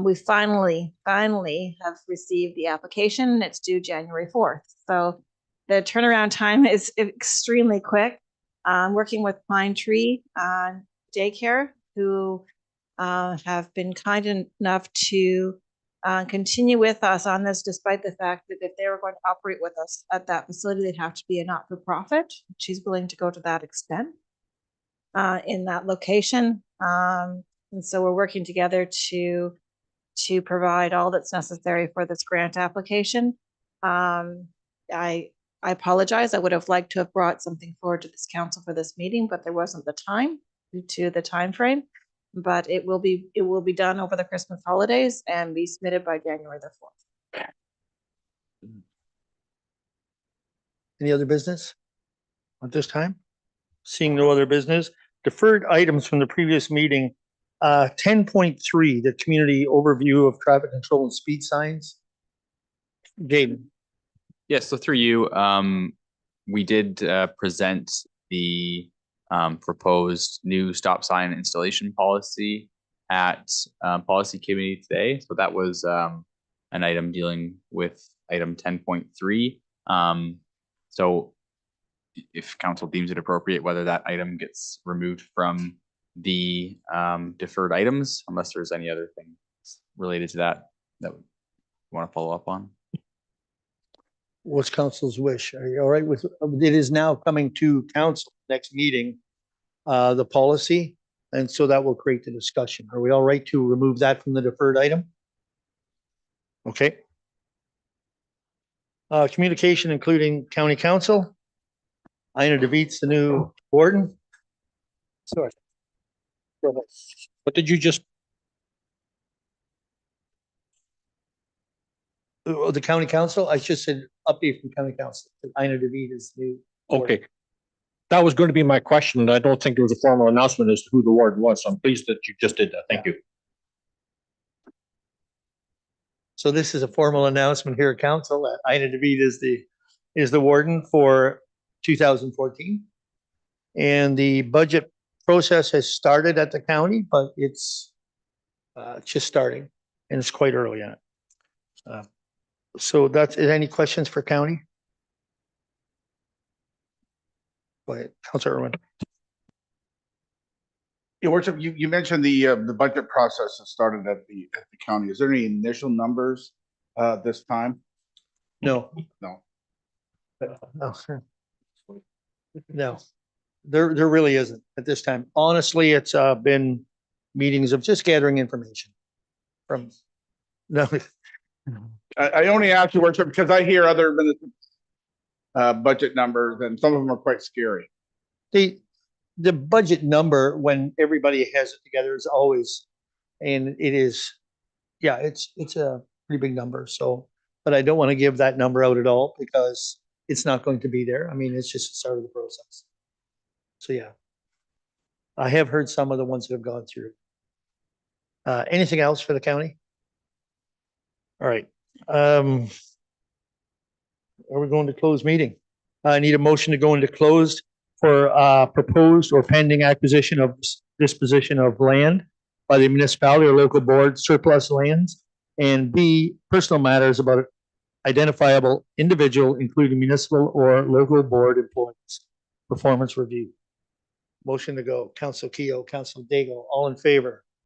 [SPEAKER 18] We finally have received the application. It's due January 4th. So the turnaround time is extremely quick. Working with Pine Tree Daycare, who have been kind enough to continue with us on this, despite the fact that if they were going to operate with us at that facility, they'd have to be a not-for-profit. She's willing to go to that extent in that location. And so we're working together to provide all that's necessary for this grant application. I apologize. I would have liked to have brought something forward to this council for this meeting, but there wasn't the time due to the time frame. But it will be done over the Christmas holidays and be submitted by January the 4th.
[SPEAKER 1] Any other business at this time? Seeing no other business, deferred items from the previous meeting. 10.3, the community overview of traffic control and speed signs. Jaden.
[SPEAKER 17] Yes, so through you, we did present the proposed new stop sign installation policy at policy committee today. So that was an item dealing with item 10.3. So if council deems it appropriate, whether that item gets removed from the deferred items, unless there's any other things related to that we want to follow up on.
[SPEAKER 1] What's council's wish? Are you all right with, it is now coming to council next meeting, the policy, and so that will create the discussion. Are we all right to remove that from the deferred item? Okay. Communication, including county council. Ina DeViet's the new warden. Sorry. Go ahead.
[SPEAKER 3] What did you just?
[SPEAKER 1] The county council, I just said update from county council. Ina DeViet is new. warden.
[SPEAKER 3] Okay. That was going to be my question. I don't think there was a formal announcement as to who the warden was. So I'm pleased that you just did that. Thank you.
[SPEAKER 1] So this is a formal announcement here at council. Ina DeViet is the warden for 2014. And the budget process has started at the county, but it's just starting and it's quite early on it. So that's, any questions for county? Go ahead, Councilor Irwin.
[SPEAKER 4] Your worship, you mentioned the budget process has started at the county. Is there any initial numbers this time?
[SPEAKER 1] No.
[SPEAKER 4] No.
[SPEAKER 1] No. No, there really isn't at this time. Honestly, it's been meetings of just gathering information from, no.
[SPEAKER 4] I only ask your worship because I hear other budget numbers and some of them are quite scary.
[SPEAKER 1] The budget number, when everybody has it together, is always, and it is, yeah, it's a pretty big number. So, but I don't want to give that number out at all because it's not going to be there. I mean, it's just the start of the process. So yeah, I have heard some of the ones that have gone through. Anything else for the county? All right. Are we going to close meeting? I need a motion to go into closed for proposed or pending acquisition of disposition of land by the municipality or local board, surplus lands, and B, personal matters about identifiable individual, including municipal or local board employees. Performance review. Motion to go. Council Keo, Council Dago, all in favor?